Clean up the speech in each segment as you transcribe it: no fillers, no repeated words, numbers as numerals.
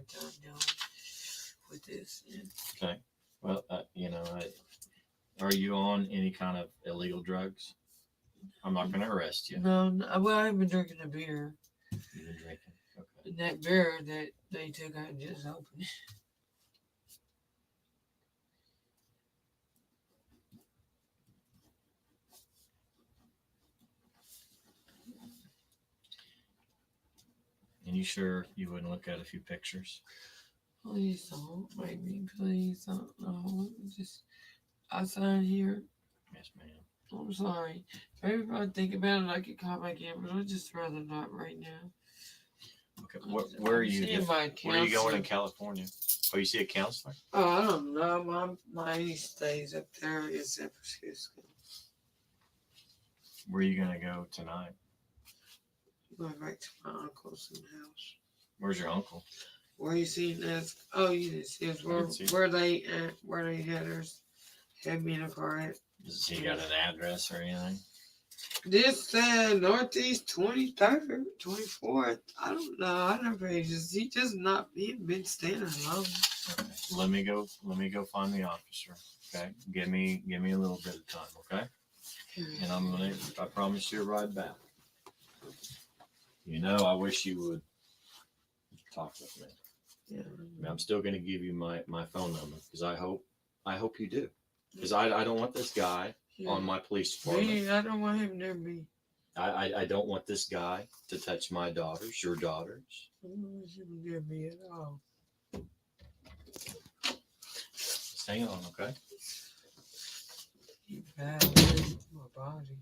hard time dealing with this. And Okay. Well, are you on any kind of illegal drugs? I'm not going to arrest you. no, well, I've been drinking a beer. You've been drinking. Okay. And that beer that they took, I just opened it. And you sure you wouldn't look at a few pictures? Please don't make me. Please don't. No, let me just. I sign here. Yes, ma'am. I'm sorry. Maybe if I think about it, I could call back in, but I'd just rather not right now. Okay. Where are you? Where are you going in California? Oh, you see a counselor? Oh, I don't know. My niece stays up there in San Francisco. Where are you going to go tonight? Going back to my uncle's in the house. Where's your uncle? Where you seen us? Oh, you didn't see us. Where they had me in a car at. Does he got an address or anything? This said Northeast 23rd, 24th. I don't know. I never he just not been standing alone. Okay. Let me go find the officer. Okay. Give me a little bit of time, okay? And I promise you a ride back. I wish you would talk with me. Yeah. I mean, I'm still gonna give you my phone number because I hope you do. Because I don't want this guy on my police department. Me, I don't want him near me. I don't want this guy to touch my daughters, your daughters. I don't want him near me at all. Just hang on, okay? He violated my body.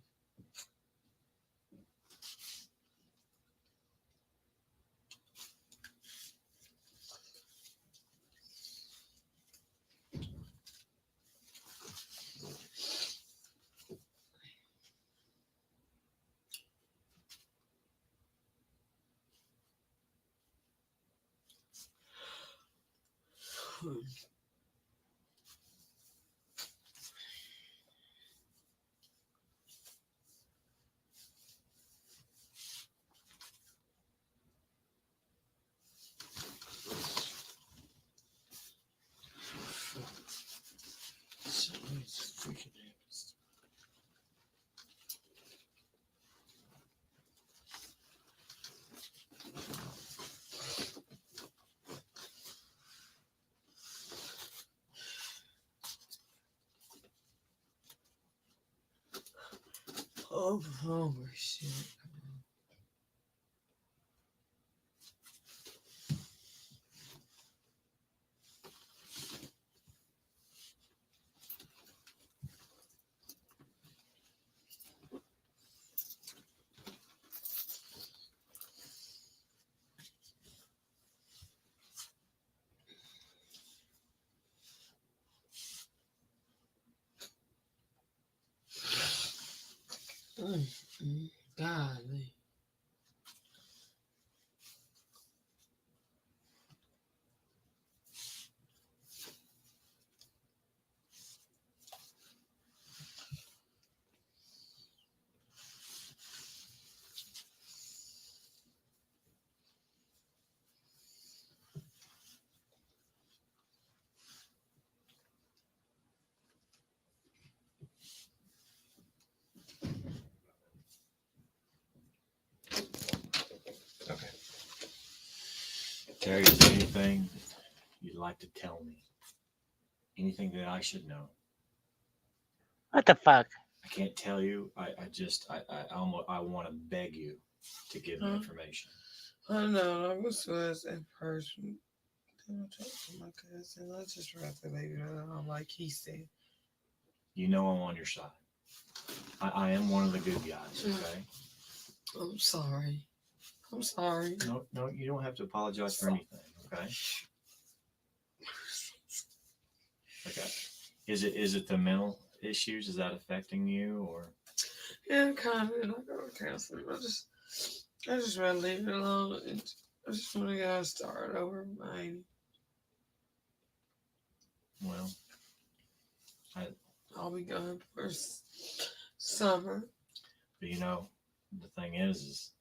Freaking happens. Oh, shit. Golly. Okay. Terry, is there anything you'd like to tell me? Anything that I should know? What the fuck? I can't tell you. I want to beg you to give me information. I know. I was in person. Then I talked to my cousin. I just rather leave it alone, like he said. I'm on your side. I am one of the good guys, okay? I'm sorry. I'm sorry. No, you don't have to apologize for anything, okay? Okay. Is it the mental issues? Is that affecting you, or? Yeah, kind of. I go to counseling. I just rather leave it alone. I just want to go start over, man. Well, I'll be gone for summer. But the thing is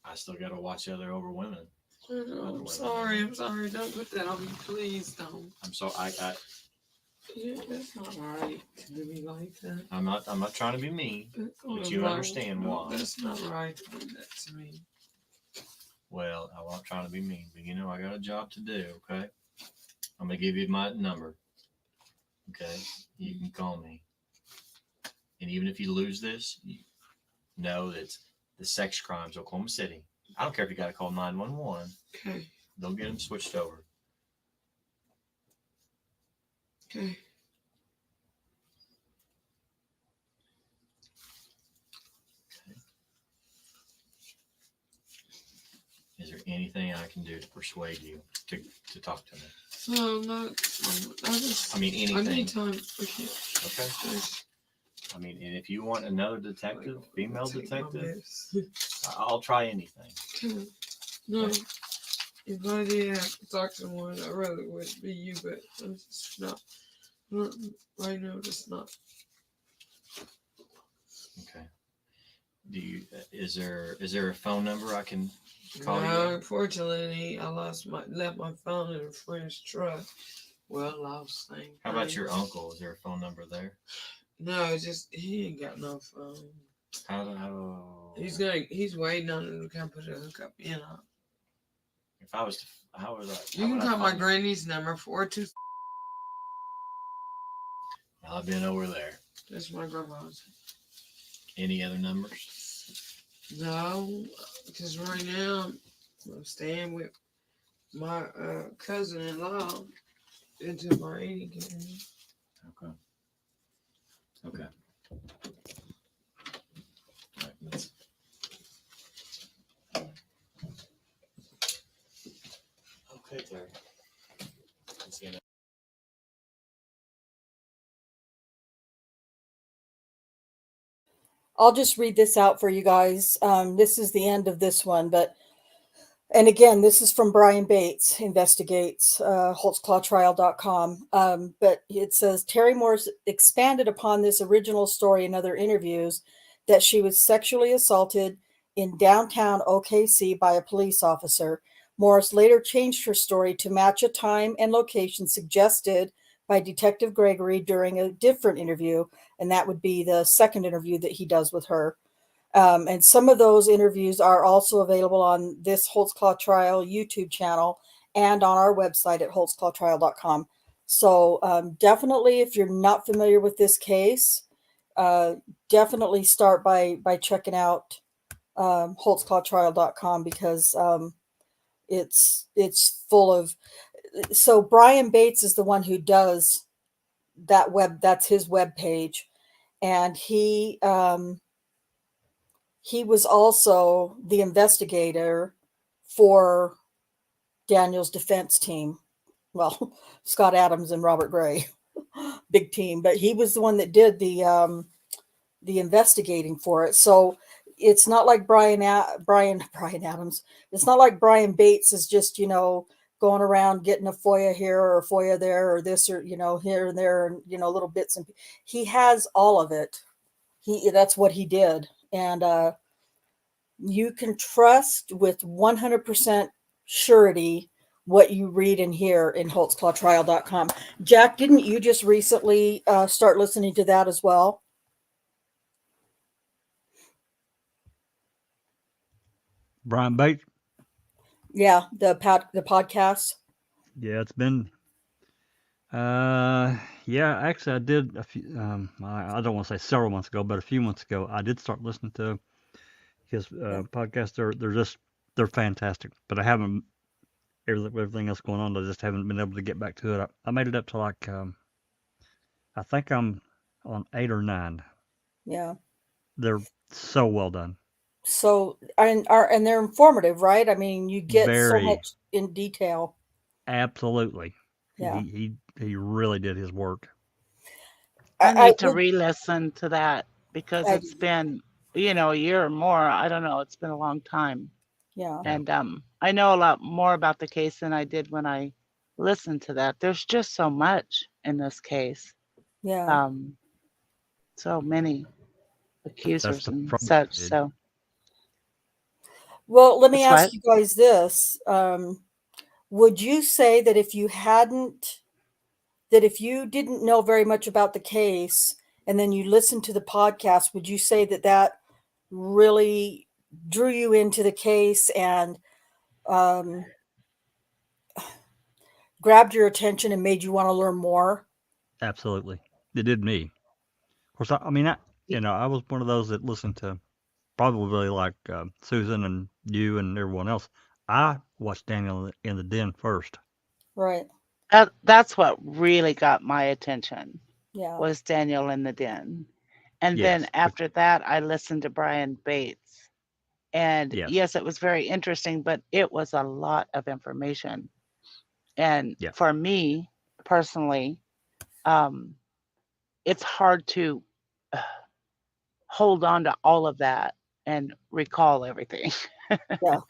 I still got to watch other older women. I'm sorry. I'm sorry. Don't put that on me, please. Don't. I'm sorry. Yeah, that's not right to be like that. I'm not trying to be mean, but you understand why. That's not right to do that to me. Well, I'm not trying to be mean, but you know I got a job to do. Okay, I'm gonna give you my number. Okay, you can call me, and even if you lose this, you know that the sex crimes, Oklahoma City. I don't care if you got to call 911. Okay. They'll get them switched over. Okay. Is there anything I can do to persuade you to talk to me? No, not. I mean, anything. Anytime. Okay. Okay. I mean, and if you want another detective, female detective, I'll try anything. Okay. No. Okay. If I did have to talk to someone, I rather would be you, but I'm just not. Right now, just not. Okay. Do you? Is there a phone number I can call you? No, unfortunately, I left my phone in a friend's truck. Well, lost thing. How about your uncle? Is there a phone number there? No, it's just he ain't got no phone. He's waiting on him to come put a hookup in. If I was to, how would I? You can call my granny's number 42. I've been over there. That's my grandma's. Any other numbers? No, because right now I'm staying with my cousin-in-law until my auntie gets in. Okay. All right, okay, Terry. Let's get it. I'll just read this out for you guys. This is the end of this one, and again, this is from Brian Bates, investigates, Holtzclawtrial.com. But it says, Terry Morse expanded upon this original story in other interviews that she was sexually assaulted in downtown OKC by a police officer. Morris later changed her story to match a time and location suggested by Detective Gregory during a different interview, and that would be the second interview that he does with her. And some of those interviews are also available on this Holtzclaw Trial YouTube channel and on our website at holtzclawtrial.com. So definitely, if you're not familiar with this case, definitely start by checking out holtzclawtrial.com because it's full of. So Brian Bates is the one who does that that's his web page, and he was also the investigator for Daniel's defense team. Well, Scott Adams and Robert Gray, big team, but he was the one that did the investigating for it. So it's not like Brian Adams. It's not like Brian Bates is just, going around getting a FOIA here or a FOIA there or this or, here and there and, little bits. And he has all of it. That's what he did. And you can trust with 100% surety what you read and hear in holtzclawtrial.com. Jack, didn't you just recently start listening to that as well? Brian Bates? Yeah, the podcast. Yeah, it's been actually I did a few I don't want to say several months ago, but a few months ago I did start listening to his podcast. They're fantastic, but I haven't everything else going on. I just haven't been able to get back to it. I made it up to like I think I'm on 8 or 9. Yeah, they're so well done. So and they're informative, right? I mean, you get so much in detail. Absolutely. Yeah. He really did his work. I need to re-listen to that because it's been, a year or more. I don't know. It's been a long time. Yeah. And I know a lot more about the case than I did when I listened to that. There's just so much in this case. Yeah. So many accusers and such. So. Well, let me It's ask what? you guys this. Would you say that if you didn't know very much about the case and then you listened to the podcast, would you say that really drew you into the case and um, grabbed your attention and made you want to learn more? Absolutely. It did me. Of course, I mean, I was one of those that listened to probably like Susan and you and everyone else. I watched Daniel in the Den first. Right. That's what really got my attention Yeah. was Daniel in the Den. And Yes, then after that, I listened to Brian Bates. And yes, yes, it was very interesting, but it was a lot of information. And yeah, for me personally, it's hard to hold on to all of that and recall everything. Yeah.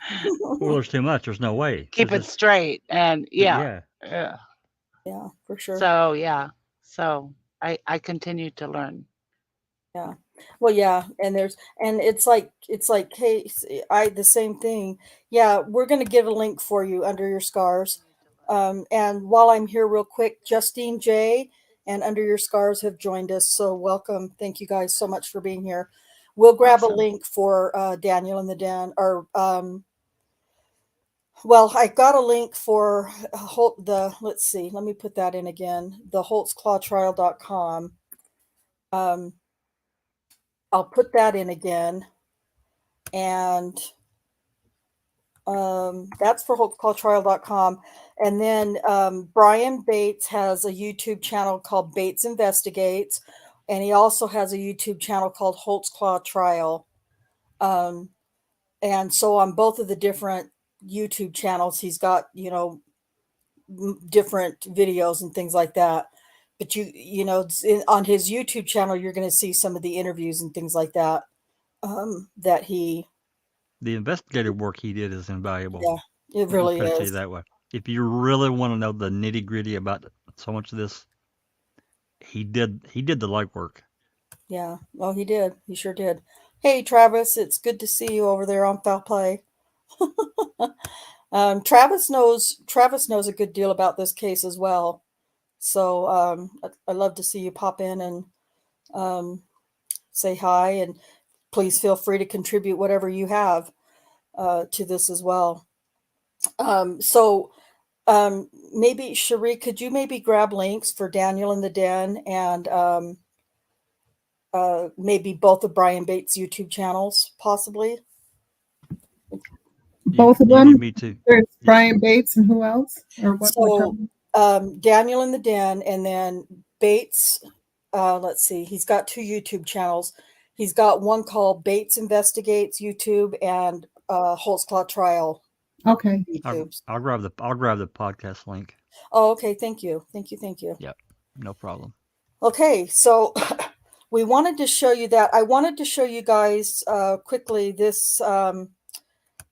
Well, there's too much. There's no way. Keep There's it just straight. And yeah. yeah. Yeah. Yeah, for sure. So yeah. So I continue to learn. Yeah. Well, yeah, and it's like hey, the same thing. Yeah, we're going to give a link for you under your scars. And while I'm here real quick, Justine J and Under Your Scars have joined us. So welcome. Thank you guys so much for being here. We'll grab a Awesome. link for Daniel in the Den or well, I got a link for let's see, let me put that in again, the Holtzclawtrial.com. I'll put that in again. And that's for holtzclawtrial.com. And then Brian Bates has a YouTube channel called Bates Investigates. And he also has a YouTube channel called Holtzclaw Trial. And so on both of the different YouTube channels, he's got, different videos and things like that. But on his YouTube channel, you're going to see some of the interviews and things like that that he. The investigative work he did is invaluable. Yeah, it Let me really put it to you is. that way. If you really want to know the nitty gritty about so much of this, he did the legwork. Yeah. Oh, he did. He sure did. Hey, Travis, it's good to see you over there on Foul Play. Travis knows a good deal about this case as well. So I'd love to see you pop in and say hi, and please feel free to contribute whatever you have to this as well. So maybe Cherie, could you maybe grab links for Daniel in the Den and maybe both of Brian Bates' YouTube channels, possibly? Both of You need them? me to. There's Yeah. Brian Bates and who else? Or what? So Daniel in the Den, and then Bates. Let's see, he's got two YouTube channels. He's got one called Bates Investigates YouTube and Holtzclaw Trial Okay. YouTube. I'll grab the podcast link. Oh, okay. Thank you. Yep, no problem. Okay, so we wanted to show you that. I wanted to show you guys quickly this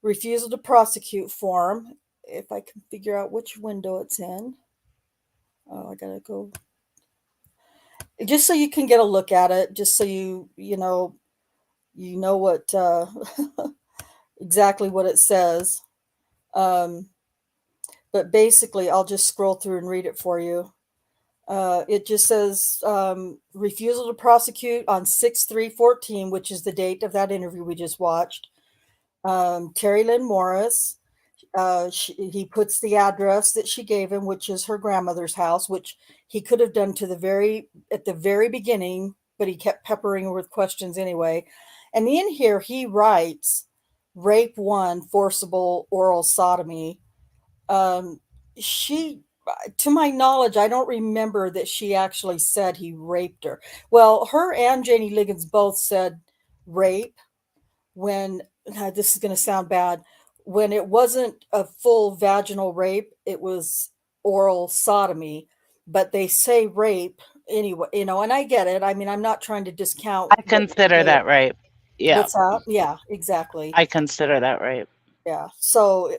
refusal to prosecute form. If I can figure out which window it's in. Oh, I gotta go. Just so you can get a look at it, just so you know what exactly what it says. But basically, I'll just scroll through and read it for you. It just says refusal to prosecute on 6/3/14, which is the date of that interview we just watched. Terry Lynn Morris, he puts the address that she gave him, which is her grandmother's house, which he could have done at the very beginning, but he kept peppering her with questions anyway. And in here, he writes rape 1, forcible oral sodomy. To my knowledge, I don't remember that she actually said he raped her. Well, her and Jannie Ligons both said rape when, this is going to sound bad, when it wasn't a full vaginal rape, it was oral sodomy, but they say rape anyway, and I get it. I mean, I'm not trying to discount. I consider that rape. Yeah. What's that? Yeah, exactly. I consider that rape. Yeah. So,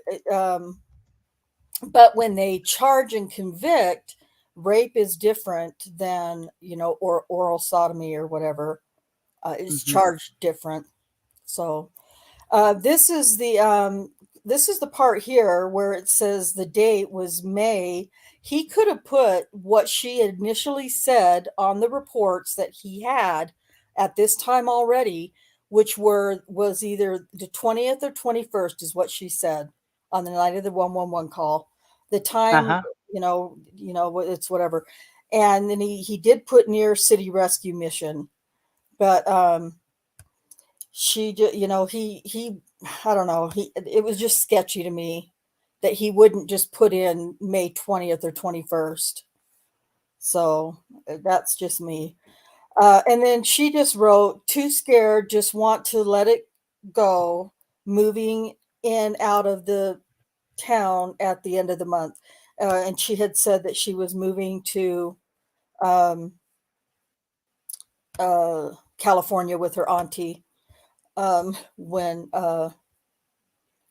but when they charge and convict, rape is different than, or oral sodomy or whatever. It's charged different. So, This is the part here where it says the date was May. He could have put what she initially said on the reports that he had at this time already, which was either the 20th or 21st is what she said on the night of the 111 call. The time, Uh-huh. it's whatever. And then he did put near city rescue mission, but she just, he I don't know, it was just sketchy to me that he wouldn't just put in May 20th or 21st. So that's just me. And then she just wrote, too scared, just want to let it go, moving in out of the town at the end of the month. And she had said that she was moving to um, California with her auntie when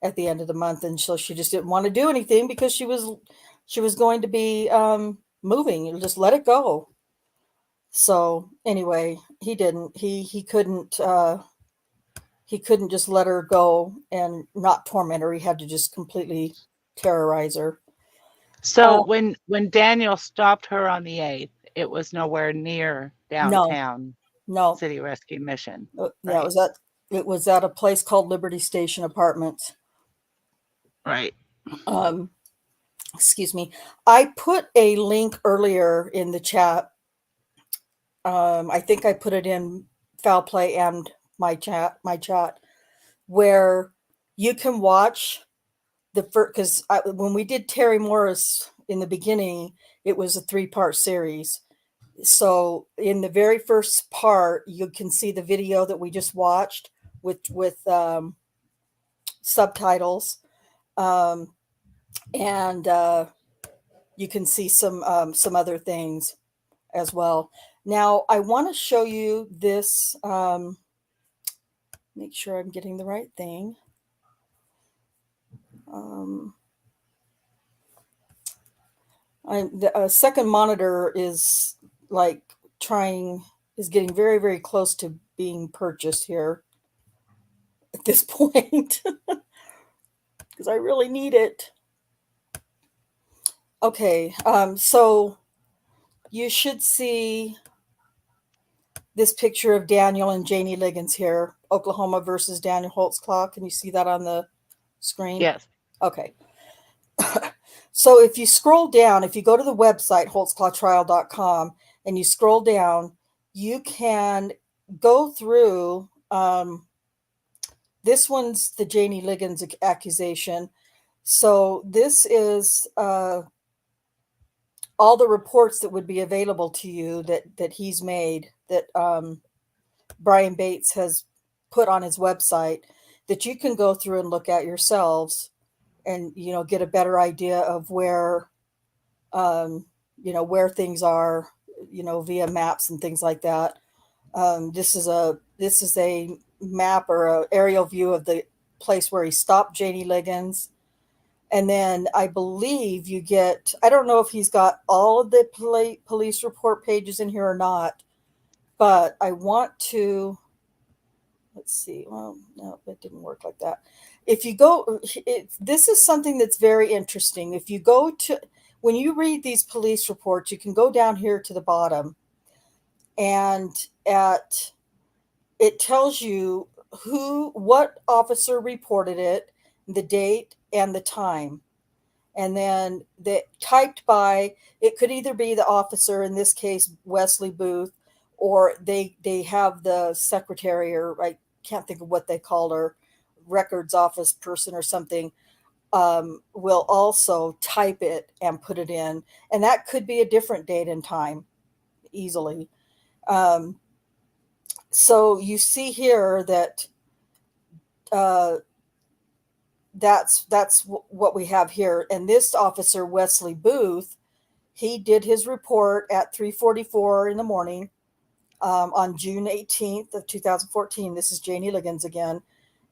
at the end of the month, and so she just didn't want to do anything because she was going to be moving and just let it go. So anyway, he didn't. He couldn't just let her go and not torment her. He had to just completely terrorize her. So when Daniel stopped her on the 8th, it was nowhere near downtown No. City Rescue Mission. Yeah, Right. it was at a place called Liberty Station Apartments. Right. Excuse me. I put a link earlier in the chat. I think I put it in Foul Play and my chat, where you can watch the first, because when we did Terry Morris in the beginning, it was a 3-part series. So in the very first part, you can see the video that we just watched with subtitles, and you can see some other things as well. Now I want to show you this. Make sure I'm getting the right thing. The second monitor is getting very, very close to being purchased here at this point because I really need it. Okay, so you should see this picture of Daniel and Jannie Ligons here, Oklahoma versus Daniel Holtzclaw. Can you see that on the screen? Yes. Okay. So if you scroll down, if you go to the website, holtzclawtrial.com, and you scroll down, you can go through, this one's the Jannie Ligons accusation. So this is all the reports that would be available to you that he's made, that Brian Bates has put on his website, that you can go through and look at yourselves and, get a better idea of where, where things are, via maps and things like that. This is a map or an aerial view of the place where he stopped Jannie Ligons. And then I believe you get, I don't know if he's got all of the police report pages in here or not, but I want to, let's see. Well, no, it didn't work like that. If you go, this is something that's very interesting. If you go to, when you read these police reports, you can go down here to the bottom, and it tells you what officer reported it, the date and the time. And then typed by, it could either be the officer, in this case, Wesley Booth, or they have the secretary, or I can't think of what they called her, records office person or something, will also type it and put it in. And that could be a different date and time easily. So you see here that that's what we have here. And this officer, Wesley Booth, he did his report at 3:44 in the morning on June 18th of 2014. This is Jannie Ligons again.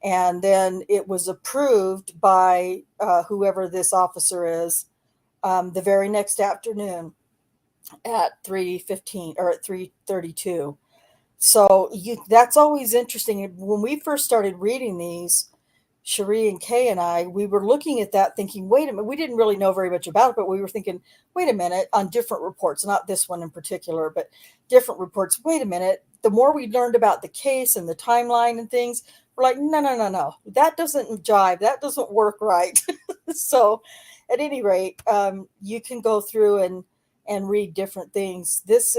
And then it was approved by whoever this officer is the very next afternoon at 3:15 or at 3:32. So that's always interesting. When we first started reading these, Cherie and Kay and I, we were looking at that thinking, wait a minute, we didn't really know very much about it, but we were thinking, wait a minute, on different reports, not this one in particular, but different reports. Wait a minute. The more we learned about the case and the timeline and things, we're like, no. That doesn't jive. That doesn't work right. So at any rate, you can go through and read different things. This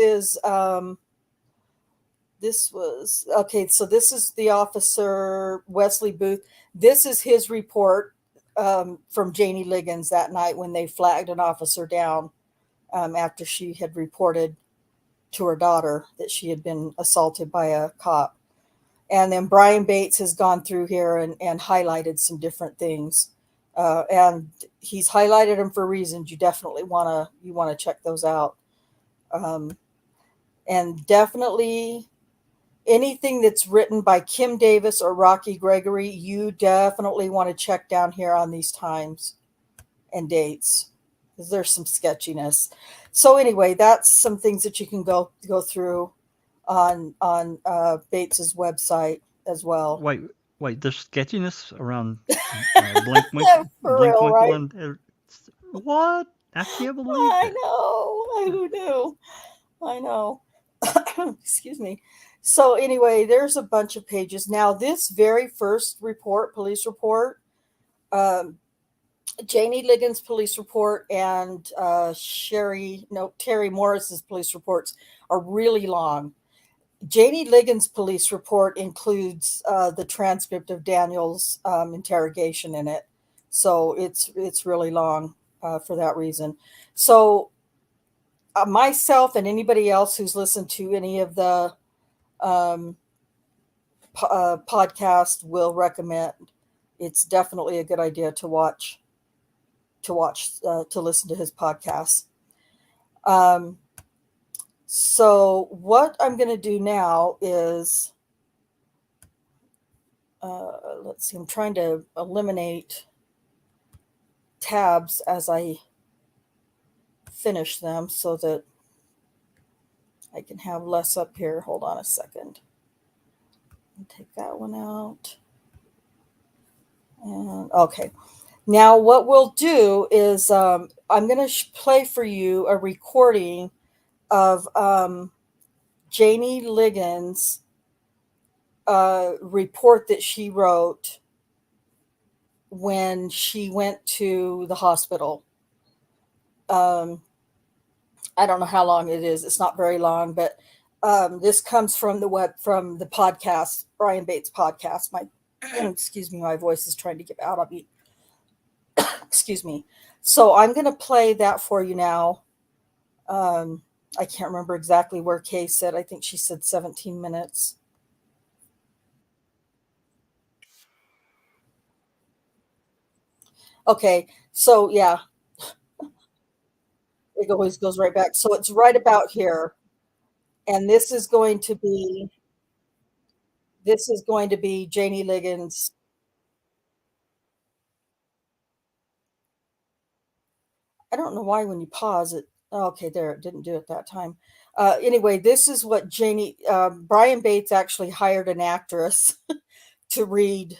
was okay. So this is the officer Wesley Booth. This is his report from Jannie Ligons that night when they flagged an officer down after she had reported to her daughter that she had been assaulted by a cop. And then Brian Bates has gone through here and highlighted some different things. And he's highlighted them for reasons you definitely want to check those out. And definitely anything that's written by Kim Davis or Rocky Gregory, you definitely want to check down here on these times and dates, because there's some sketchiness. So anyway, that's some things that you can go through on Bates's website as well. Wait, there's sketchiness around Blink For real, right? and what? I can't believe I it. know. Who knew? I know. Excuse me. So anyway, there's a bunch of pages. Now, this very first report, police report, Jannie Ligons' police report and Terry Morris's police reports are really long. Jannie Ligons' police report includes the transcript of Daniel's interrogation in it. So it's really long for that reason. So myself and anybody else who's listened to any of the podcast will recommend. It's definitely a good idea to listen to his podcast. So what I'm going to do now is, let's see, I'm trying to eliminate tabs as I finish them so that I can have less up here. Hold on a second. Take that one out. And okay. Now what we'll do is I'm going to play for you a recording of Jannie Ligons' report that she wrote when she went to the hospital. I don't know how long it is. It's not very long, but this comes from the podcast, Brian Bates podcast. Excuse me, my voice is trying to get out of me. Excuse me. So I'm going to play that for you now. I can't remember exactly where Kay said. I think she said 17 minutes. Okay. So yeah, it always goes right back. So it's right about here. And this is going to be Jannie Ligons. I don't know why when you pause it. Oh, okay, there, it didn't do it that time. Anyway, this is what Brian Bates actually hired an actress to read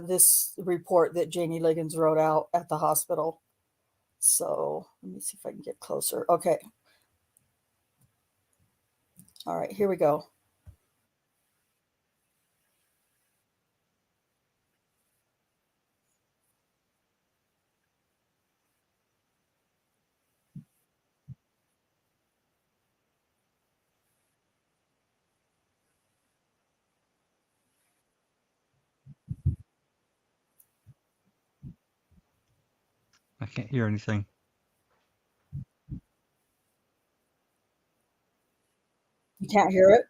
this report that Jannie Ligons wrote out at the hospital. So let me see if I can get closer. Okay. All right, here we go. I can't hear anything. You can't hear it?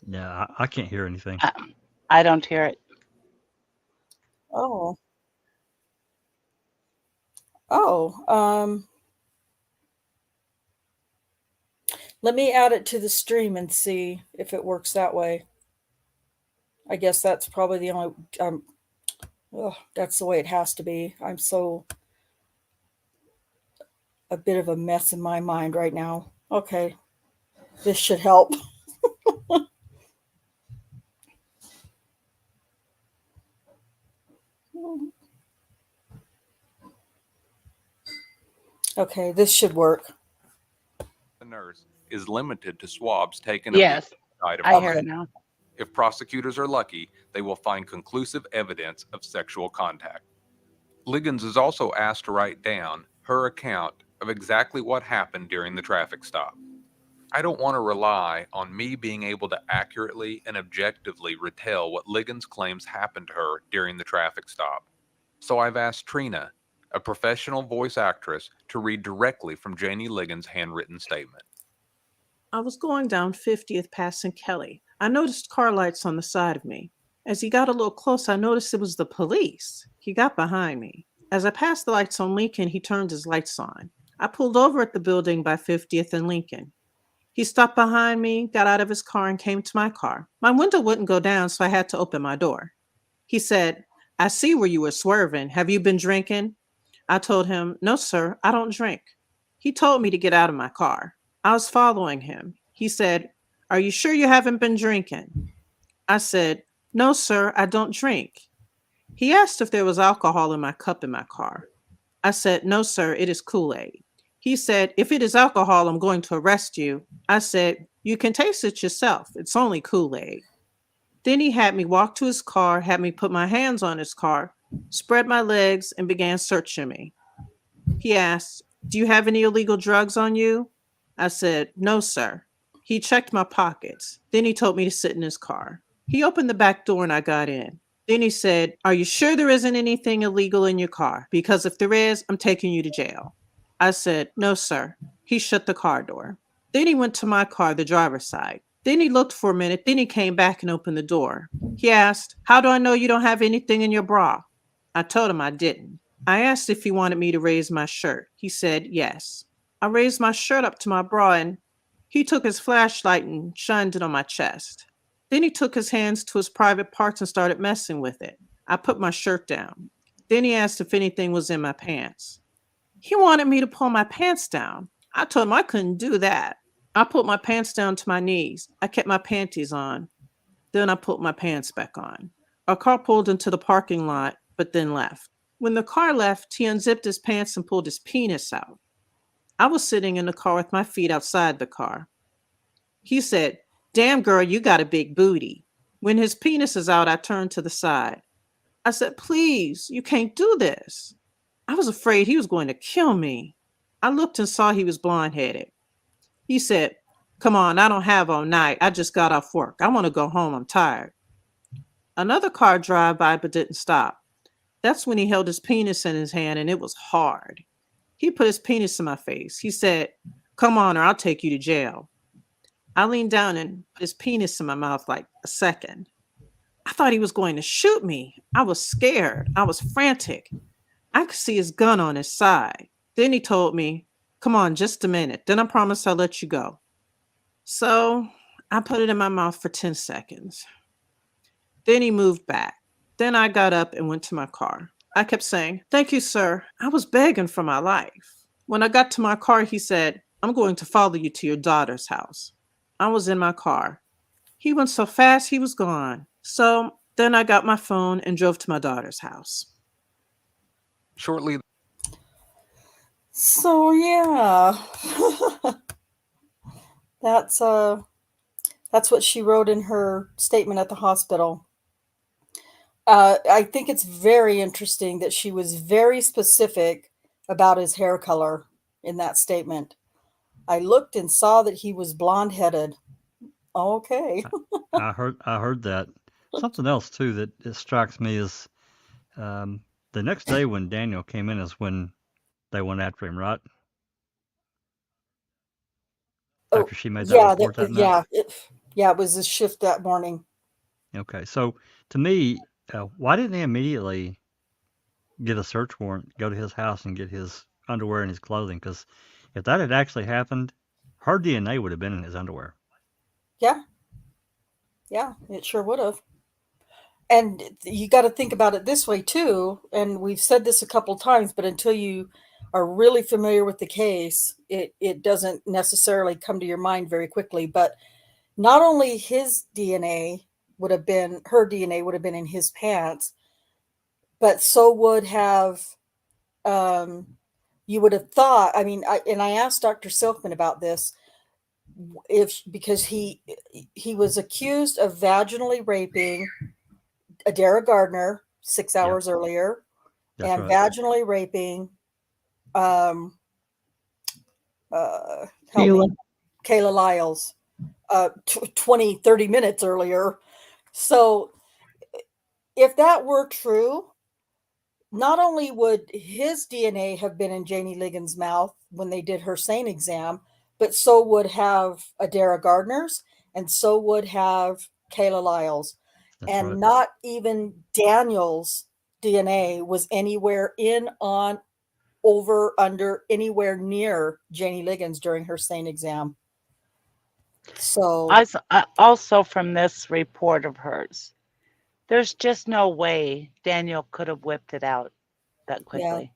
Yeah, I can't hear anything. I don't hear it. Oh. Let me add it to the stream and see if it works that way. I guess that's probably the only, that's the way it has to be. I'm so a bit of a mess in my mind right now. Okay. This should help. Okay, this should work. The nurse is limited to swabs taken Yes, of the side of I her hear mouth. it now. If prosecutors are lucky, they will find conclusive evidence of sexual contact. Ligons is also asked to write down her account of exactly what happened during the traffic stop. I don't want to rely on me being able to accurately and objectively retell what Ligons claims happened to her during the traffic stop. So I've asked Trina, a professional voice actress, to read directly from Jannie Ligons' handwritten statement. I was going down 50th passing Kelly. I noticed car lights on the side of me. As he got a little close, I noticed it was the police. He got behind me. As I passed the lights on Lincoln, he turned his lights on. I pulled over at the building by 50th and Lincoln. He stopped behind me, got out of his car, and came to my car. My window wouldn't go down, so I had to open my door. He said, "I see where you were swerving. Have you been drinking?" I told him, "No, sir, I don't drink." He told me to get out of my car. I was following him. He said, "Are you sure you haven't been drinking?" I said, "No, sir, I don't drink." He asked if there was alcohol in my cup in my car. I said, "No, sir, it is Kool-Aid." He said, "If it is alcohol, I'm going to arrest you." I said, "You can taste it yourself. It's only Kool-Aid." Then he had me walk to his car, had me put my hands on his car, spread my legs, and began searching me. He asked, "Do you have any illegal drugs on you?" I said, "No, sir." He checked my pockets. Then he told me to sit in his car. He opened the back door and I got in. Then he said, "Are you sure there isn't anything illegal in your car? Because if there is, I'm taking you to jail." I said, "No, sir." He shut the car door. Then he went to my car, the driver's side. Then he looked for a minute. Then he came back and opened the door. He asked, "How do I know you don't have anything in your bra?" I told him I didn't. I asked if he wanted me to raise my shirt. He said yes. I raised my shirt up to my bra and he took his flashlight and shined it on my chest. Then he took his hands to his private parts and started messing with it. I put my shirt down. Then he asked if anything was in my pants. He wanted me to pull my pants down. I told him I couldn't do that. I put my pants down to my knees. I kept my panties on. Then I put my pants back on. Our car pulled into the parking lot, but then left. When the car left, he unzipped his pants and pulled his penis out. I was sitting in the car with my feet outside the car. He said, "Damn, girl, you got a big booty." When his penis is out, I turned to the side. I said, "Please, you can't do this." I was afraid he was going to kill me. I looked and saw he was blonde-headed. He said, "Come on, I don't have all night. I just got off work. I want to go home. I'm tired." Another car drove by but didn't stop. That's when he held his penis in his hand and it was hard. He put his penis in my face. He said, "Come on or I'll take you to jail." I leaned down and put his penis in my mouth like a second. I thought he was going to shoot me. I was scared. I was frantic. I could see his gun on his side. Then he told me, "Come on, just a minute. Then I promise I'll let you go." So I put it in my mouth for 10 seconds. Then he moved back. Then I got up and went to my car. I kept saying, "Thank you, sir." I was begging for my life. When I got to my car, he said, "I'm going to follow you to your daughter's house." I was in my car. He went so fast, he was gone. So then I got my phone and drove to my daughter's house. Shortly, So yeah, that's what she wrote in her statement at the hospital. I think it's very interesting that she was very specific about his hair color in that statement. I looked and saw that he was blonde-headed. Okay. I heard that. Something else too that strikes me is the next day when Daniel came in is when they went after him, right? Oh, After she made that yeah, report that night. It was a shift that morning. Okay, so to me, why didn't they immediately get a search warrant, go to his house, and get his underwear and his clothing? Because if that had actually happened, her DNA would have been in his underwear. Yeah, it sure would have. And you got to think about it this way too. And we've said this a couple times, but until you are really familiar with the case, it doesn't necessarily come to your mind very quickly. But not only his DNA would have been, her DNA would have been in his pants, but so would have, you would have thought, I mean, I asked Dr. Silkman about this, because he was accused of vaginally raping Adara Gardner 6 hours earlier, That's and right. vaginally raping help Kayla. me, Kayla Lyles 20, 30 minutes earlier. So if that were true, not only would his DNA have been in Jannie Ligons' mouth when they did her SANE exam, but so would have Adara Gardner's, and so would have Kayla Lyles. That's And right. not even Daniel's DNA was anywhere in, on, over, under, anywhere near Jannie Ligons during her SANE exam. So Also from this report of hers, there's just no way Daniel could have whipped it out that quickly.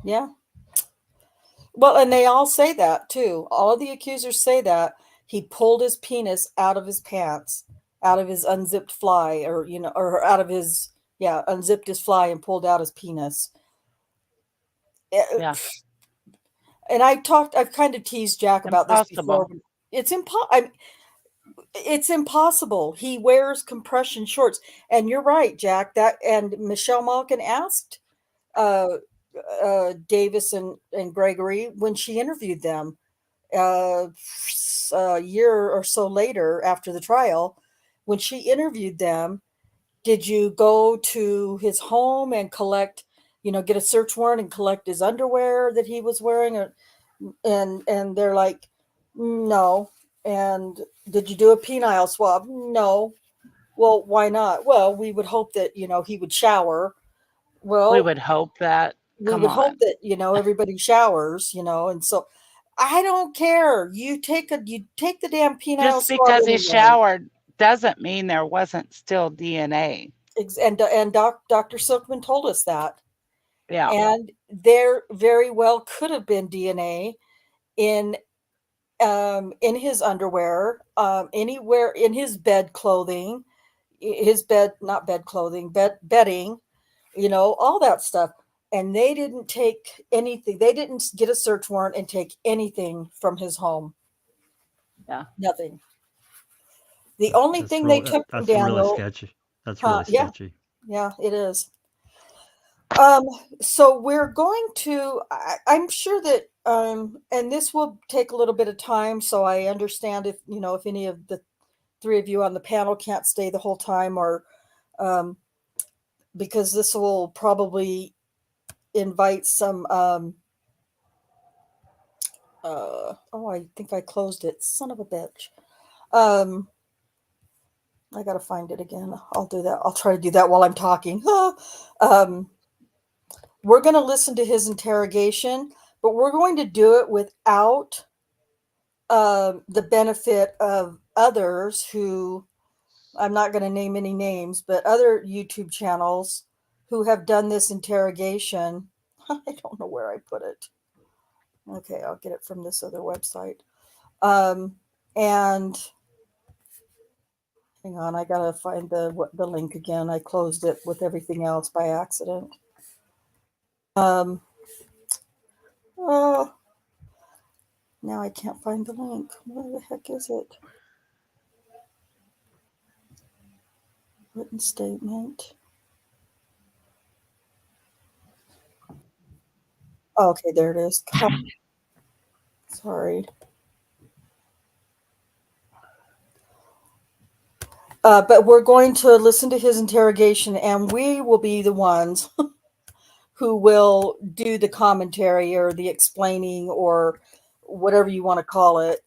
yeah. Well, and they all say that too. All of the accusers say that he pulled his penis out of his pants, out of his unzipped fly, or or out of his, unzipped his fly and pulled out his penis. Yeah. And I've kind of teased Jack about this before. Impossible. It's impossible. He wears compression shorts, and you're right, Jack. And Michelle Malkin asked Davis and Gregory when she interviewed them a year or so later after the trial, when she interviewed them, did you go to his home and collect, get a search warrant and collect his underwear that he was wearing? And they're like, no. And did you do a penile swab? No. Well, why not? Well, we would hope that, he would shower. Well, We would hope that. we Come would hope on. that, everybody showers, and so I don't care. You take the damn penile Just swab because he anyway. showered doesn't mean there wasn't still DNA. And Dr. Silkman told us that. Yeah. And there very well could have been DNA in his underwear, anywhere in his bed clothing, not bed clothing, bedding, all that stuff. And they didn't take anything. They didn't get a search warrant and take anything from his home. Yeah. Nothing. The only thing they took from That's Daniel. really sketchy. That's really sketchy. Yeah, it is. So we're going to, I'm sure that, and this will take a little bit of time. So I understand if any of the three of you on the panel can't stay the whole time, or, because this will probably invite some, I think I closed it. Son of a bitch. I got to find it again. I'll do that. I'll try to do that while I'm talking. We're going to listen to his interrogation, but we're going to do it without the benefit of others who, I'm not going to name any names, but other YouTube channels who have done this interrogation. I don't know where I put it. Okay, I'll get it from this other website. And hang on, I got to find the link again. I closed it with everything else by accident. Oh, now I can't find the link. Where the heck is it? Written statement. Oh, okay, there it is. Sorry. But we're going to listen to his interrogation, and we will be the ones who will do the commentary or the explaining or whatever you want to call it.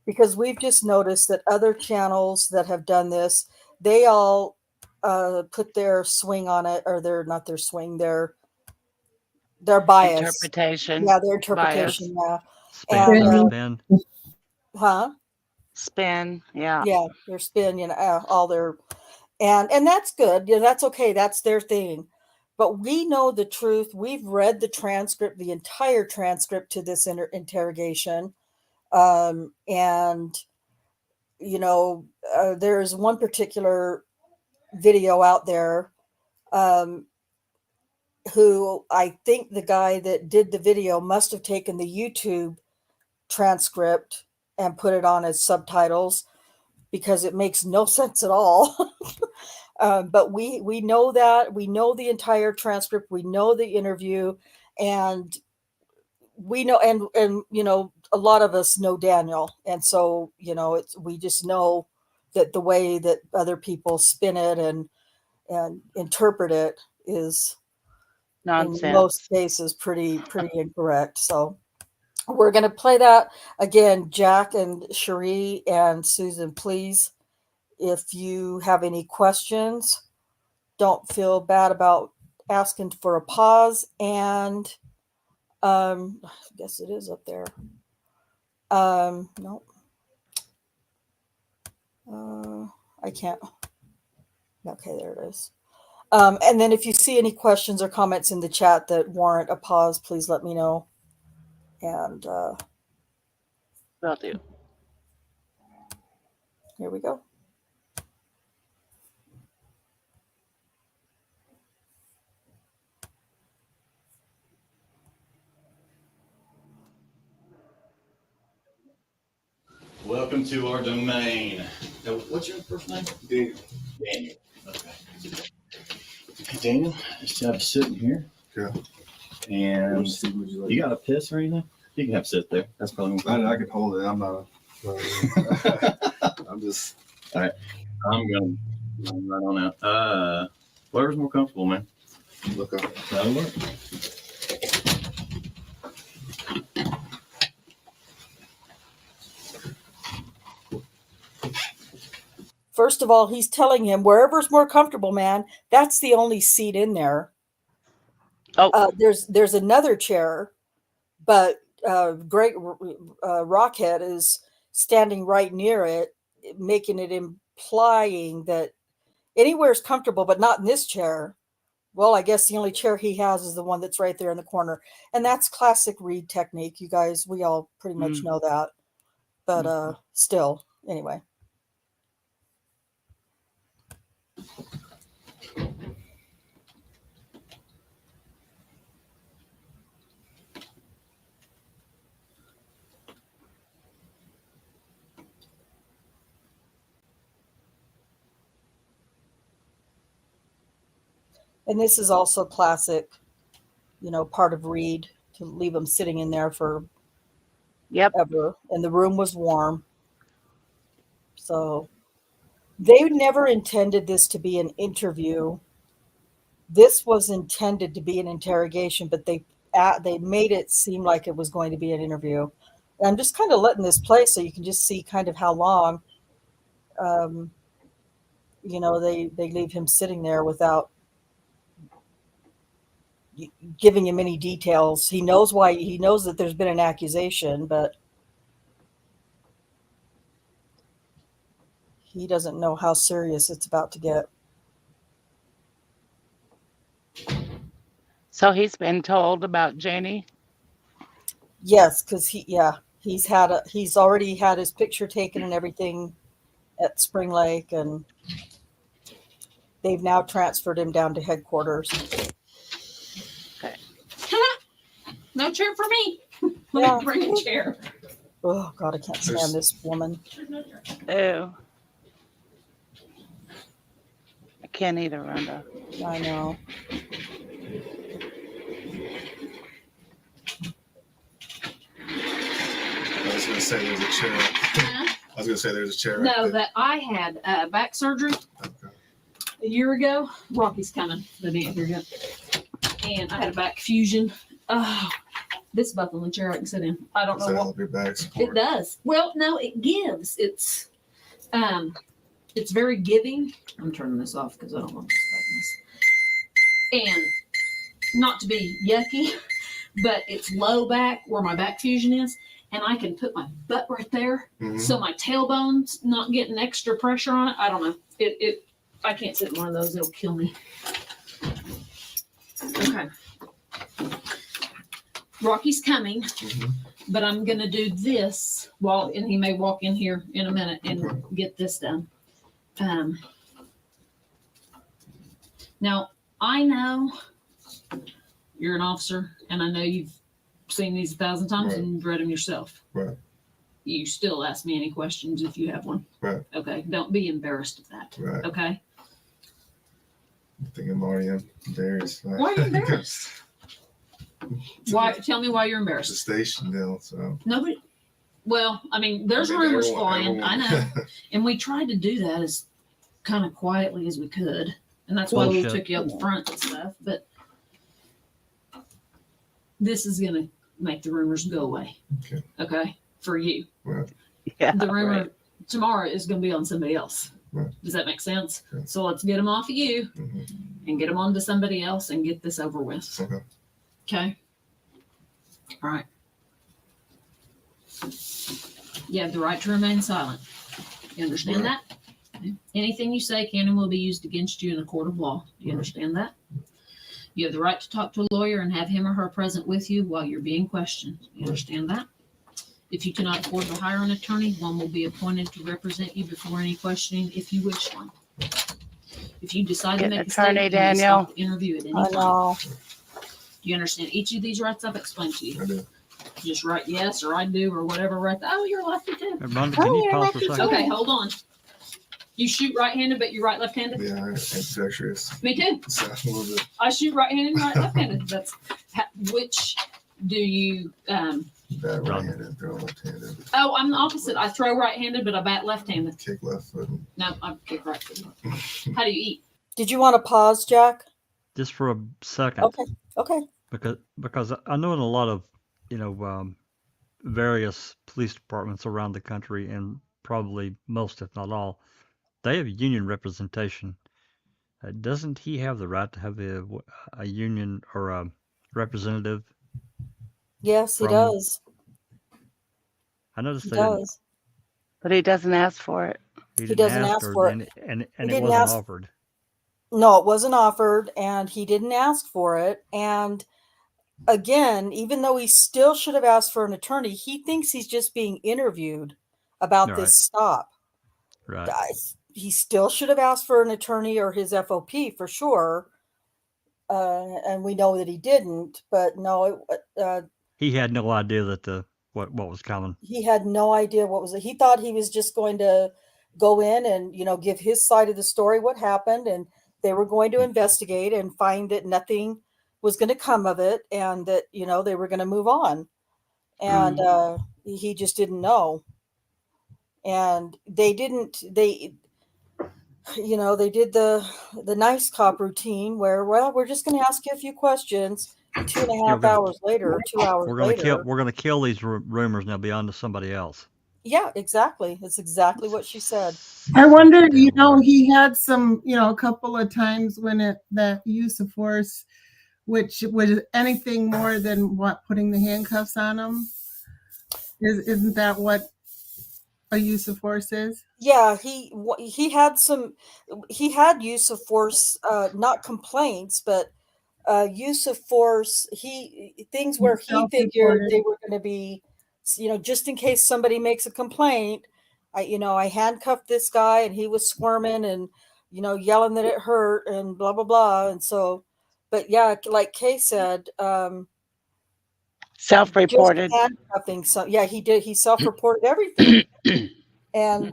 Because we've just noticed that other channels that have done this, they all put their swing on it, or not their swing, their bias. Interpretation. Yeah, their interpretation. Bias. Yeah. Spin. Huh? Spin. Yeah. Yeah, their spin, all their, and that's good. Yeah, that's okay. That's their thing. But we know the truth. We've read the transcript, the entire transcript to this interrogation. And, you know, there's one particular video out there who I think the guy that did the video must have taken the YouTube transcript and put it on as subtitles because it makes no sense at all. But we know that. We know the entire transcript. We know the interview. And we know, and you know, a lot of us know Daniel. And so, you know, we just know that the way that other people spin it and interpret it is Nonsense. in most cases pretty incorrect. So we're going to play that again. Jack and Cherie and Susan, please, if you have any questions, don't feel bad about asking for a pause. And I guess it is up there. No, I can't. Okay, there it is. And then if you see any questions or comments in the chat that warrant a pause, please let me know. And Will do. here we go. Welcome to our domain. Now, what's your first name? Daniel. Daniel. Okay. Hey, Daniel, just have a sit in here. Yeah. And Would you like? you got a piss or anything? You can have a sit there. That's probably I can hold it. I'm not. I'm just. All right. I'm gonna right on out. Whatever's more comfortable, man. Look up. That'll work. First of all, he's telling him wherever's more comfortable, man. That's the only seat in there. Oh, There's another chair, but Greg Rockhead is standing right near it, making it implying that anywhere's comfortable, but not in this chair. Well, I guess the only chair he has is the one that's right there in the corner, and that's classic Reed technique. You guys, we all pretty much know that, but still, anyway. And this is also classic, you know, part of Reed to leave him sitting in there for ever. And the room was warm. So they never intended this to be an interview. This was intended to be an interrogation, but they made it seem like it was going to be an interview. And I'm just kind of letting this play so you can just see kind of how long, you know, they leave him sitting there without giving him any details. He knows why. He knows that there's been an accusation, but he doesn't know how serious it's about to get. so he's been told about Jannie? Yes, because he's already had his picture taken and everything at Spring Lake, and they've now transferred him down to headquarters. Okay. No chair for me. Let Yeah. me bring a chair. Oh God, I can't stand this woman. Ew. I can't either, Rhonda. I know. I was gonna say there's a chair. Huh? I was gonna say there's a chair. No, right that I had back surgery there. Okay. a year ago. Rocky's coming. They didn't hear yet. And I had a back fusion. Oh, this is about the only chair I can sit in. I don't Does know that what help your back support? it does. Well, no, it gives. It's very giving. I'm turning this off because I don't want this. And not to be yucky, but it's low back where my back fusion is, and I can put my butt right there, Mhm. so my tailbone's not getting extra pressure on it. I don't know. I can't sit in one of those. It'll kill me. Okay. Rocky's coming, Mhm. but I'm gonna do this and he may walk in here in a minute and get this done. Now I know you're an officer, and I know you've seen these 1,000 times Right. and you've read them yourself. Right. You still ask me any questions if you have one. Right. Okay. Don't be embarrassed of that. Right. Okay. I think I'm already embarrassed. Why are you embarrassed? Why? Tell me why you're The embarrassed. station deal, so. Nobody. Well, I mean, there's I mean, rumors everyone- flying. I know, everyone- and we tried to do that as kind of quietly as we could, and that's why we Bullshit. took you up front and stuff. But this is gonna make the rumors go away. Okay. Okay, for you. Right. Yeah. The rumor right. tomorrow is gonna be on somebody else. Right. Does that make sense? Okay. So let's get them off of you Mhm. and get them onto somebody else and get this over with. Okay. Okay. All right. You have the right to remain silent. You understand Right. that? Anything you say can and will be used against you in a court of law. Do you Right. understand that? You have the right to talk to a lawyer and have him or her present with you while you're being questioned. You Right. understand that? If you cannot afford to hire an attorney, one will be appointed to represent you before any questioning if you wish one. If you decide Get to an make a attorney, statement, you may Daniel. stop the interview at any I time. know. Do you understand each of these rights I've explained to you? I do. Just write yes or I do or whatever. Right? Oh, you're lefty too. Hey, Rhonda, can you pause for a second? Okay, hold on. You shoot right-handed, but you write left-handed. Yeah, I'm ambidextrous. Me too. So a little bit. I shoot right-handed and write left-handed. That's which do you? Bad right-handed, throw left-handed, Oh, I'm the opposite. I throw right-handed, but I bat left-handed. kick left foot. No, I kick right-handed. How do you eat? Did you want to pause, Jack? Just for a second. Okay. Okay. Because I know in a lot of various police departments around the country, and probably most, if not all, they have union representation. Doesn't he have the right to have a union or a representative? Yes, he From- does. I noticed He they didn't, does. But he doesn't ask for it. he He didn't doesn't ask or- for it. and He it didn't wasn't ask- offered. No, it wasn't offered, and he didn't ask for it. And again, even though he still should have asked for an attorney, he thinks he's just being interviewed about Right. this stop. Right. Guys, he still should have asked for an attorney or his FOP for sure. And we know that he didn't, but no, He had no idea that what was coming. he had no idea what was it. He thought he was just going to go in and, give his side of the story, what happened, and they were going to investigate and find that nothing was going to come of it, and that, they were going to move on. And he just didn't know. And they did the nice cop routine where, well, we're just going to ask you a few questions. 2.5 hours later, 2 hours later. We're gonna kill these rumors and they'll be on to somebody else. Yeah, exactly. That's exactly what she said. I wonder, he had some, a couple of times when that use of force, which was anything more than putting the handcuffs on him. Isn't that what a use of force is? Yeah, he had use of force, not complaints, but use of force. Things where he figured they were going to be, just in case somebody makes a complaint. I handcuffed this guy and he was squirming and yelling that it hurt and blah blah blah. And so, but yeah, like Kay said, Self-reported. just handcuffing. So yeah, he did. He self-reported everything. And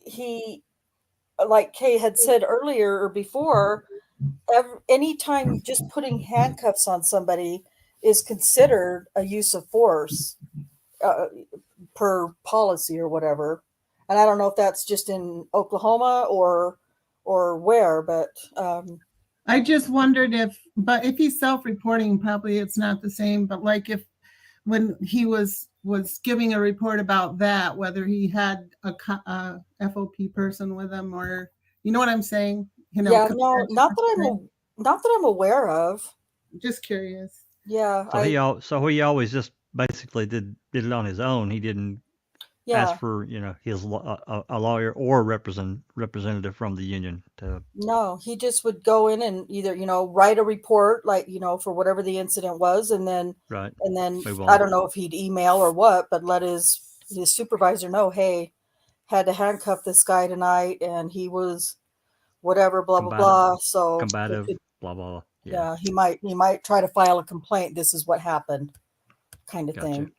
he, like Kay had said earlier or before, anytime just putting handcuffs on somebody is considered a use of force per policy or whatever. And I don't know if that's just in Oklahoma or where, but I just wondered if he's self-reporting, probably it's not the same. But like when he was giving a report about that, whether he had a FOP person with him, or you know what I'm saying? Yeah, no, not that I'm aware of. Just curious. Yeah. So he always just basically did it on his own. He didn't Yeah. ask for, his a lawyer or representative from the union to. No, he just would go in and either, write a report, like, for whatever the incident was. And then, Right. Move I on. don't know if he'd email or what, but let his supervisor know, hey, had to handcuff this guy tonight and he was whatever, blah, blah, blah. So Combative, blah, blah, blah. yeah, he might try to file a complaint. This is what happened, kind of thing.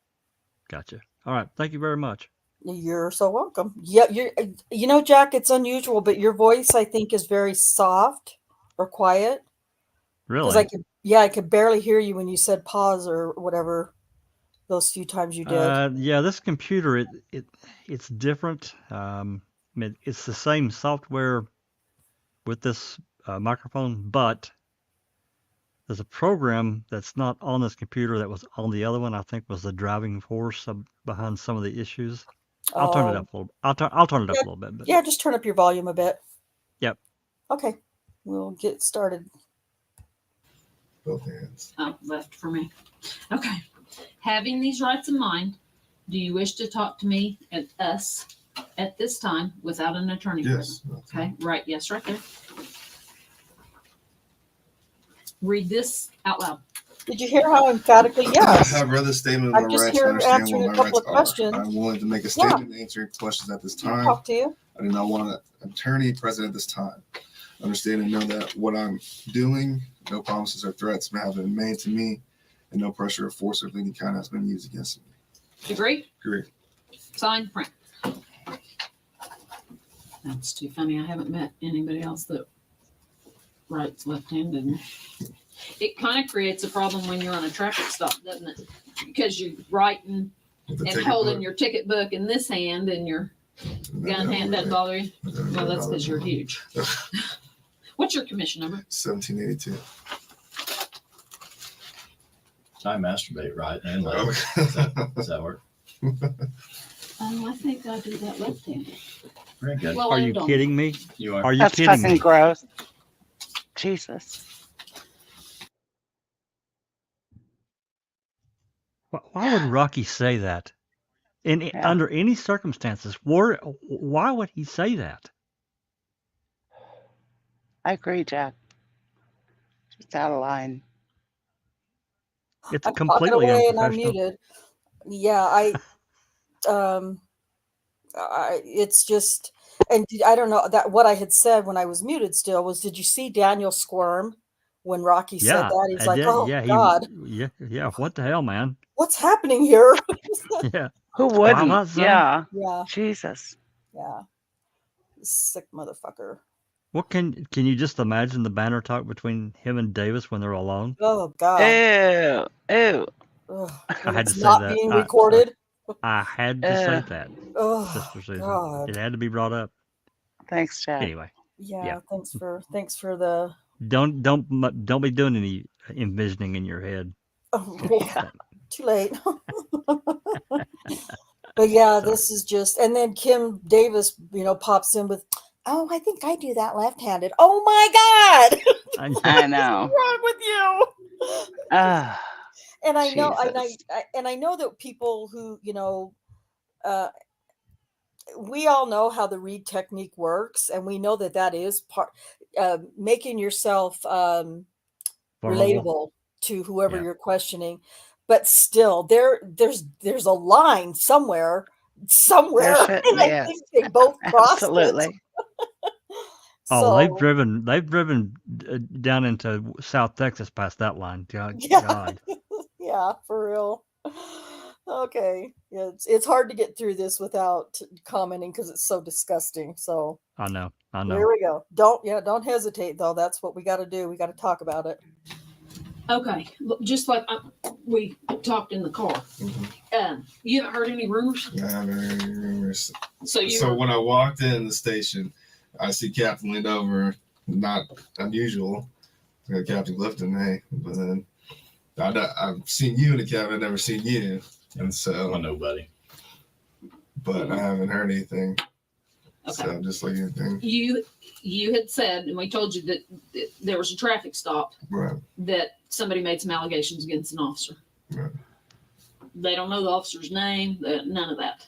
Gotcha. All right. Thank you very much. You're so welcome. Yeah, Jack, it's unusual, but your voice, I think, is very soft or quiet. Really? Because I could barely hear you when you said pause or whatever those few times you did. Yeah, this computer, it's different. It's the same software with this microphone, but there's a program that's not on this computer that was on the other one. I think was the driving force behind some of the issues. I'll turn it up a little. I'll turn it up a little bit. But yeah, just turn up your volume a bit. Yep. Okay, we'll get started. Both hands. Oh, left for me. Okay. Having these rights in mind, do you wish to talk to me and us at this time without an attorney? Yes. Okay. Right. Yes, right there. Read this out loud. Did you hear how emphatically yes? I've read the statement of I'm my just rights. here I understand answering what a my couple rights of questions. are. I'm willing to make a statement and answer questions at this time. Talk to you. I do not want an attorney present at this time. Understand and know that what I'm doing, no promises or threats have been made to me, and no pressure or force of any kind has been used against me. Agree? Agree. Sign, print. That's too funny. I haven't met anybody else that writes left-handed. It kind of creates a problem when you're on a traffic stop, doesn't it? Because you're writing and holding your ticket book in this hand and your gun hand doesn't bother you. Well, that's because you're huge. What's your commission number? 1782. I masturbate right and left. Does that work? I think I do that left-handed. Very good. Well, Are you kidding me? You are. Are you That's kidding fucking me? gross. Jesus. Why would Rocky say that? Under any circumstances, why would he say that? I agree, Jack. It's out of line. It's I'm talking completely away and I'm unprofessional. muted. Yeah, it's just, and I don't know that what I had said when I was muted still was, did you see Daniel squirm when Rocky said that? He's like, oh God. Yeah. What the hell, man? What's happening here? Yeah. Who wouldn't? not, son? Yeah. Yeah. Jesus. Yeah. Sick motherfucker. What can you just imagine the banter talk between him and Davis when they're alone? Oh God. Ew. Ew. Ugh. I had to say not that. being recorded. I had to say that, Oh Sister Susan. God. It had to be brought up. Thanks, Jack. Anyway. Yeah. Thanks for the. Don't be doing any envisioning in your head. Oh, yeah. Too late. But yeah, this is just, and then Kim Davis, pops in with, oh, I think I do that left-handed. Oh my God. I know. What's wrong with you? And I know, Jesus. and I know that people who, we all know how the read technique works, and we know that is part, making yourself relatable to whoever you're questioning. But still, there's a line somewhere. And I think they both crossed absolutely. Oh, they've driven down into South Texas past that line. God. Yeah, for real. Okay, yeah, it's hard to get through this without commenting because it's so disgusting. So I know. Here we go. Don't hesitate though. That's what we got to do. We got to talk about it. Okay, just like we talked in the car. Mm-hmm. You haven't heard any rumors? I haven't heard any rumors. So when I walked in the station, I see Captain leaned over. Not unusual. Captain Clifton, hey, but then I've seen you in the cabin. I've never seen you, and so nobody. But I haven't heard anything. Okay. So I'm just looking at things. You had said, and we told you that there was a traffic stop. Right. That somebody made some allegations against an officer. Right. They don't know the officer's name. None of that.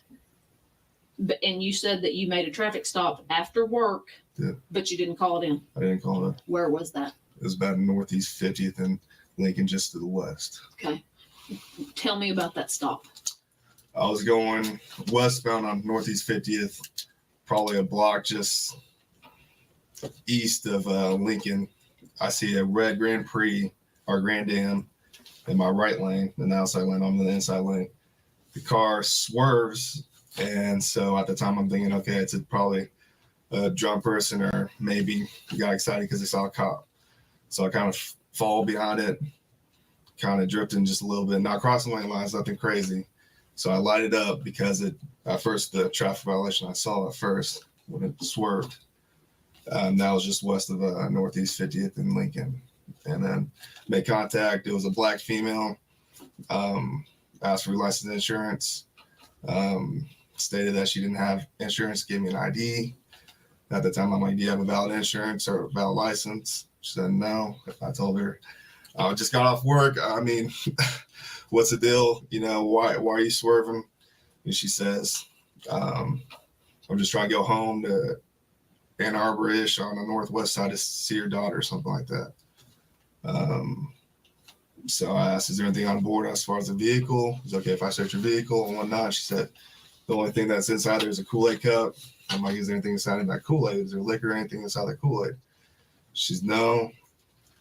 And you said that you made a traffic stop after work, Yeah. but you didn't call it in. I didn't call it. Where was that? It was about Northeast 50th and Lincoln, just to the west. Okay. Tell me about that stop. I was going westbound on Northeast 50th, probably a block just east of Lincoln. I see a red Grand Prix or Grand Am in my right lane, and the outside lane. I'm in the inside lane. The car swerves, and so at the time I'm thinking, okay, it's probably a drunk person, or maybe he got excited because he saw a cop. So I kind of fall behind it, kind of drifting just a little bit, not crossing lane lines, nothing crazy. So I lighted up because at first the traffic violation I saw at first when it swerved. That was just west of Northeast 50th in Lincoln. And then made contact. It was a black female. Asked for license insurance. Stated that she didn't have insurance. Gave me an ID. At the time, I'm like, do you have a valid insurance or a valid license? She said no. I told her, I just got off work. I mean, what's the deal? You know, why are you swerving? And she says, I'm just trying to go home to Ann Arbor-ish on the northwest side to see her daughter or something like that. So I asked, is there anything on board as far as the vehicle? Is it okay if I search your vehicle and whatnot? She said, the only thing that's inside there is a Kool-Aid cup. I'm like, is there anything inside of that Kool-Aid? Is there liquor or anything inside that Kool-Aid? She's no.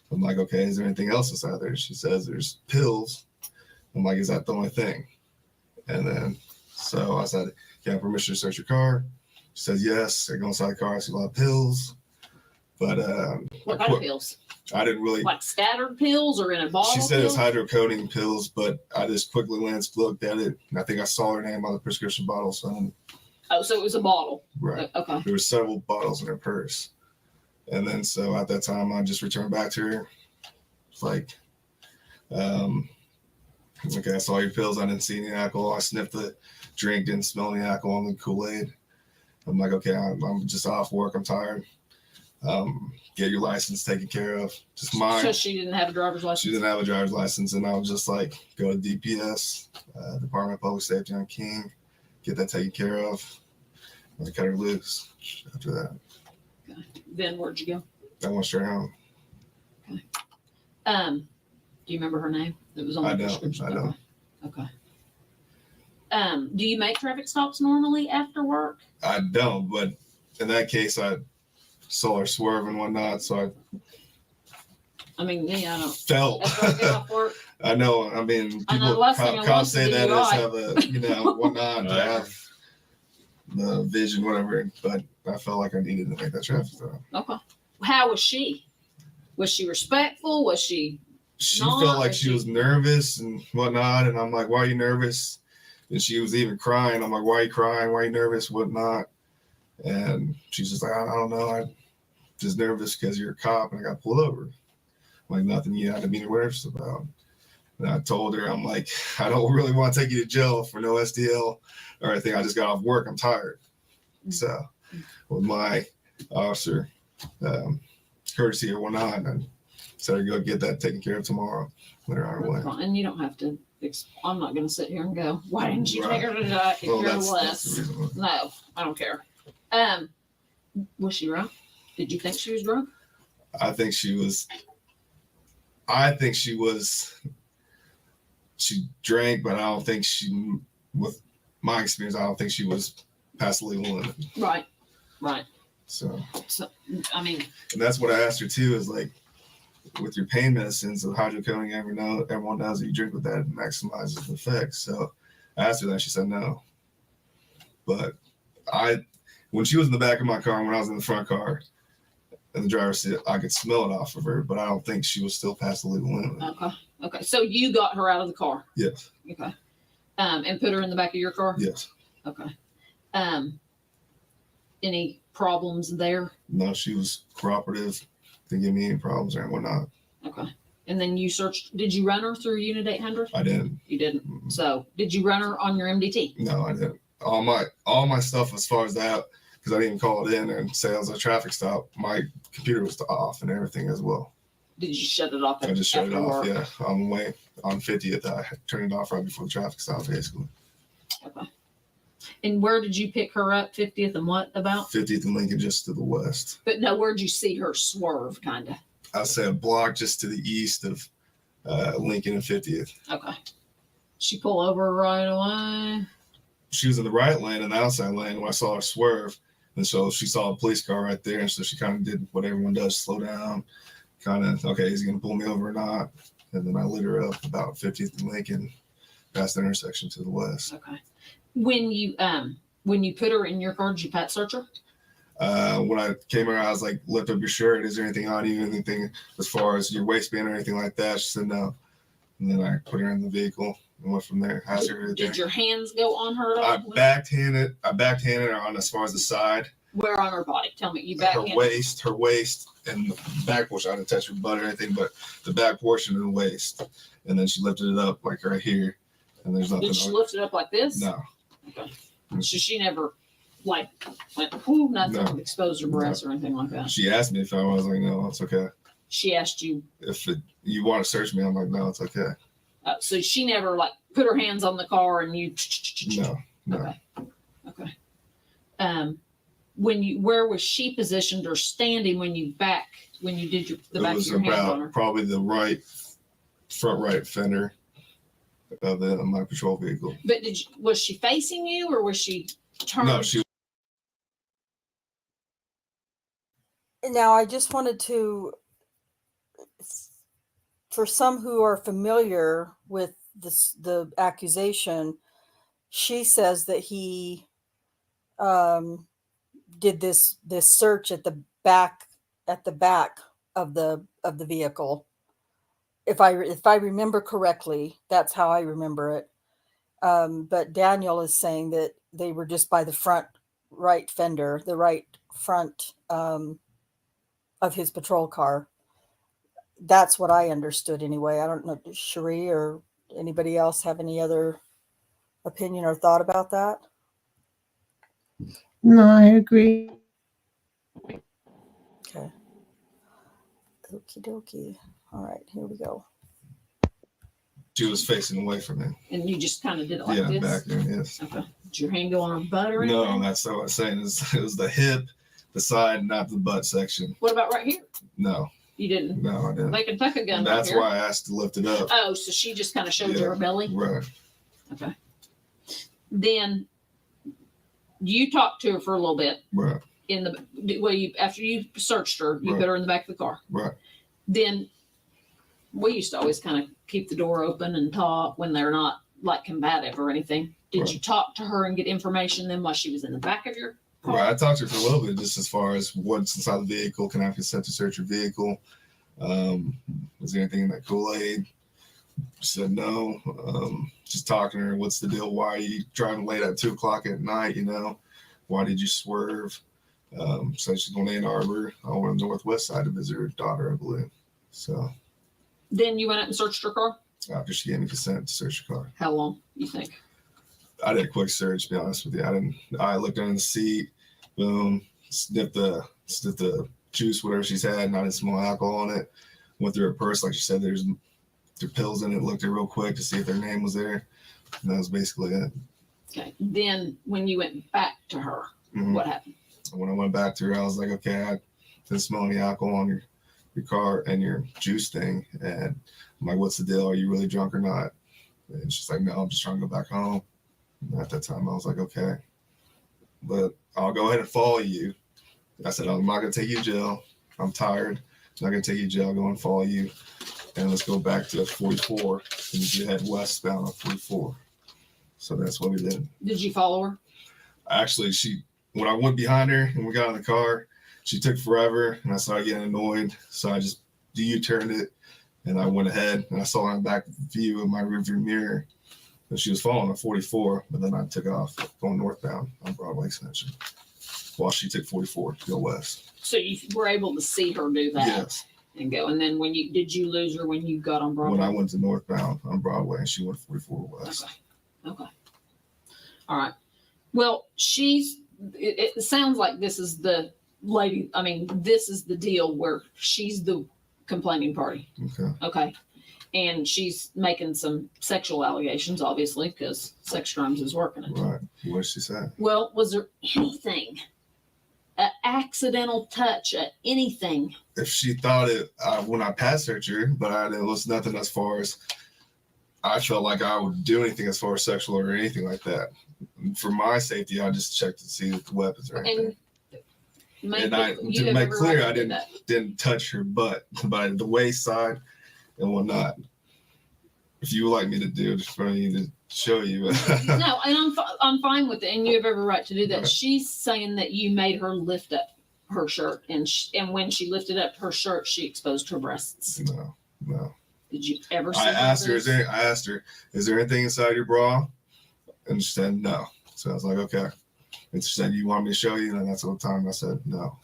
I'm like, okay, is there anything else inside there? She says there's pills. I'm like, is that the only thing? And then, so I said, can I have permission to search your car? She says, yes. I go inside the car, I see a lot of pills. But what kind of pills? I didn't really. Like scattered pills or in a bottle? She said pills? it's hydrocodone pills, but I just quickly looked at it, and I think I saw her name on the prescription bottle. So oh, so it was a bottle. Right. Okay. There were several bottles in her purse. And then so at that time, I just returned back to her. It's like, okay, I saw your pills. I didn't see any alcohol. I sniffed the drink, didn't smell any alcohol in the Kool-Aid. I'm like, okay, I'm just off work. I'm tired. Get your license taken care of. Just mine. So she didn't have a driver's license? She didn't have a driver's license. And I was just like, go to DPS, Department of Public Safety on King, get that taken care of. And I cut her loose after that. Okay. Then where'd you go? I went straight home. Okay. Do you remember her name? It was on the prescription. I don't. Okay. Do you make traffic stops normally after work? I don't, but in that case, I saw her swerve and whatnot, so I mean, me, I don't. felt. After I get off work, I know. I mean, I know, people the last thing I want cops is say to that be is right. have a, whatnot, to have the vision, whatever. But I felt like I needed to make that traffic stop. okay. How was she? Was she respectful? Was she? She Not, felt like was she was nervous and whatnot, and I'm like, "Why are you nervous?" And she was even crying. I'm like, "Why are you crying? Why are you nervous? Whatnot?" And she's just like, "I don't know. I'm just nervous because you're a cop and I got pulled over." I'm like, nothing you had to be nervous about. And I told her, I'm like, I don't really want to take you to jail for no SDL or anything. I just got off work. I'm tired. So with my officer courtesy or whatnot, and said, go get that taken care of tomorrow. Let her on her way. And you don't have to. I'm not going to sit here and go, why didn't you Right. take her to die? Well, Care that's less. the reason why. No, I don't care. Was she drunk? Did you think she was drunk? I think she was. She drank, but I don't think with my experience, I don't think she was past the legal limit. Right. So, I mean, and that's what I asked her too, is like, with your pain medicines, the hydrocodone, everyone knows that you drink with that, it maximizes the effects. So I asked her that, she said no. But when she was in the back of my car, when I was in the front car, and the driver's seat, I could smell it off of her, but I don't think she was still past the legal limit. okay. So you got her out of the car? Yes. Okay. And put her in the back of your car? Yes. Okay. Any problems there? No, she was cooperative. Didn't give me any problems or whatnot. Okay. And then you searched, did you run her through Unit 800? I didn't. You didn't. Mm-mm. So did you run her on your MDT? No, I didn't. All my stuff as far as that, because I didn't even call it in and say it was a traffic stop, my computer was off and everything as well. Did you shut it off? I just shut it after off, work? yeah. On the way on 50th, I turned it off right before the traffic stop, basically. Okay. And where did you pick her up? 50th and what about? 50th and Lincoln, just to the west. But no, where'd you see her swerve, kind of? I say a block just to the east of Lincoln and 50th. Okay. She pull over right away. She was in the right lane and the outside lane when I saw her swerve. And so she saw a police car right there. And so she kind of did what everyone does, slow down, kind of, okay, is he going to pull me over or not? And then I lit her up about 50th and Lincoln, past the intersection to the west. Okay. When you put her in your car, did you pat search her? When I came around, I was like, lift up your shirt. Is there anything on you? Anything as far as your waistband or anything like that? She said no. And then I put her in the vehicle and went from there. Asked her everything. Did your hands go on her at all? I backhanded her on as far as the side. Where on her body? Tell me. You backhanded her waist, and the back portion. I didn't touch her butt or anything, but the back portion of the waist. And then she lifted it up like right here. And there's nothing. Did she lift it up like this? No. Okay. So she never like went, whoo, nothing, No. exposed her breasts or anything like that. She asked me if I was like, no, it's okay. She asked you. If you want to search me, I'm like, no, it's okay. So she never like put her hands on the car and you. No. Okay. Where was she positioned or standing when you did the back of your hands on her? It was about probably the front right fender of my patrol vehicle. But was she facing you or was she turned? No, she. Now, I just wanted to, for some who are familiar with the accusation, she says that he did this search at the back of the vehicle. If I remember correctly, that's how I remember it. But Daniel is saying that they were just by the front right fender, the right front of his patrol car. That's what I understood anyway. I don't know, does Cherie or anybody else have any other opinion or thought about that? No, I agree. Okay. Okie dokie. All right, here we go. She was facing away from me. And you just kind of did it like Yeah, this? back there, yes. Okay. Did your hand go on her butt or anything? No, that's what I was saying. It was the hip, the side, not the butt section. What about right here? No. You didn't? No, I didn't. They can tuck a gun That's right here. why I asked to lift it up. Oh, so she just kind of showed you her belly? Right. Okay. Then you talked to her for a little bit. Right. After you searched her, you Right. put her in the back of the car. Right. Then we used to always kind of keep the door open and talk when they're not like combative or anything. Did Right. you talk to her and get information then while she was in the back of your car? Right. I talked to her for a little bit, just as far as what's inside the vehicle. Can I have consent to search your vehicle? Was there anything in that Kool-Aid? She said no. Just talking to her, what's the deal? Why are you driving late at 2:00 at night? Why did you swerve? So she's going to Ann Arbor over on the northwest side to visit her daughter, I believe. So Then you went up and searched her car? after she gave me consent to search her car. How long, you think? I did a quick search, to be honest with you. I looked under the seat, boom, sniffed the juice, whatever she's had, and I didn't smell alcohol on it. Went through her purse, like she said, there's pills in it, looked at it real quick to see if their name was there. And that was basically it. Okay. Then when you went back to her, Mhm. what happened? When I went back to her, I was like, okay, I didn't smell any alcohol on your car and your juice thing. And I'm like, what's the deal? Are you really drunk or not? And she's like, no, I'm just trying to go back home. And at that time, I was like, okay, but I'll go ahead and follow you. I said, I'm not going to take you to jail. I'm tired. I'm not going to take you to jail. I'll go and follow you. And let's go back to 44. And you head westbound on 44. So that's what we did. Did you follow her? Actually, when I went behind her and we got in the car, she took forever and I started getting annoyed. So I just U-turned it and I went ahead and I saw her in the back view of my rearview mirror. And she was following at 44, but then I took off going northbound on Broadway Extension while she took 44 to go west. So you were able to see her do that? Yes. And go. And then did you lose her when you got on Broadway? When I went to northbound on Broadway and she went 44 west. Okay. All right. Well, it sounds like this is the lady. I mean, this is the deal where she's the complaining party. Okay. Okay. and she's making some sexual allegations, obviously, because sex crimes is working it. Right. What did she say? Well, was there anything, an accidental touch, anything? If she thought it when I pass searched her, but it was nothing as far as I felt like I would do anything as far as sexual or anything like that. For my safety, I just checked to see if the weapons or anything. And to make clear, I didn't touch her butt, but the waist side and whatnot. If you would like me to do it, just for me to show you. No, and I'm fine with it, and you have every right to do that. Right. She's saying that you made her lift up her shirt, and when she lifted up her shirt, she exposed her breasts. No. Did you ever see I asked her, is there anything inside your bra? And she said no. So I was like, okay. And she said, you want me to show you? And that's the time I said, no,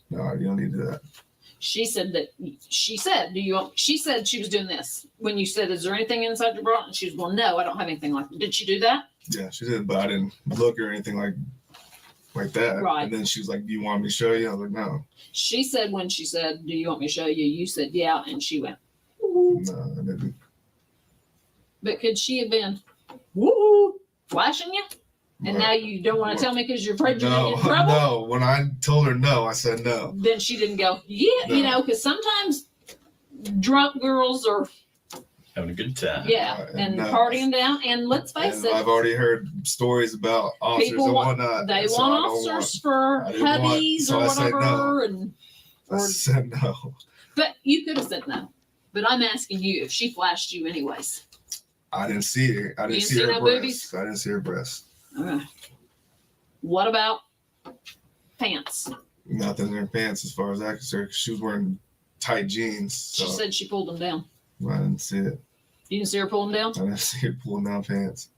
you don't need to do that. She said she said she was doing this. When you said, is there anything inside your bra? And she was, well, no, I don't have anything like that. Did she do that? Yeah, she did, but I didn't look or anything like that. Right. And then she was like, do you want me to show you? I was like, no. She said, when she said, do you want me to show you? You said, yeah. And she went, No, I didn't. but could she have been flashing you? And now you don't want to tell me because you're afraid you're going to get in trouble? No, when I told her no, I said no. Then she didn't go, No. because sometimes drunk girls are, Having a good time. and partying down. And let's face And it, I've already heard stories about officers people and want, whatnot. they so want I don't officers for I didn't want- hubbies so or I said whatever. no. And I said no. but you could have said no. But I'm asking you if she flashed you anyways. I didn't see her. I didn't didn't see see her no breasts. boobies? I didn't see her breasts. Okay. What about pants? Nothing in her pants as far as I could see. She was wearing tight jeans. So She said she pulled them down. I didn't see it. You didn't see her pull them down? I didn't see her pulling down pants.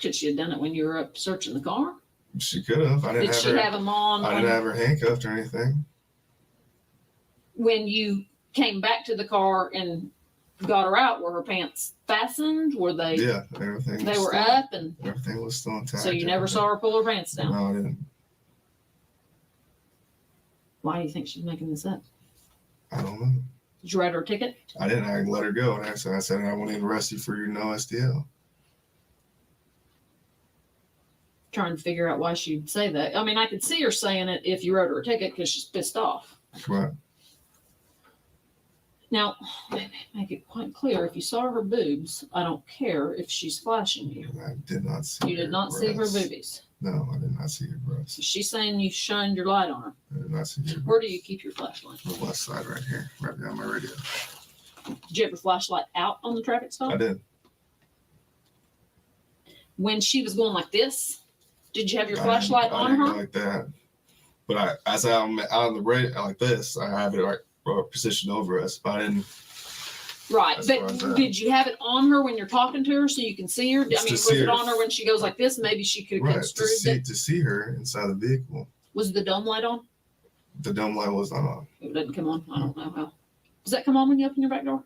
Could she have done it when you were up searching the car? She could have. I didn't Did have she her. have them on I didn't have her handcuffed or anything. when you came back to the car and got her out? Were her pants fastened? Were they? Yeah, everything. They was were still, up, and everything was still intact. so you never saw her pull her pants down. No, I didn't. Why do you think she's making this up? I don't know. Did you write her a ticket? I didn't. I let her go, and I said I won't even arrest you for your no SDL. Trying to figure out why she'd say that. I mean, I could see her saying it if you wrote her a ticket because she's pissed off. Right. Now, make it quite clear, if you saw her boobs, I don't care if she's flashing you. I did not see. You did not see her boobies. No, I did not see her breasts. So she's saying you shined your light on her. I did not see her. Where do you keep your flashlight? The left side right here, right behind my radio. Did you have your flashlight out on the traffic stop? I did. When she was going like this, did you have your I flashlight didn't on go her? like that. But as I'm out on the radio like this, I have it right positioned over us. But I didn't. Right, as but far as that. did you have it on her when you're talking to her so you can see her? I It's mean, to was see it her. on her when she goes like this? Maybe she could Right, construe it. to see her inside the vehicle. Was the dome light on? The dome light was not on. It didn't come on. I don't know how. Does that come on when you open your back door?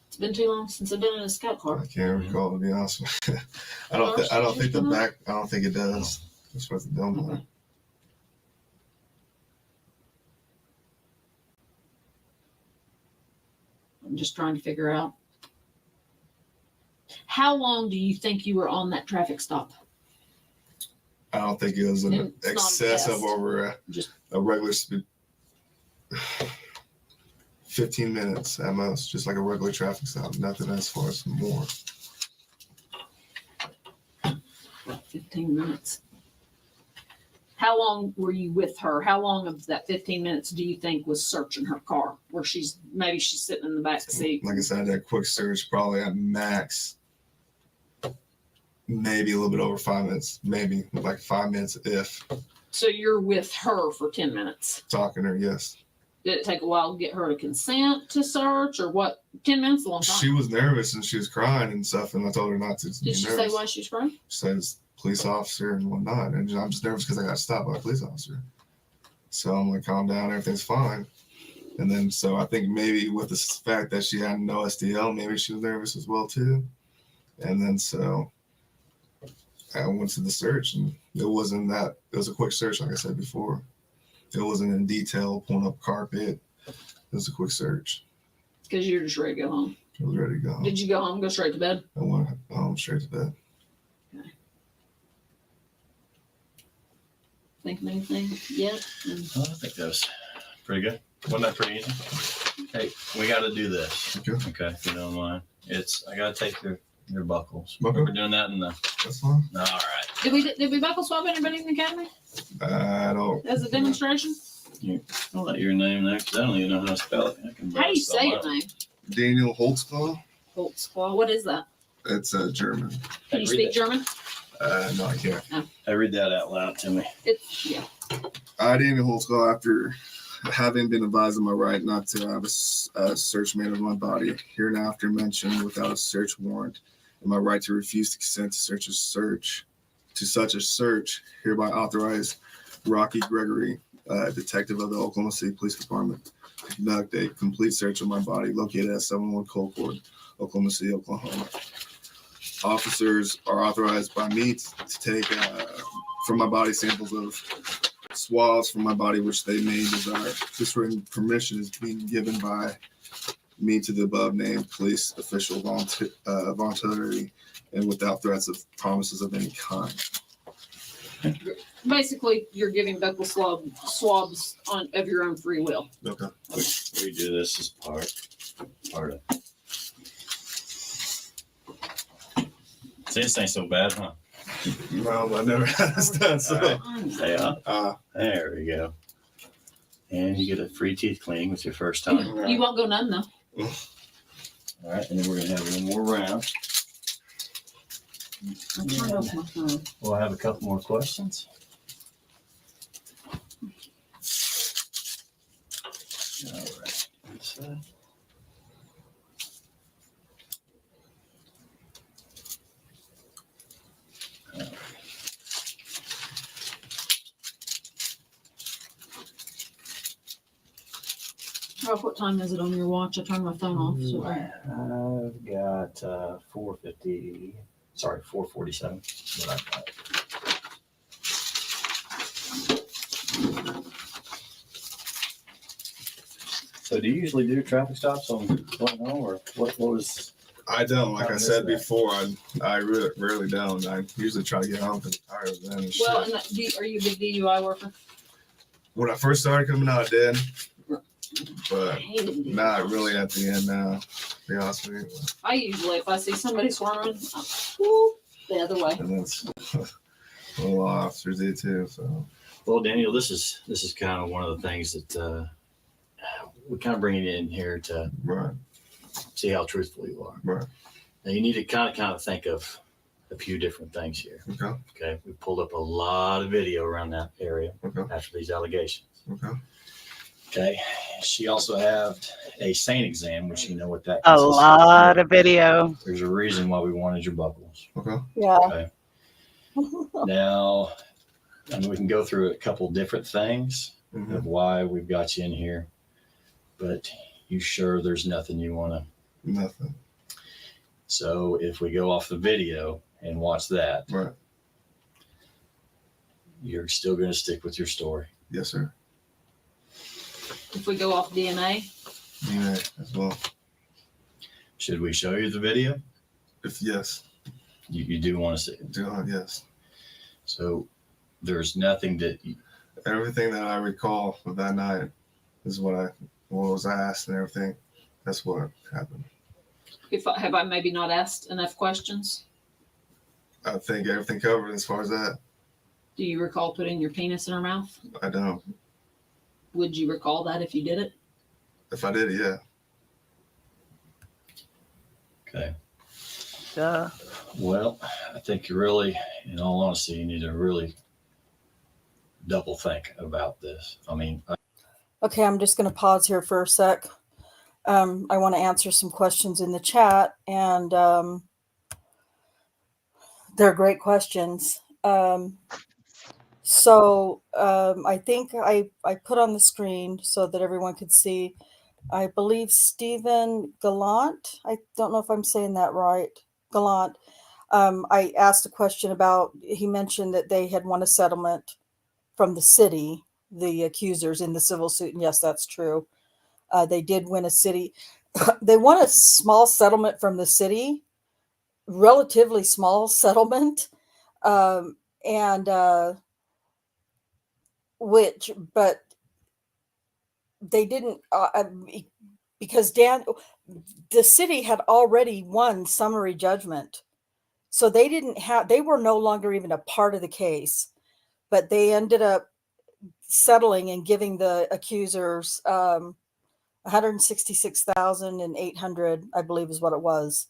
It's been too long since I've been in a scout car. I can't recall, to be honest with you. I don't think it does. As far as the dome light. Okay. I'm just trying to figure out. How long do you think you were on that traffic stop? I don't think it was an It's not a excess of test. over Just a regular speed. 15 minutes at most, just like a regular traffic stop. Nothing as far as more. 15 minutes. How long were you with her? How long of that 15 minutes do you think was searching her car? Where she's sitting in the back seat? Like I said, that quick search probably at max, maybe a little bit over 5 minutes, maybe like 5 minutes if So you're with her for 10 minutes. talking to her. Yes, Did it take a while to get her to consent to search, or what? 10 minutes is a long time. she was nervous and she was crying and stuff, and I told her not to be Did she nervous. say why she's crying? She said it's police officer and whatnot, and I'm just nervous because I got stopped by a police officer. So I'm like, calm down, everything's fine. And then so I think maybe with the fact that she had no SDL, maybe she was nervous as well too. And then so I went to the search, and it wasn't that. It was a quick search, like I said before. It wasn't in detail, pulling up carpet, It was a quick search. Because you're just ready to go home. I was ready to go home. Did you go home, go straight to bed? I went home straight to bed. Think of anything yet? Well, I think that was pretty good. Wasn't that pretty easy? Hey, we got to do this. Okay, if you don't mind. I got to take your buckles. Okay. We're doing that in the. That's fine. All right. Did we buckle swap anybody in the academy I don't. as a demonstration? I'll let your name there because I don't even know how to spell it. How do you say your name? Daniel Holtzclaw. Holtzclaw. What is that? It's German. Can you speak German? No, I can't. I read that out loud to me. Yeah. I, Daniel Holtzclaw, after having been advised of my right not to have a search made of my body, hereinafter mentioned without a search warrant, and my right to refuse to consent to such a search, hereby authorize Rocky Gregory, detective of the Oklahoma City Police Department, to conduct a complete search of my body located at 71 Colcord, Oklahoma City, Oklahoma. Officers are authorized by me to take from my body samples of swabs from my body which they may desire. This written permission is being given by me to the above named police official voluntarily and without threats of promises of any kind. Basically, you're giving buccal swabs of your own free will. Okay. We do this as part of. See, this ain't so bad, huh? Well, I never had this done, so. Right. Stay up. There we go. And you get a free teeth cleaning with your first time. You won't go none though. All right, and then we're gonna have one more round. I turned off my phone. We'll have a couple more questions. All right. So, Ralph, what time is it on your watch? I turned my phone off. So. I've got 4:50. Sorry, 4:47. What I've got. So, do you usually do traffic stops on going home, or what was? I don't. Like I said before, I rarely don't. I usually try to get home because I'm tired of them and shit. Well, and are you a big DUI worker? When I first started coming out, I did. But not really at the end now, to be honest with you. I usually, if I see somebody swarming, I'm whoop, the other way. And that's what a lot of officers do too. So, Well, Daniel, this is kind of one of the things that we kind of bring it in here to right. see how truthful you are. Right. Now, you need to kind of think of a few different things here. Okay. Okay. We pulled up a lot of video around that area after these allegations. Okay. Okay. She also had a SANE exam, which you know what that A consists of. lot of video. There's a reason why we wanted your buckles. Okay. Yeah. Okay. Now, I mean, we can go through a couple different things of why we've got you in here, but you sure there's nothing you want to? Nothing. So if we go off the video and watch that, right, you're still going to stick with your story. Yes, sir. If we go off DNA, DNA as well. Should we show you the video? If yes, you do want to see it. Yes. So there's nothing that everything that I recall of that night is what was asked and everything. That's what happened. have I maybe not asked enough questions? I think everything covered as far as that. Do you recall putting your penis in her mouth? I don't. Would you recall that if you did it? If I did it, yeah. Okay. Duh. Well, I think you really, in all honesty, you need to really double think about this. I mean, Okay, I'm just going to pause here for a sec. I want to answer some questions in the chat, and they're great questions. So I think I put on the screen so that everyone could see. I believe Stephen Gallant, I don't know if I'm saying that right, Gallant, I asked a question about, he mentioned that they had won a settlement from the city, the accusers in the civil suit, and yes, that's true. They did win a city. They won a small settlement from the city, relatively small settlement, and but they didn't because the city had already won summary judgment, so they were no longer even a part of the case, but they ended up settling and giving the accusers 166,800, I believe is what it was.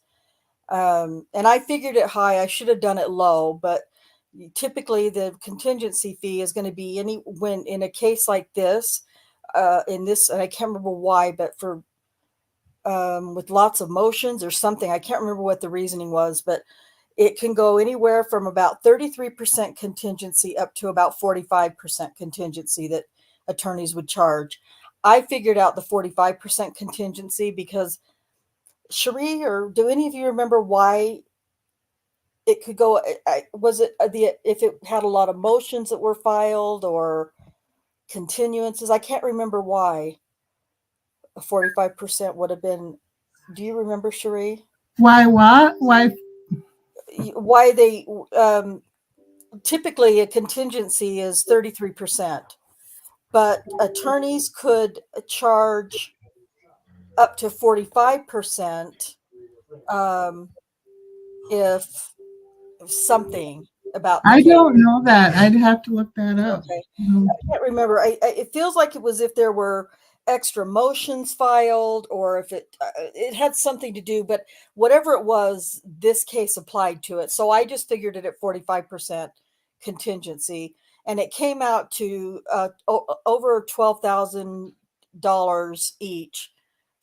And I figured it high. I should have done it low, but typically the contingency fee is going to be when in a case like this, and I can't remember why, but for with lots of motions or something, I can't remember what the reasoning was, but it can go anywhere from about 33% contingency up to about 45% contingency that attorneys would charge. I figured out the 45% contingency because Cherie, or do any of you remember why it could go? Was it if it had a lot of motions that were filed or continuances? I can't remember why a 45% would have been. Do you remember, Cherie? Why what? Why they typically a contingency is 33%, but attorneys could charge up to 45% if something about the I case. don't know that. I'd have to look that up. Okay. I can't remember. It feels like it was if there were extra motions filed, or if it had something to do, but whatever it was, this case applied to it. So I just figured it at 45% contingency, and it came out to over $12,000 each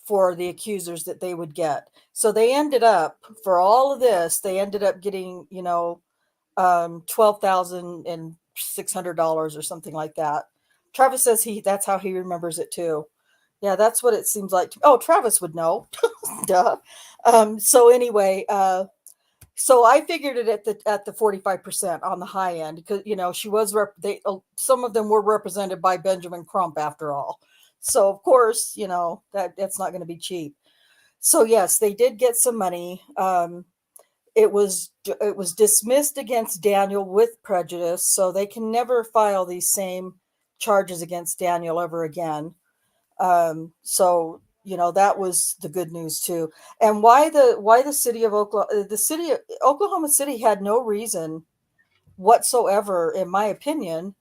for the accusers that they would get. So they ended up, for all of this, they ended up getting, $12,600 or something like that. Travis says that's how he remembers it too. Yeah, that's what it seems like. Oh, Travis would know. Duh. So anyway, so I figured it at the 45% on the high end because she was some of them were represented by Benjamin Crump after all. So of course, that's not going to be cheap. So yes, they did get some money. It was dismissed against Daniel with prejudice, so they can never file these same charges against Daniel ever again. So that was the good news too. And why the city of Oklahoma City had no reason whatsoever, in my opinion,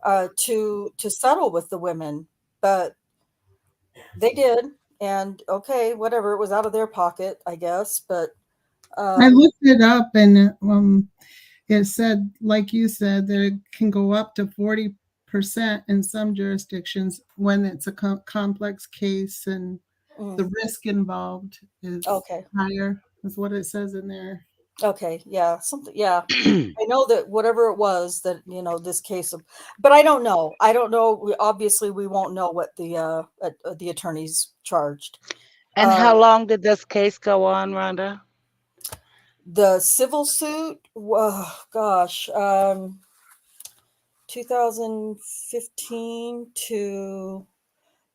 to settle with the women, but they did. And okay, whatever, it was out of their pocket, I guess. But I looked it up, and it said, like you said, that it can go up to 40% in some jurisdictions when it's a complex case and the risk involved is higher. Is what it says in there. Okay, yeah, something, yeah. I know that whatever it was that this case of, but I don't know. Obviously, we won't know what the attorneys charged. And how long did this case go on, Rhonda? The civil suit, gosh, 2015 to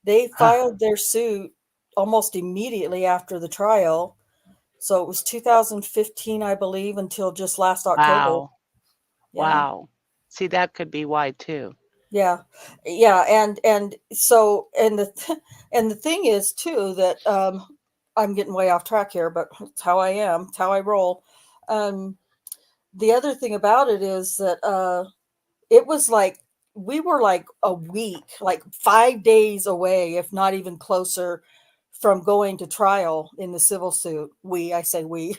they filed their suit almost immediately after the trial. So it was 2015, I believe, until just last October. Wow. Yeah. Wow. See, that could be why too. Yeah. Yeah. And so, and the thing is too, that, I'm getting way off track here, but it's how I am, it's how I roll. The other thing about it is that, it was like, we were like a week, like 5 days away, if not even closer, from going to trial in the civil suit. I say we.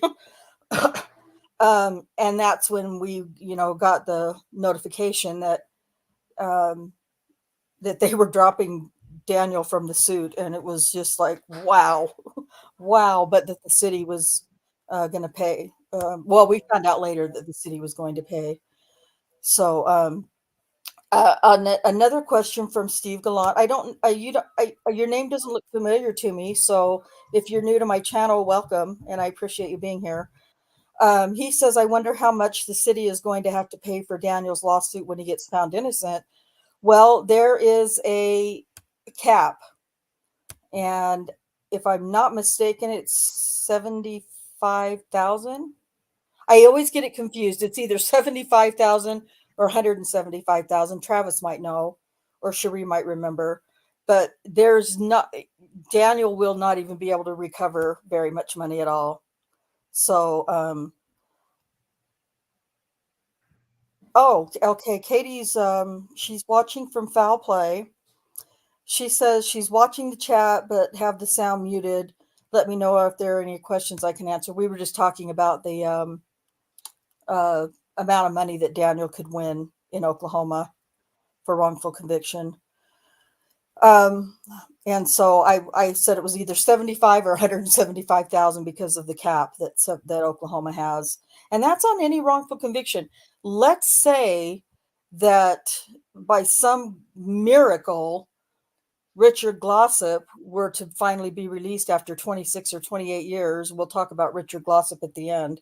And that's when we, got the notification that that they were dropping Daniel from the suit, and it was just like, wow. But that the city was going to pay. Well, we found out later that the city was going to pay. So another question from Steve Gallant. Your name doesn't look familiar to me, so if you're new to my channel, welcome, and I appreciate you being here. He says, I wonder how much the city is going to have to pay for Daniel's lawsuit when he gets found innocent. Well, there is a cap, And if I'm not mistaken, it's 75,000. I always get it confused. It's either 75,000 or 175,000. Travis might know, or Cherie might remember, but Daniel will not even be able to recover very much money at all. So, oh, okay. Katie's, she's watching from Foul Play. She says she's watching the chat, but have the sound muted. Let me know if there are any questions I can answer. We were just talking about the, amount of money that Daniel could win in Oklahoma for wrongful conviction. And so I said it was either 75 or 175,000 because of the cap that Oklahoma has. And that's on any wrongful conviction. Let's say that by some miracle, Richard Glossip were to finally be released after 26 or 28 years. We'll talk about Richard Glossip at the end.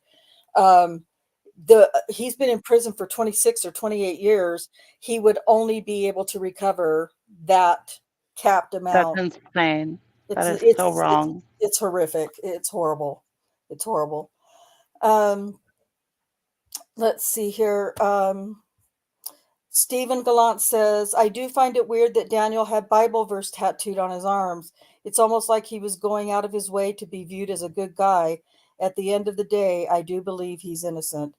He's been in prison for 26 or 28 years. He would only be able to recover that capped amount. That's insane. That is so wrong. It's horrific. It's horrible. It's horrible. Let's see here. Stephen Gallant says, I do find it weird that Daniel had Bible verse tattooed on his arms. It's almost like he was going out of his way to be viewed as a good guy. At the end of the day, I do believe he's innocent.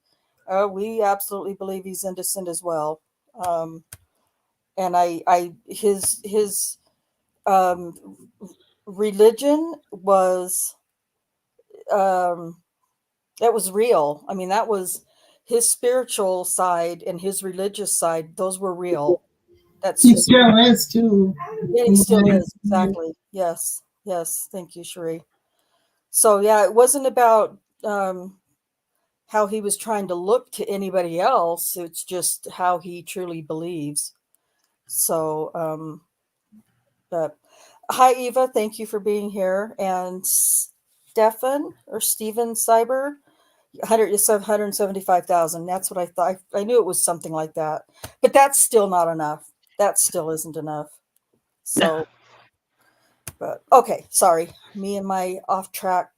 We absolutely believe he's innocent as well. And his religion was, that was real. I mean, that was his spiritual side and his religious side. Those were real. He still is too. Yeah, he still is. Exactly. Yes. Yes. Thank you, Cherie. So yeah, it wasn't about, how he was trying to look to anybody else. It's just how he truly believes. So, but hi, Eva. Thank you for being here. And Stephen Cyber, 175,000. That's what I thought. I knew it was something like that, but that's still not enough. That still isn't enough. So, but okay. Sorry. Me and my off track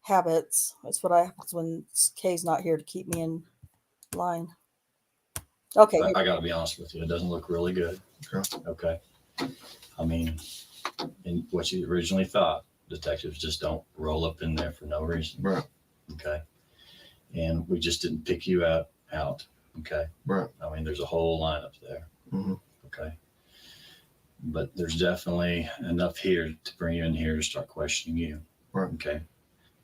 habits. That's what happens when Kay's not here to keep me in line. Okay. I got to be honest with you. It doesn't look really good. Okay. I mean, in what you originally thought, detectives just don't roll up in there for no reason. Right. Okay. And we just didn't pick you out. Okay. Right. I mean, there's a whole lineup there. Mm-hmm. Okay. But there's definitely enough here to bring you in here to start questioning you. Right. Okay.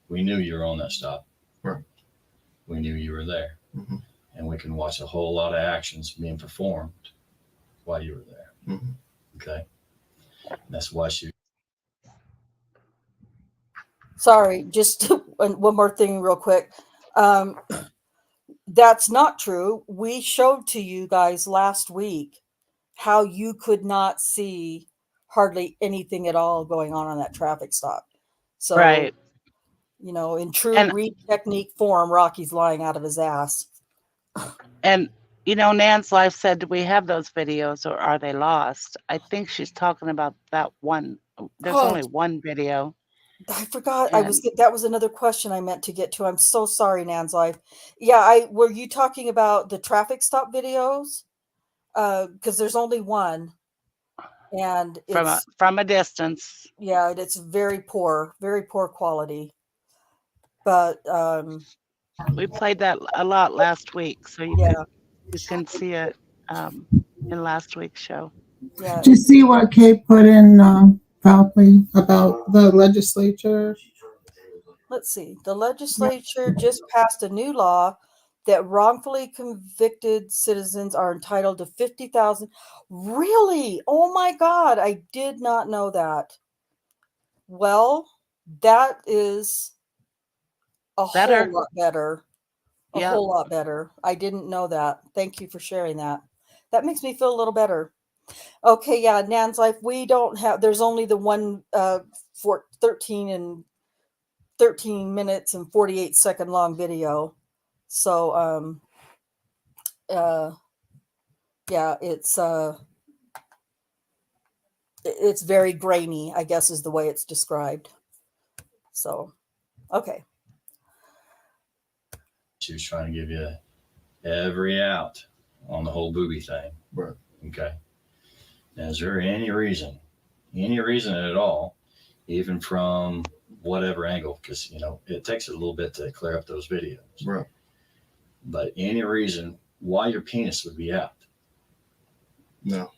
We knew you were on that stop. Right. We knew you were there. Mm-hmm. And we can watch a whole lot of actions being performed while you were there. Mm-hmm. Okay. And that's why she. Sorry, just one more thing real quick. That's not true. We showed to you guys last week how you could not see hardly anything at all going on that traffic stop. So, right. You know, in true Reed technique form, Rocky's lying out of his ass. And, you know, Nan's Life said, do we have those videos or are they lost? I think she's talking about that one. There's only one video. I forgot. That was another question I meant to get to. I'm so sorry, Nan's Life. Yeah, were you talking about the traffic stop videos? Because there's only one. And it's from a distance. Yeah, it's very poor quality. But we played that a lot last week, so you can see it in last week's show. Yeah. Did you see what Kate put in Valpley about the legislature? Let's see. The legislature just passed a new law that wrongfully convicted citizens are entitled to $50,000. Really? Oh my God! I did not know that. Well, that is a whole lot better. A whole lot better. I didn't know that. Thank you for sharing that. That makes me feel a little better. Okay, yeah, Nan's Life. We don't have. There's only the one for 13 minutes and 48-second long video. So yeah, it's it's very grainy, I guess is the way it's described. So, okay. She was trying to give you every out on the whole booby thing. Right. Okay. Now, is there any reason at all, even from whatever angle, because, you know, it takes a little bit to clear up those videos. Right. But any reason why your penis would be out? No.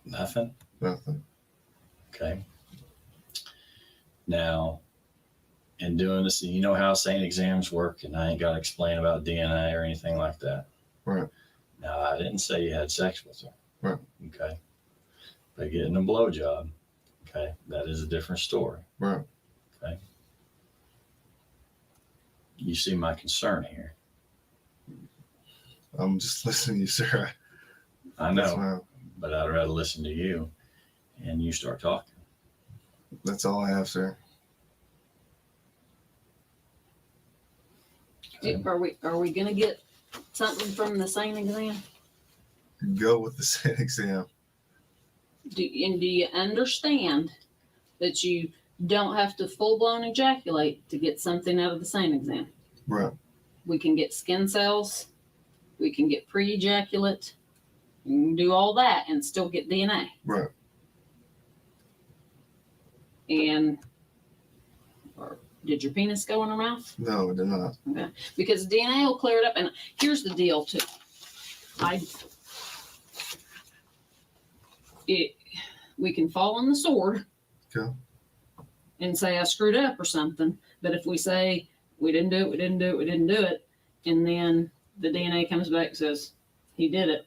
Nothing? Nothing. Okay. Now, in doing this, you know how SANE exams work, and I ain't got to explain about DNA or anything like that. Right. Now, I didn't say you had sex with her. Right. Okay. But getting a blowjob, okay, that is a different story. Right. Okay. You see my concern here. I'm just listening to you, sir. I know, but I'd rather listen to you and you start talking. That's all I have, sir. Okay. Are we gonna get something from the SANE exam? Go with the SANE exam. Do you understand that you don't have to full blown ejaculate to get something out of the SANE exam? Right. We can get skin cells, we can get pre-ejaculate, you can do all that and still get DNA. Right. And did your penis go in her mouth? No, it did not. Okay. Because DNA will clear it up. And here's the deal too. We can fall on the sword. Okay. And say I screwed up or something. But if we say we didn't do it, and then the DNA comes back and says he did it,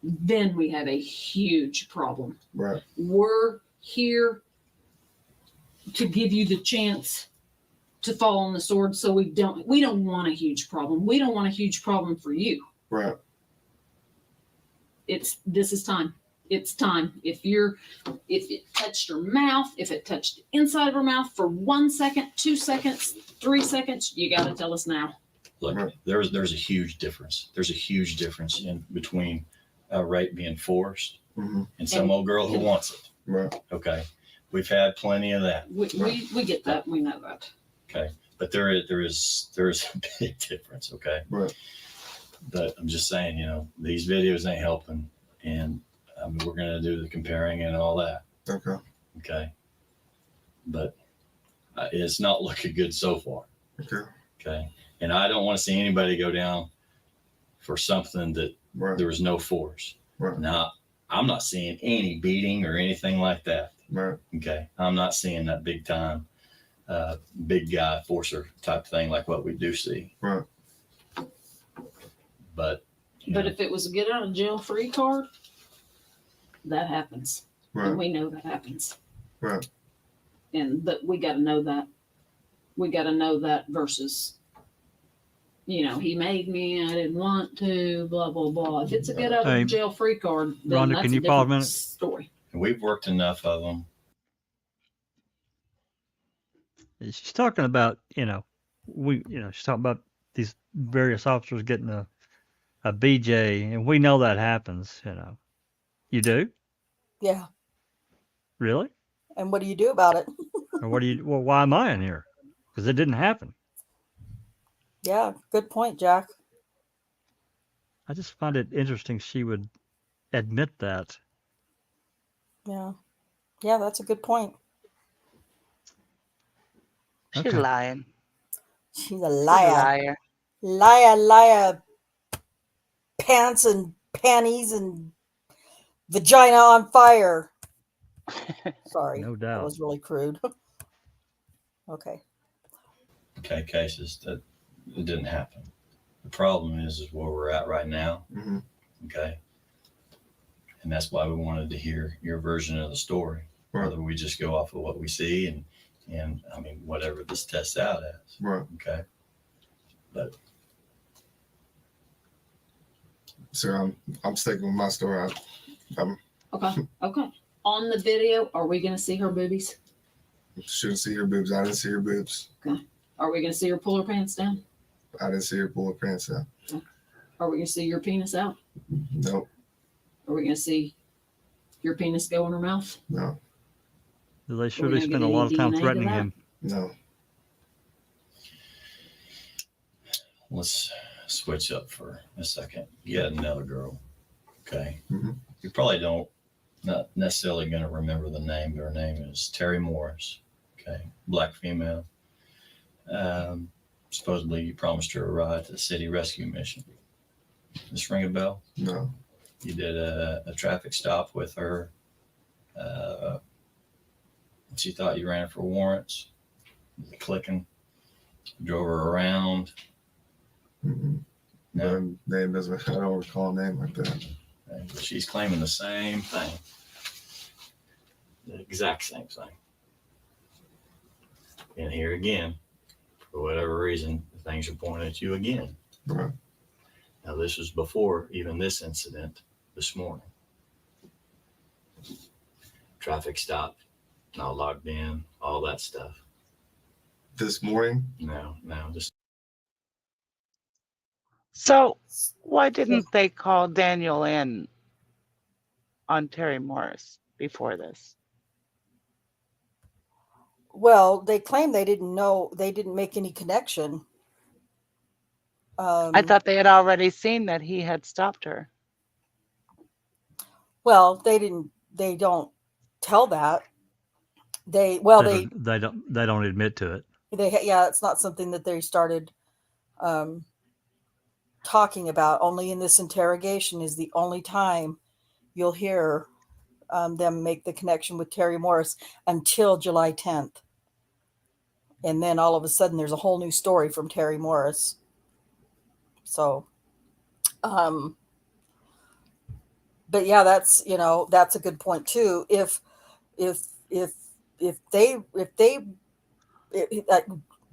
then we have a huge problem. Right. We're here to give you the chance to fall on the sword, so we don't want a huge problem. We don't want a huge problem for you. Right. This is time. It's time. If it touched her mouth, if it touched the inside of her mouth for 1 second, 2 seconds, 3 seconds, you got to tell us now. Look, Right. there's a huge difference. There's a huge difference in between a rape being forced Mm-hmm. and some old girl who wants it. Right. Okay. We've had plenty of that. We get that. We know that. Okay. But there is a big difference. Okay. Right. But I'm just saying, you know, these videos ain't helping, and we're going to do the comparing and all that. Okay. Okay. But it's not looking good so far. Okay. Okay. And I don't want to see anybody go down for something that Right. there was no force. Right. Now, I'm not seeing any beating or anything like that. Right. Okay. I'm not seeing that big time, big guy forcer type thing like what we do see. Right. But, But if it was a get out of jail free card, that happens. Right. And we know that happens. Right. But we got to know that. We got to know that versus, you know, he made me, I didn't want to, blah, blah, blah. If it's a get out Hey, of jail free card, then Rhonda, that's can a you pause a different minute? story. we've worked enough of them. She's talking about, she's talking about these various officers getting a BJ, and we know that happens, You do? Yeah. Really? And what do you do about it? Or why am I in here? Because it didn't happen. Yeah, good point, Jack. I just find it interesting she would admit that. Yeah. Yeah, that's a good point. She's Okay. lying. She's a She's a liar. liar. Liar. Pants and panties and vagina on fire. Sorry. No That doubt. was really crude. Okay. Okay. Cases that it didn't happen. The problem is where we're at right now. Mm-hmm. Okay. And that's why we wanted to hear your version of the story. Right. Whether we just go off of what we see and I mean, whatever this tests out as. Right. Okay. But Sir, I'm sticking with my story. I Okay. Okay. On the video, are we going to see her boobies? shouldn't see her boobs. I didn't see her boobs. Are we going to see her pull her pants down? I didn't see her pull her pants out. Are we going to see your penis out? Nope. Are we going to see your penis go in her mouth? No. They sure We're they gonna spend get a lot of any time DNA to threatening that? him. No. Let's switch up for a second. You got another girl, okay? Mm-hmm. You probably not necessarily going to remember the name, but her name is Terry Morris, okay? Black female. Supposedly you promised her a ride to the city rescue mission. This ring a bell? No. You did a traffic stop with her. She thought you ran for warrants. Clicking. Drove her around. Mm-hmm. No. The name doesn't. I don't recall a name like that. But she's claiming the same thing. The exact same thing. And here again, for whatever reason, things are pointing at you again. Right. Now, this was before even this incident this morning. Traffic stop, not logged in, all that stuff. This morning? No, just. So why didn't they call Daniel in on Terry Morris before this? Well, they claim they didn't know, they didn't make any connection. I thought they had already seen that he had stopped her. Well, they don't tell that. They don't admit to it. It's not something that they started talking about. Only in this interrogation is the only time you'll hear them make the connection with Terry Morris until July 10th. And then all of a sudden there's a whole new story from Terry Morris. So, but yeah, that's a good point too. If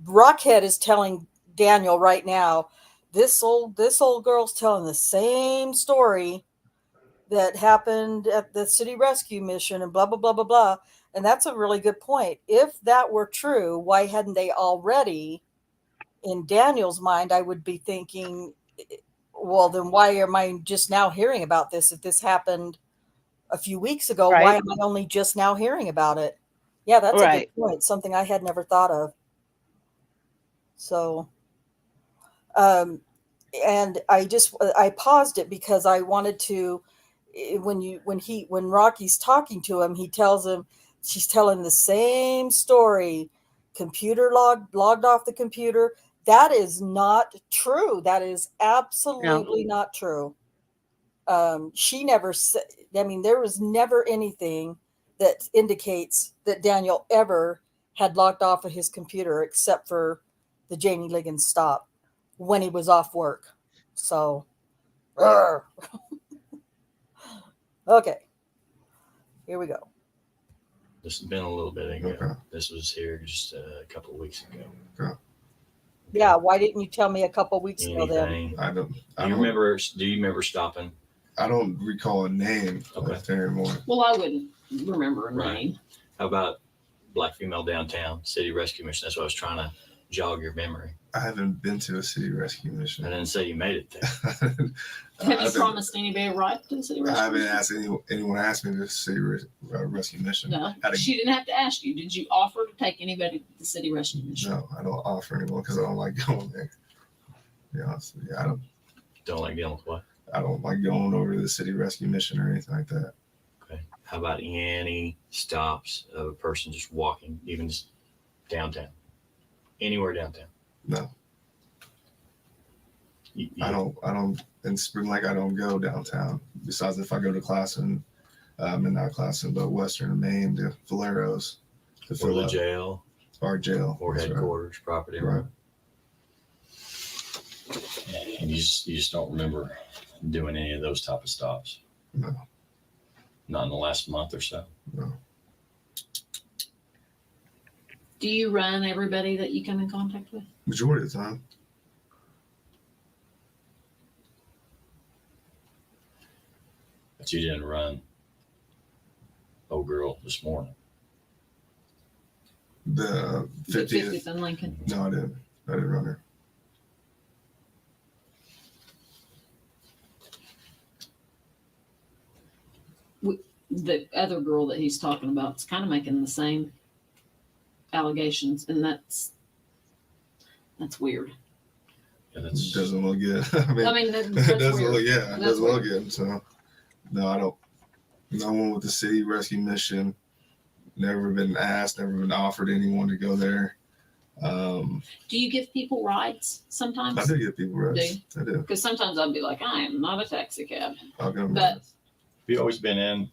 Rockhead is telling Daniel right now, this old girl's telling the same story that happened at the city rescue mission and blah, blah, blah, blah, blah. And that's a really good point. If that were true, why hadn't they already, in Daniel's mind, I would be thinking, well, then why am I just now hearing about this? If this happened a few weeks ago, right. Why am I only just now hearing about it? Yeah, that's a good point. Something I had never thought of. So, and I paused it because I wanted to, when Rocky's talking to him, he tells him she's telling the same story. Computer logged off the computer. That is not true. That is absolutely not true. She never said, there was never anything that indicates that Daniel ever had logged off of his computer except for the Jannie Ligons stop when he was off work. So, okay, here we go. This has been a little bit ago. Okay. This was here just a couple of weeks ago. Okay. Yeah, why didn't you tell me a couple weeks ago then? Do you remember stopping? I don't recall a name anymore. Well, I wouldn't remember a name. How about black female downtown city rescue mission? That's what I was trying to jog your memory. I haven't been to a city rescue mission. I didn't say you made it there. Have you promised anybody a ride to the city rescue? I haven't asked anyone asked me to city rescue mission. No, she didn't have to ask you. Did you offer to take anybody to the city rescue mission? No, I don't offer anyone because I don't like going there. To be honest with you, I don't like dealing with what? I don't like going over to the city rescue mission or anything like that. Okay. How about any stops of a person just walking, even just downtown? Anywhere downtown? No. I don't in Spring Lake I don't go downtown. Besides if I go to Classen, not Classen, but Western Maine to Valero's. Or the jail. Our jail. Or headquarters property, right? And you just don't remember doing any of those type of stops? No. Not in the last month or so? No. Do you run everybody that you come in contact with? Majority of the time. But you didn't run old girl this morning. The 50th in Lincoln. No, I didn't run her. the other girl that he's talking about is kind of making the same allegations, and that's weird. Yeah, It doesn't look good. I mean, it that's doesn't weird. look. Yeah, it That's doesn't look weird. good. So, no, I don't. No one with the city rescue mission. Never been asked. Never been offered anyone to go there. Do you give people rides sometimes? I do give people rides. Do you? I do. Because sometimes I'd be like, I am not a taxi cab. I'll go. But Have you always been in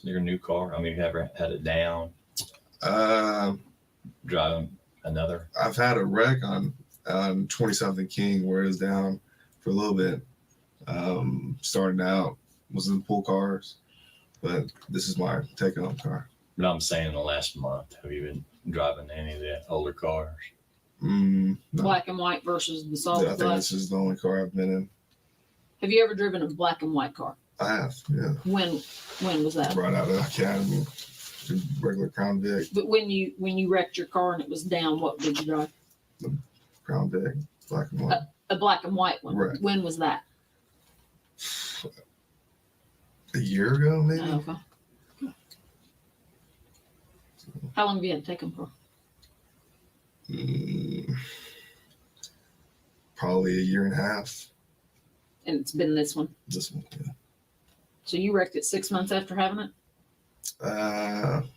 your new car? I mean, have you ever had it down, driving another? I've had a wreck on 20-something King where it was down for a little bit. Starting out was in pool cars, but this is my take-home car. But I'm saying in the last month, have you been driving any of the older cars? No. black and white versus the solid I think black. this is the only car I've been in. Have you ever driven a black and white car? I have, yeah. When was that? Right out of the academy, regular Crown Vic, But when you wrecked your car and it was down, what did you drive? Crown Vic, black and white. A black and white one. Right. When was that? A year ago, maybe. Oh, okay. How long have you had to take them for? Probably a year and a half. And it's been this one. This one, yeah. So you wrecked it 6 months after having it?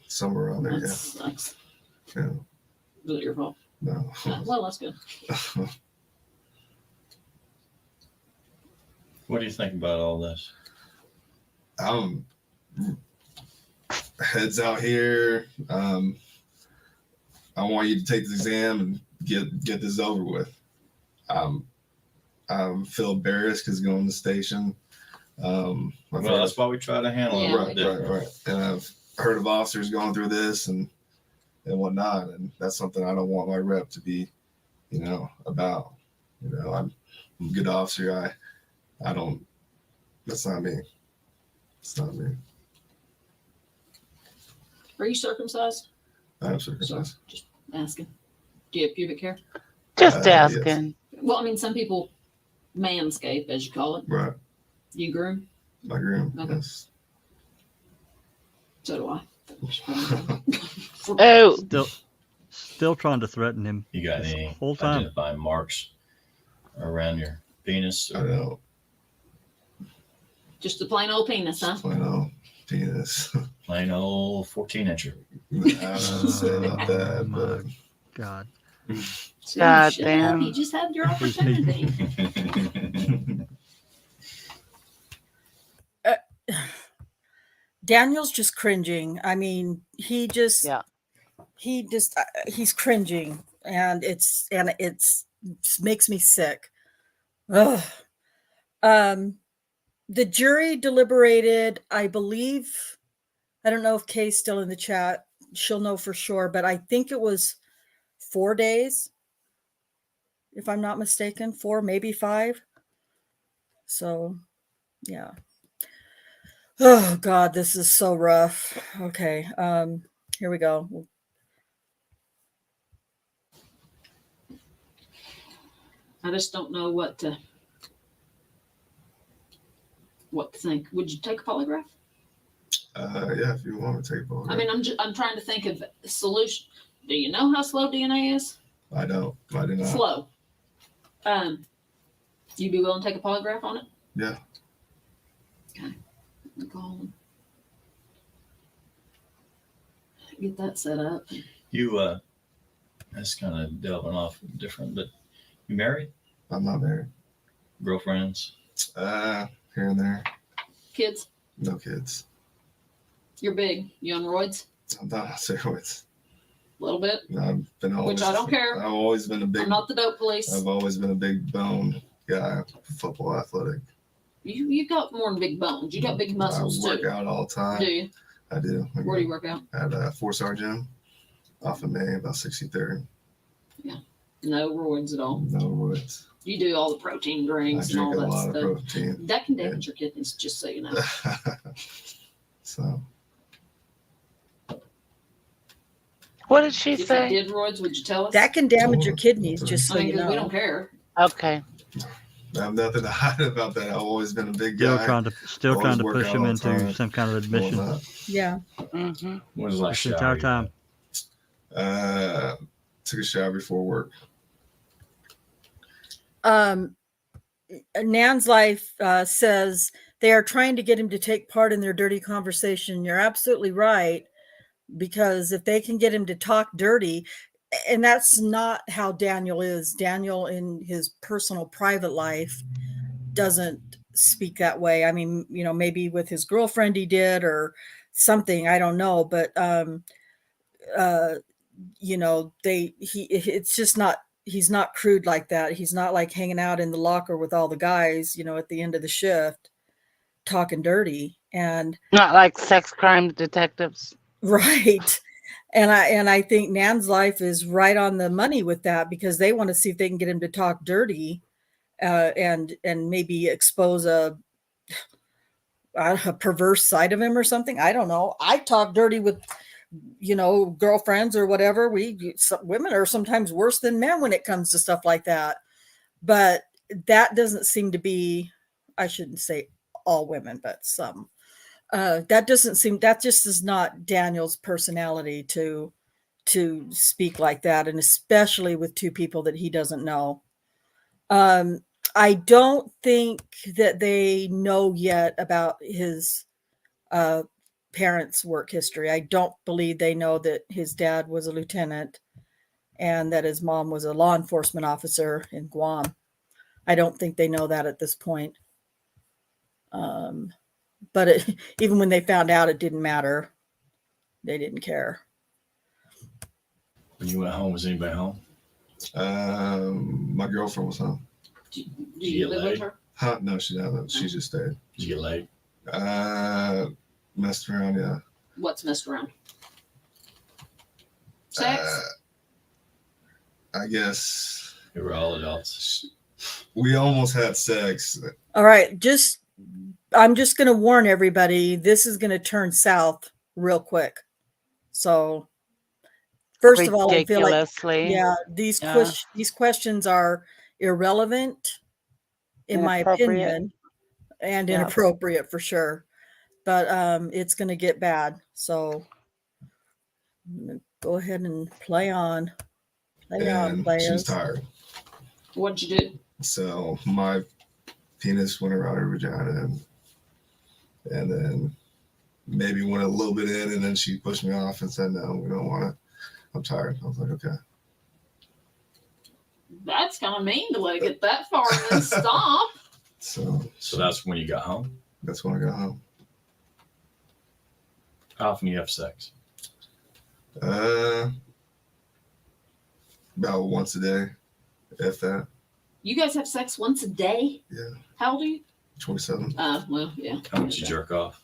Somewhere around there, That yeah. sucks. Yeah. Was it your fault? No. Well, that's good. What do you think about all this? Heads out here. I want you to take the exam and get this over with. I feel embarrassed because going to the station. Well, that's why we try to handle it. Right. And I've heard of officers going through this and whatnot, and that's something I don't want my rep to be, about. I'm a good officer. I don't. That's not me. It's not me. Are you circumcised? I'm circumcised. Just asking. Do you have pubic hair? Just Yes. asking. Well, I mean, some people manscape, as you call it. Right. You groom? My groom. Okay. Yes. So do I. Oh, Still trying to threaten him. You got this any whole time. identifying marks around your penis? I know. Just a plain old penis, huh? Plain old penis. Plain old 14-incher. I don't say about that, my but God. So God shut damn. up. You just had your opportunity. Daniel's just cringing. I mean, he's cringing, and it's makes me sick. Ugh. The jury deliberated, I believe. I don't know if Kay's still in the chat. She'll know for sure, but I think it was 4 days, if I'm not mistaken. 4, maybe 5. So, yeah. Oh God, this is so rough. Okay, here we go. I just don't know what to think. Would you take a polygraph? yeah, if you want to take a I mean, I'm trying to think of a solution. Do you know how slow DNA is? I don't. I do not. Slow. You be willing to take a polygraph on it? Yeah. Okay. I'll call them. Get that set up. You, that's kind of delving off different, but you married? I'm not married. Girlfriends? Here and there. Kids? No kids. You're big. You on roids? I'm not on steroids. A little bit? I've been always. Which I don't care. I've always been a big. I'm not the dope police. I've always been a big bone guy. Football athletic. You got more than big bones. You got big muscles I work too. out all the time. Do you? I do. Where do you work out? At a 4-star gym off of May, about 63rd. No roids at all. No roids. You do all the protein I drinks and drink all a that lot stuff. of protein. That can damage your kidneys, just so you know. So. what did she If you say? did roids, would you tell us? That can damage your kidneys, just so I mean, you 'cause know. we don't care. Okay. I have nothing to hide about that. I've always been a big Still guy. trying to Always work push out him all the into time. some kind of and admission whatnot. Yeah. Mm-hmm. When's the last this shower entire you time. Took a shower before work. Nan's Life says they are trying to get him to take part in their dirty conversation. You're absolutely right, because if they can get him to talk dirty, and that's not how Daniel is. Daniel in his personal private life doesn't speak that way. I mean, you know, maybe with his girlfriend he did or something, I don't know, but you know, it's just not, he's not crude like that. He's not like hanging out in the locker with all the guys, you know, at the end of the shift talking dirty. And Not like sex crime detectives. right. And I think Nan's Life is right on the money with that, because they want to see if they can get him to talk dirty and maybe expose a perverse side of him or something. I don't know. I talk dirty with, you know, girlfriends or whatever. Women are sometimes worse than men when it comes to stuff like that. But that doesn't seem to be, I shouldn't say all women, but some. That just is not Daniel's personality to speak like that, and especially with two people that he doesn't know. I don't think that they know yet about his parents' work history. I don't believe they know that his dad was a lieutenant and that his mom was a law enforcement officer in Guam. I don't think they know that at this point. But even when they found out, it didn't matter. They didn't care. When you went home, was anybody home? My girlfriend was home. Do you live with her? Huh? No, she didn't. She just stayed. Did you get laid? Messed around, yeah. What's messed around? Sex? I guess We were all adults. we almost had sex. All right, I'm just going to warn everybody, this is going to turn south real quick. So first of all, I feel like, yeah, these questions are irrelevant, in my opinion, and inappropriate for sure. But it's going to get bad. So go ahead and play on. Play on, players. She was tired. What'd you do? So my penis went around her vagina, and then maybe went a little bit in, and then she pushed me off and said, "No, we don't want it. I'm tired." I was like, "Okay." That's kind of mean to let it get that far and then stop. So that's when you got home? That's when I got home. How often do you have sex? About once a day, if that. You guys have sex once a day? Yeah. How old are you? 27. Well, yeah. How much you jerk off?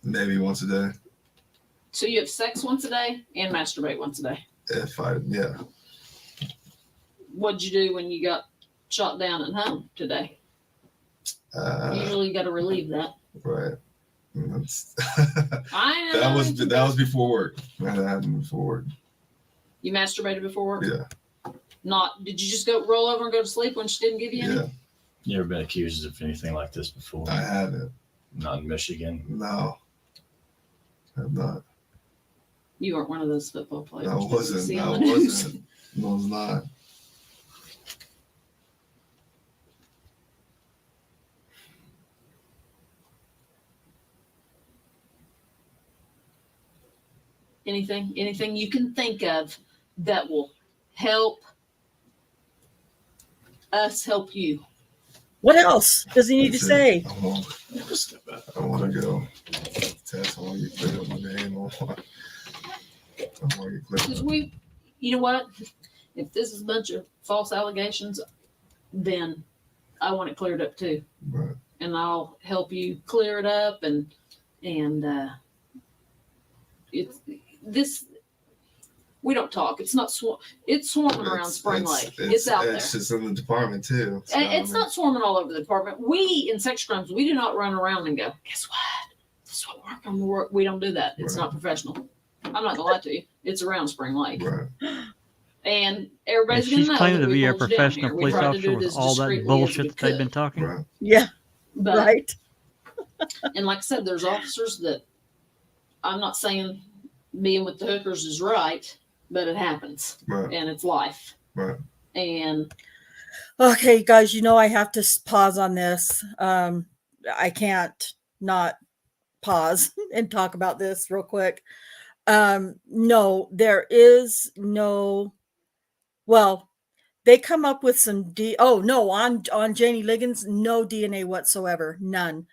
Maybe once a day. So you have sex once a day and masturbate once a day? Yeah. What'd you do when you got shot down at home today? Usually you got to relieve that. Right. I know. That was before work. That happened before work. You masturbated before work? Yeah. Did you just go roll over and go to sleep when she didn't give you any? Yeah. You ever been accused of anything like this before? I haven't. Not in Michigan? No. I have not. You weren't one of those football players. I wasn't. I was not. Anything you can think of that will help us help you. What else does he need to say? I want to go. That's all you put on my name. Because you know what? If this is a bunch of false allegations, then I want it cleared up too. Right. And I'll help you clear it up and it's this. We don't talk. It's not it's swarming around Spring Lake. It's out there. It's just in the department too. So, it's not swarming all over the department. We in sex crimes, we do not run around and go, guess what? This is what work on the work. We don't do that. It's not professional. I'm not gonna lie to you. It's around Spring Lake. Right. And If everybody's going she's to know claiming that to we be a hold you down professional here. We police tried to officer do with this all that discreetly as bullshit we that they've been could. talking, Right. Yeah. But, Right. and like I said, there's officers that I'm not saying being with the hookers is right, but it happens. Right. And it's life. Right. And Okay, guys, I have to pause on this. I can't not pause and talk about this real quick. No, there is no, well, they come up with some on Jannie Ligons, no DNA whatsoever, none.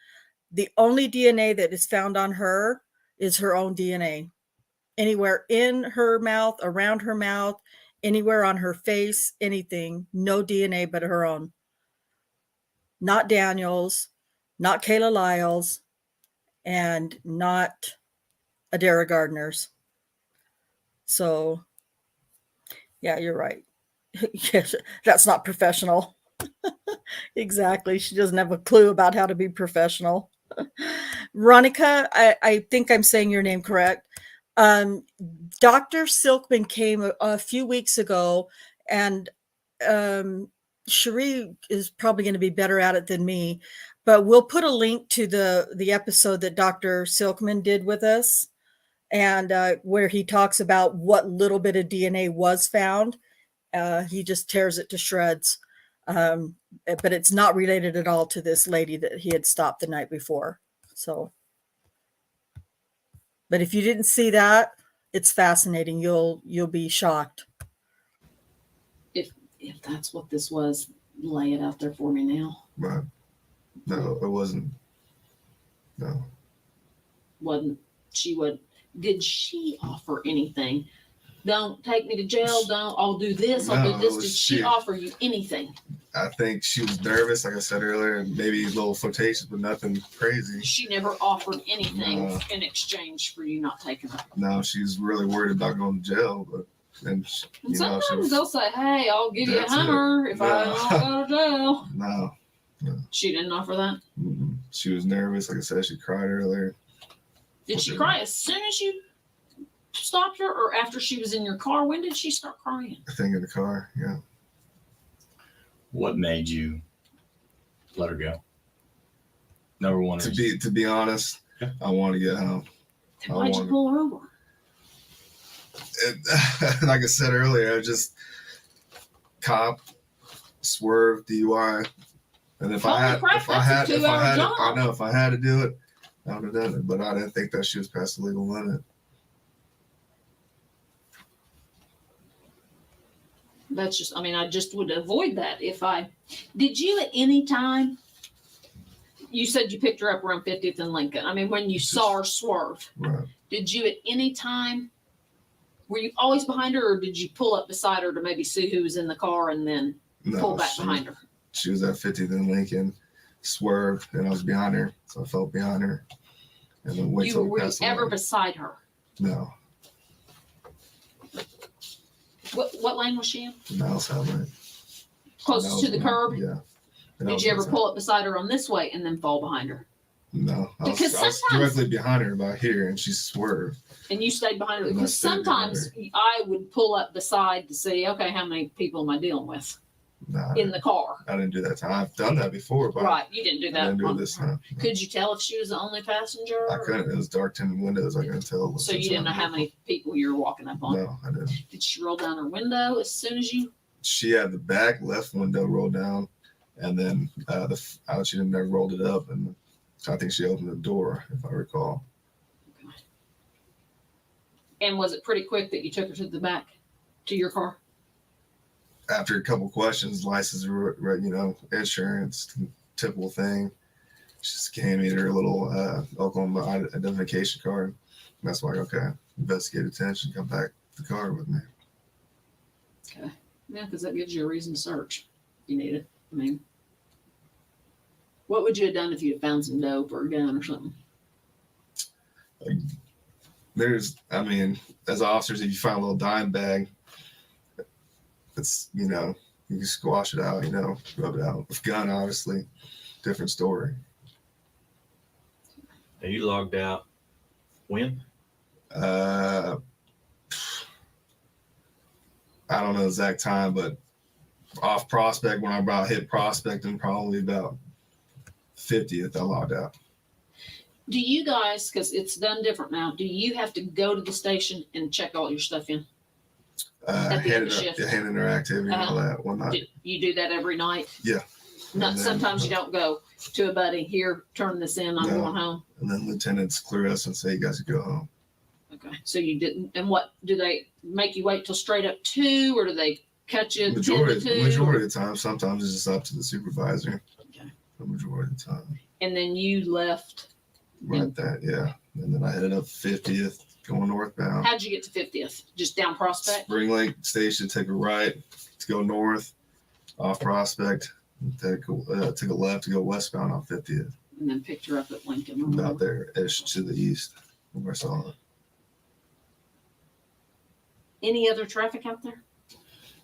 The only DNA that is found on her is her own DNA. Anywhere in her mouth, around her mouth, anywhere on her face, anything, no DNA but her own. Not Daniel's, not Kayla Lyle's, and not Adara Gardner's. So, yeah, you're right. Yes, that's not professional. Exactly. She doesn't have a clue about how to be professional. Ronica, I think I'm saying your name correct. Dr. Silkman came a few weeks ago, and Cherie is probably going to be better at it than me, but we'll put a link to the episode that Dr. Silkman did with us, and where he talks about what little bit of DNA was found. He just tears it to shreds. But it's not related at all to this lady that he had stopped the night before. So, but if you didn't see that, it's fascinating. You'll be shocked. if that's what this was, lay it out there for me now. Right. No, it wasn't. No. Did she offer anything? Don't take me to jail. I'll do this. I'll do this. Did she offer you anything? I think she was nervous, like I said earlier, and maybe a little flirtatious, but nothing crazy. She never offered anything in exchange for you not taking her. No, she's really worried about going to jail, but sometimes they'll say, "Hey, I'll give you a hammer if I don't go to jail." No. She didn't offer that. Mm-hmm. She was nervous, like I said. She cried earlier. Did she cry as soon as you stopped her, or after she was in your car? When did she start crying? I think in the car. Yeah. What made you let her go? Number one. To be honest, I want to get home. Then why'd you pull her over? Like I said earlier, I just cop, swerve, DUI, and if I had to do it, I would have done it. But I didn't think that she was past the legal limit. That's just, I just would avoid that did you at any time, you said you picked her up around 50th and Lincoln. When you saw her swerve, right. Did you at any time, were you always behind her, or did you pull up beside her to maybe see who was in the car and then pull back behind her? She was at 50th and Lincoln, swerved, and I was behind her, so I felt behind her. And then were you ever beside her? No. What lane was she in? The outside lane. Closest to the curb? Yeah. Did you ever pull up beside her on this way and then fall behind her? No. I was directly behind her about here, and she swerved. And you stayed behind her? Because sometimes I would pull up beside to see, okay, how many people am I dealing with in the car? I didn't do that time. I've done that before. But right. You didn't do that. I didn't do it this time. No. Could you tell if she was the only passenger? I couldn't. It was dark tinted windows. I couldn't tell. So you didn't know how many people you were walking up on? No, I didn't. Did she roll down her window as soon as you? She had the back left window rolled down, and then she never rolled it up, and I think she opened the door, if I recall. Okay. And was it pretty quick that you took her to the back, to your car? After a couple questions, license, insurance, typical thing. She just gave me her little Oklahoma identification card. And that's why, okay, investigate attention, come back to the car with me. Okay. Yeah, because that gives you a reason to search if you need it. What would you have done if you had found some dope or a gun or something? As officers, if you find a little dime bag, it's, you can squash it out, rub it out. With gun, obviously, different story. Are you logged out when? I don't know the exact time, but off Prospect, when I about hit Prospect, and probably about 50th, I logged out. Do you guys, because it's done different now, do you have to go to the station and check all your stuff in? At the end of the shift? Handing their activity and all that one night. You do that every night? Yeah. Not sometimes you don't go to a buddy, here, turn this in, I'm going home. And then lieutenants clear us and say, you guys can go home. Okay. So you didn't, and what, do they make you wait till straight up 2, or do they cut you Majority of 2? the time. Sometimes it's just up to the supervisor. Okay. The majority of the time. And then you left. Right that, yeah. And then I headed up 50th, going northbound. How'd you get to 50th? Just down Prospect? Spring Lake Station, take a right to go north, off Prospect, take a left to go westbound on 50th. And then picked her up at Lincoln. About there, ish to the east, where I saw her. Any other traffic out there?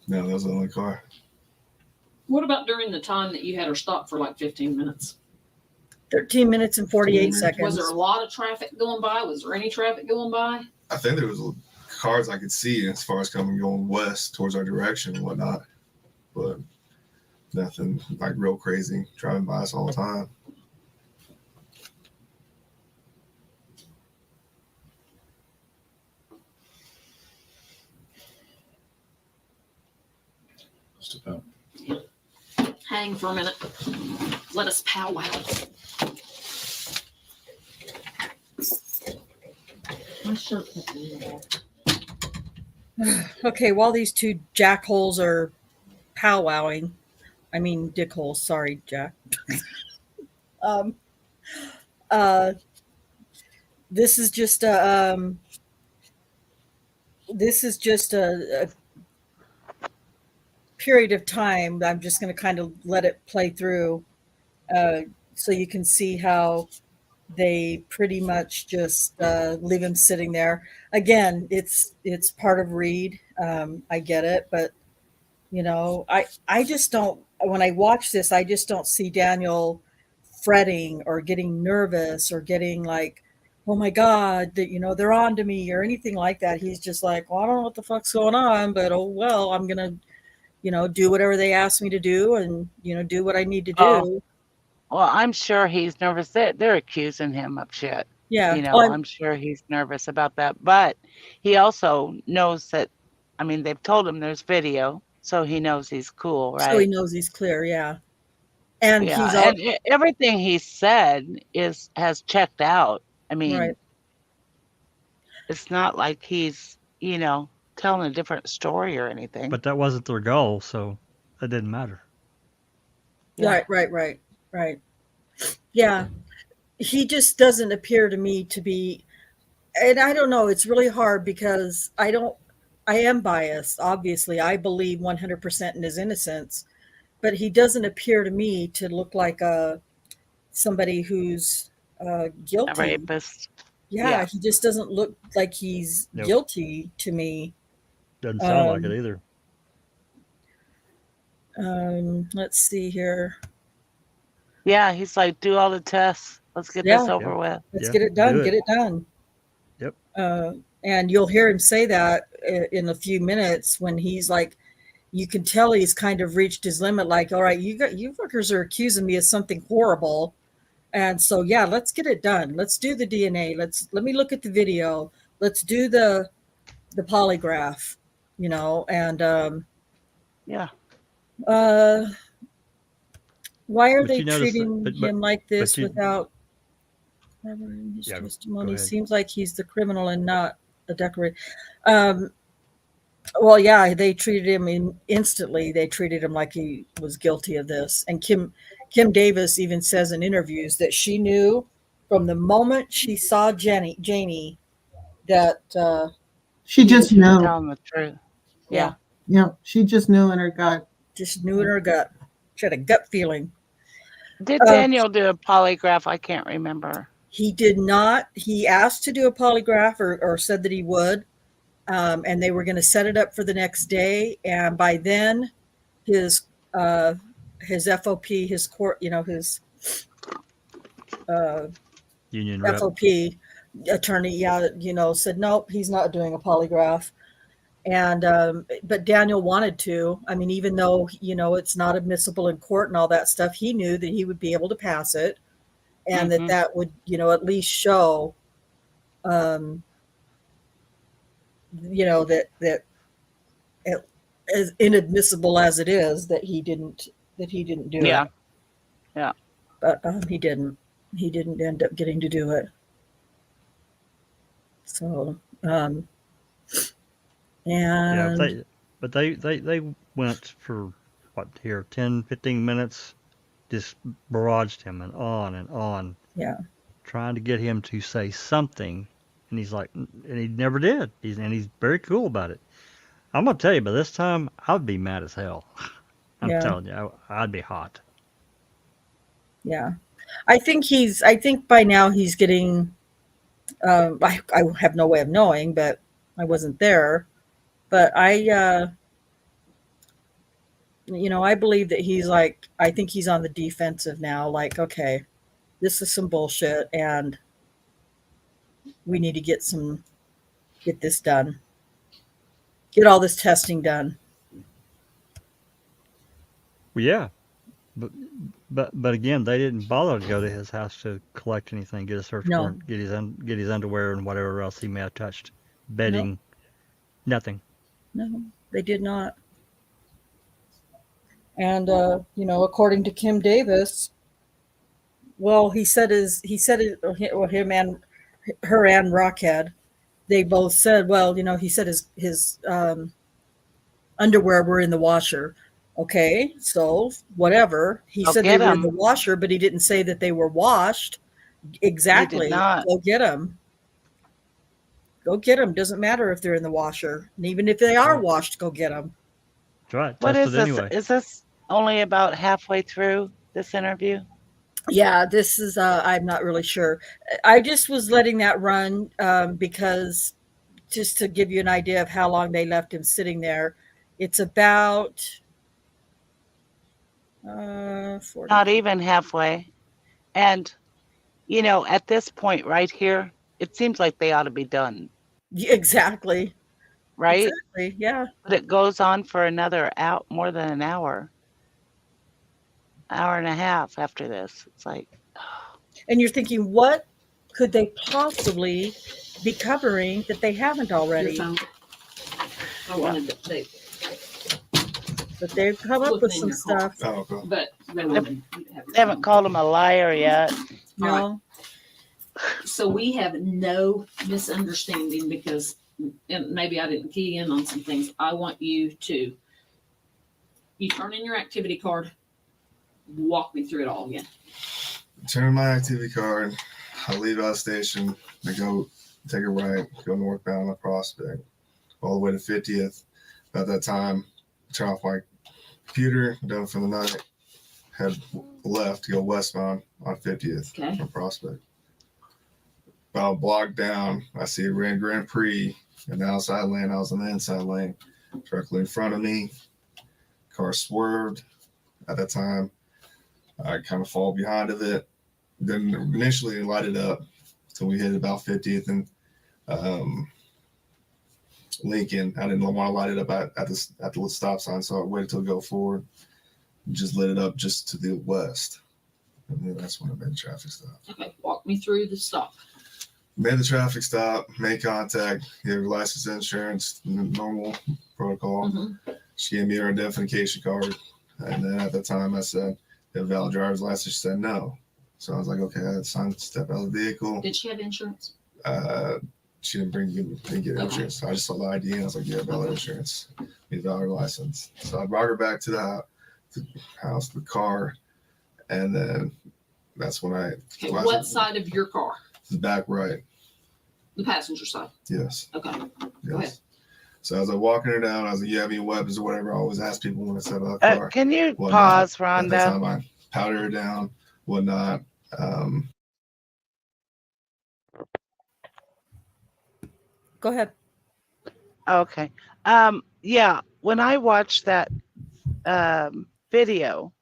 No, that was the only car. What about during the time that you had her stopped for like 15 minutes? 13 minutes and 48 seconds. Was there a lot of traffic going by? Was there any traffic going by? I think there was cars I could see as far as going west towards our direction and whatnot, but nothing like real crazy driving by us all the time. Just about. Hang for a minute. Let us powwow. My shirt. Okay, while these two jackholes are powwowing, I mean dickholes, sorry, Jack. This is just a period of time. I'm just going to kind of let it play through, so you can see how they pretty much just leave him sitting there. Again, it's part of Reed. I get it, but I just don't. When I watch this, I just don't see Daniel fretting or getting nervous or getting like, oh my God, that they're on to me or anything like that. He's just like, well, I don't know what the fuck's going on, but oh well, I'm gonna, do whatever they ask me to do and do what I need to do. Oh. Well, I'm sure he's nervous. They're accusing him of shit. Yeah. I'm sure he's nervous about that. But he also knows that, they've told him there's video, so he knows he's cool, right? So he knows he's clear, yeah. And everything he said has checked out. Right. It's not like he's, telling a different story or anything. But that wasn't their goal, so it didn't matter. Yeah. Right. Yeah. He just doesn't appear to me to be, and I don't know, it's really hard because I am biased. Obviously, I believe 100% in his innocence, but he doesn't appear to me to look like somebody who's guilty. A rapist. Yeah, he just doesn't look like he's guilty to me. Doesn't sound like it either. Let's see here. Yeah, he's like, do all the tests. Let's get this over with. Let's get it done. Get it done. Yep. And you'll hear him say that in a few minutes when he's like, you can tell he's kind of reached his limit. Like, all right, you fuckers are accusing me of something horrible. And so, yeah, let's get it done. Let's do the DNA. Let me look at the video. Let's do the polygraph, and yeah. Why are they treating him like this without his testimony? Seems like he's the criminal and not a decorator. Well, yeah, they treated him instantly. They treated him like he was guilty of this. And Kim Davis even says in interviews that she knew from the moment she saw Janie that she just knew. Telling the truth. Yeah. Yeah, she just knew in her gut. Just knew in her gut. She had a gut feeling. Did Daniel do a polygraph? I can't remember. He did not. He asked to do a polygraph or said that he would. And they were going to set it up for the next day. And by then, his FOP, his court, his union rep. FOP attorney, said, nope, he's not doing a polygraph. And but Daniel wanted to. I mean, even though it's not admissible in court and all that stuff, he knew that he would be able to pass it, and Mhm. that would at least show, that as inadmissible as it is, that he didn't do Yeah. it. Yeah. But he didn't. He didn't end up getting to do it. So, Yeah, and they went for what here 10, 15 minutes, just barraged him and on, yeah, trying to get him to say something, and he's like, and he never did. He's very cool about it. I'm gonna tell you, by this time I'd be mad as hell. I'm yeah, telling you, I'd be hot. yeah. I think by now he's getting. I have no way of knowing, but I wasn't there. But I believe that he's like, I think he's on the defensive now. Like, okay, this is some bullshit, and we need to get this done. Get all this testing done. Well, yeah, but again, they didn't bother to go to his house to collect anything, get a search No. warrant, get his underwear and whatever else he may have touched, bedding, nothing. No, they did not. And according to Kim Davis, well, he said him and her and Rockhead, they both said, well, he said his underwear were in the washer. Okay, so whatever. He said they get were in the 'em. washer, but he didn't say that they were washed. Exactly. not. Go get them. Go get them. Doesn't matter if they're in the washer. And even if they are washed, go get them. That's right. What Test is it this? anyway. Is this only about halfway through this interview? Yeah, this is, I'm not really sure. I just was letting that run because just to give you an idea of how long they left him sitting there, it's about 40. Not even halfway. And, at this point right here, it seems like they ought to be done, Exactly. right? Exactly. Yeah. But it goes on for another more than an hour and a half after this. It's like, And you're thinking, what could they possibly be covering that they haven't already? Your phone. I wanted to say, But they've come up Look with in some your car. stuff. Oh, okay. but they wanted you to have your they haven't phone. called him a liar yet. No. So we have no misunderstanding because, and maybe I didn't key in on some things. I want you turn in your activity card, walk me through it all again. Turn my activity card. I leave out of station. I go take a right, go northbound on Prospect, all the way to 50th. At that time, turn off my computer, done for the night, head left to go westbound on 50th Okay. on Prospect. About a block down, I see a red Grand Prix in the outside lane. I was in the inside lane, directly in front of me. Car swerved. At that time, I kind of fall behind of it. Then initially it lighted up until we hit about 50th and Lincoln. I didn't want to light it up at the stop sign, so I waited till it go forward. Just lit it up just to the west. And then that's when I made the traffic stop. Okay. Walk me through the stop. Made the traffic stop, made contact, gave her license, insurance, normal protocol. Mm-hmm. She gave me her identification card. And then at the time I said, "You have a valid driver's license?" She said no. So I was like, okay, I had time to step out of the vehicle. Did she have insurance? She didn't get Okay. insurance. So I just saw the ID and I was like, yeah, valid insurance, need valid license. So I brought her back to the house, the car, and then that's when Okay. What side of your car? The back right. The passenger side. Yes. Okay. Yes. Go ahead. So as I was walking her down, I was like, "You have any weapons or whatever?" I always ask people when I step out of the car. Can you whatnot. pause, At the Rhonda? time, I powdered her down, whatnot. Go ahead. Okay. Yeah, when I watched that video,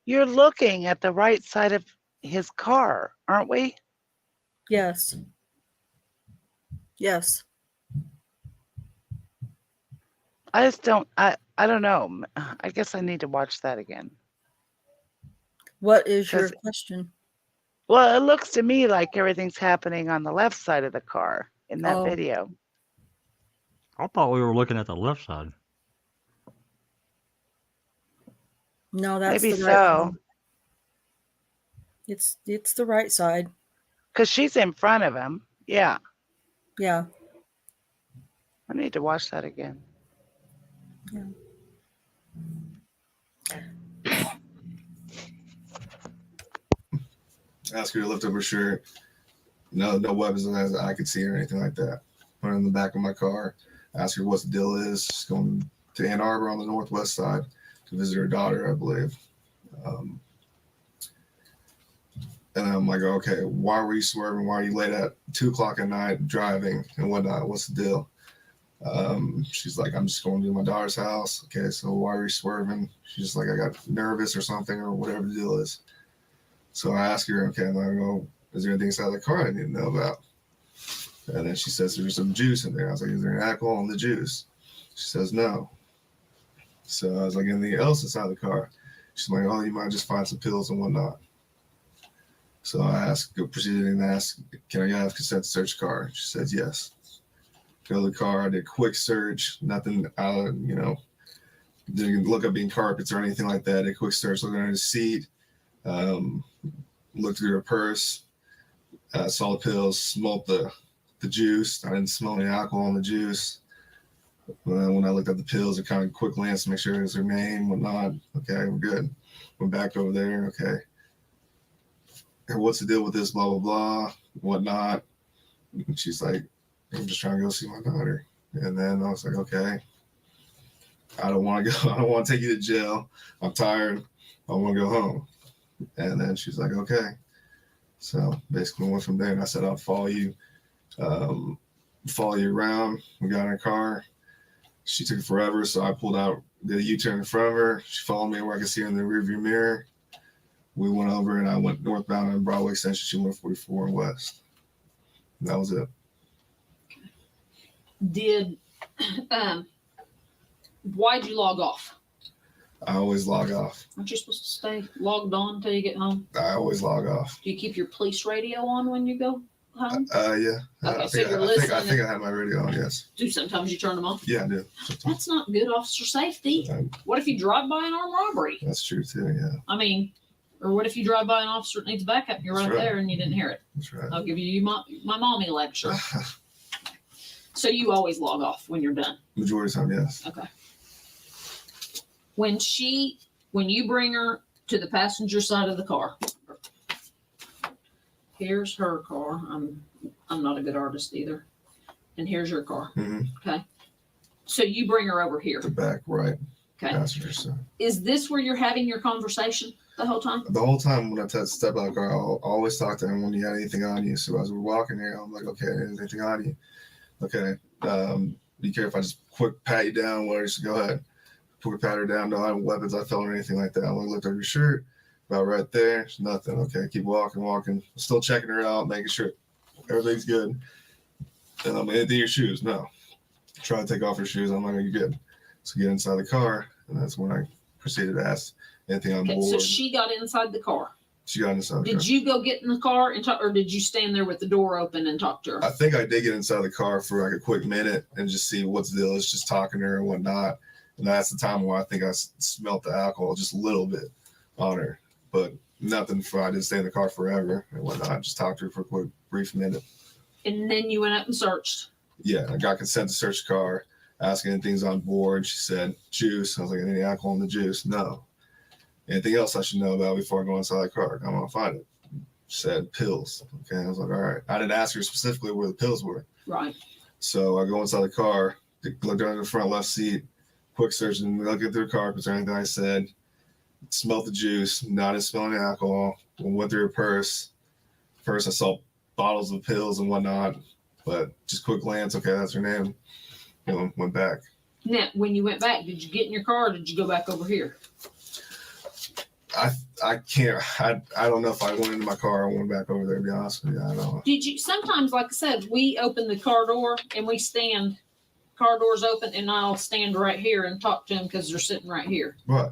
you're looking at the right side of his car, aren't we? Yes. Yes. I just don't. I don't know. I guess I need to watch that again. What is your 'Cause- question? Well, it looks to me like everything's happening on the left side of the car in that Oh. video. I thought we were looking at the left side. No, that's Maybe the right so. side. It's the right side. Because she's in front of him. Yeah. Yeah. I need to watch that again. Yeah. Ask her to lift up her shirt. No weapons as I could see or anything like that. Put her in the back of my car. Ask her what the deal is. She's going to Ann Arbor on the northwest side to visit her daughter, I believe. And I'm like, okay, why were you swerving? Why are you late at 2:00 at night driving and whatnot? What's the deal? She's like, I'm just going to my daughter's house. Okay, so why are you swerving? She's just like, I got nervous or something or whatever the deal is. So I ask her, okay, I'm like, oh, is there anything inside the car I need to know about? And then she says there's some juice in there. I was like, is there alcohol in the juice? She says no. So I was like, anything else inside the car? She's like, oh, you might just find some pills and whatnot. So I proceeded to ask, can I have consent to search the car? She says yes. Go to the car, I did a quick search, nothing out, didn't look up any carpets or anything like that. A quick search, looked under the seat, looked through her purse, saw the pills, smelled the juice. I didn't smell any alcohol in the juice. When I looked at the pills, I kind of quick glance to make sure it was her name, whatnot. Okay, we're good. Went back over there. Okay. What's the deal with this? Blah, blah, blah, whatnot. And she's like, I'm just trying to go see my daughter. And then I was like, okay. I don't want to go. I don't want to take you to jail. I'm tired. I want to go home. And then she's like, okay. So basically went from there and I said, I'll follow you around. We got in a car. She took it forever. So I pulled out, did a U-turn in front of her. She followed me where I could see her in the rearview mirror. We went over and I went northbound on Broadway Extension. She went 44 and west. And that was it. Why'd you log off? I always log off. Aren't you supposed to stay logged on until you get home? I always log off. Do you keep your police radio on when you go home? Yeah. Okay, I so think, you're I listening. think I had my radio on, yes. Do sometimes you turn them off? Yeah, I do. That's not good officer safety. What if you drive by an armed robbery? That's true too, yeah. I mean, or what if you drive by an officer that needs backup and you're That's right right. there and you didn't hear it? That's right. I'll give you my mommy lecture. So you always log off when you're done? Majority of the time, yes. Okay. When you bring her to the passenger side of the car, here's her car. I'm not a good artist either. And here's your car. Mm-hmm. Okay. So you bring her over here. The back right Okay. passenger side. Is this where you're having your conversation the whole time? The whole time when I step out of the car, I'll always talk to him when you had anything on you. So as we're walking here, I'm like, okay, is anything on you? Okay. Be careful. I just quick pat you down. Where just go ahead. Quick pat her down. No weapons I felt or anything like that. I looked over your shirt. About right there. There's nothing. Okay. Keep walking. Still checking her out, making sure everything's good. And I'm anything in your shoes? No. Try to take off her shoes. I'm like, you're good. So get inside the car. And that's when I proceeded to ask anything on Okay, board. so she got inside the car. She got inside the car. Did you go get in the car and talk, or did you stand there with the door open and talk to her? I think I did get inside the car for like a quick minute and just see what's the deal is, just talking to her and whatnot. And that's the time where I think I smelt the alcohol just a little bit on her, but nothing for, I didn't stay in the car forever and whatnot. Just talked to her for a quick, brief minute. And then you went up and searched. Yeah, I got consent to search the car, asking anything's on board. She said, juice. I was like, any alcohol in the juice? No. Anything else I should know about before I go inside the car? I'm going to find it. She said, pills. Okay, I was like, all right. I didn't ask her specifically where the pills were. Right. So I go inside the car, look down the front left seat, quick search, and looking through the carpets or anything I said. Smelled the juice, not as smelling alcohol. Went through her purse. First, I saw bottles of pills and whatnot, but just quick glance, okay, that's her name. Went back. Now, when you went back, did you get in your car or did you go back over here? I can't. I don't know if I went into my car or went back over there. To be honest with you, I don't know. Did you? Sometimes, like I said, we open the car door and we stand car doors open and I'll stand right here and talk to them because they're sitting right here. Right.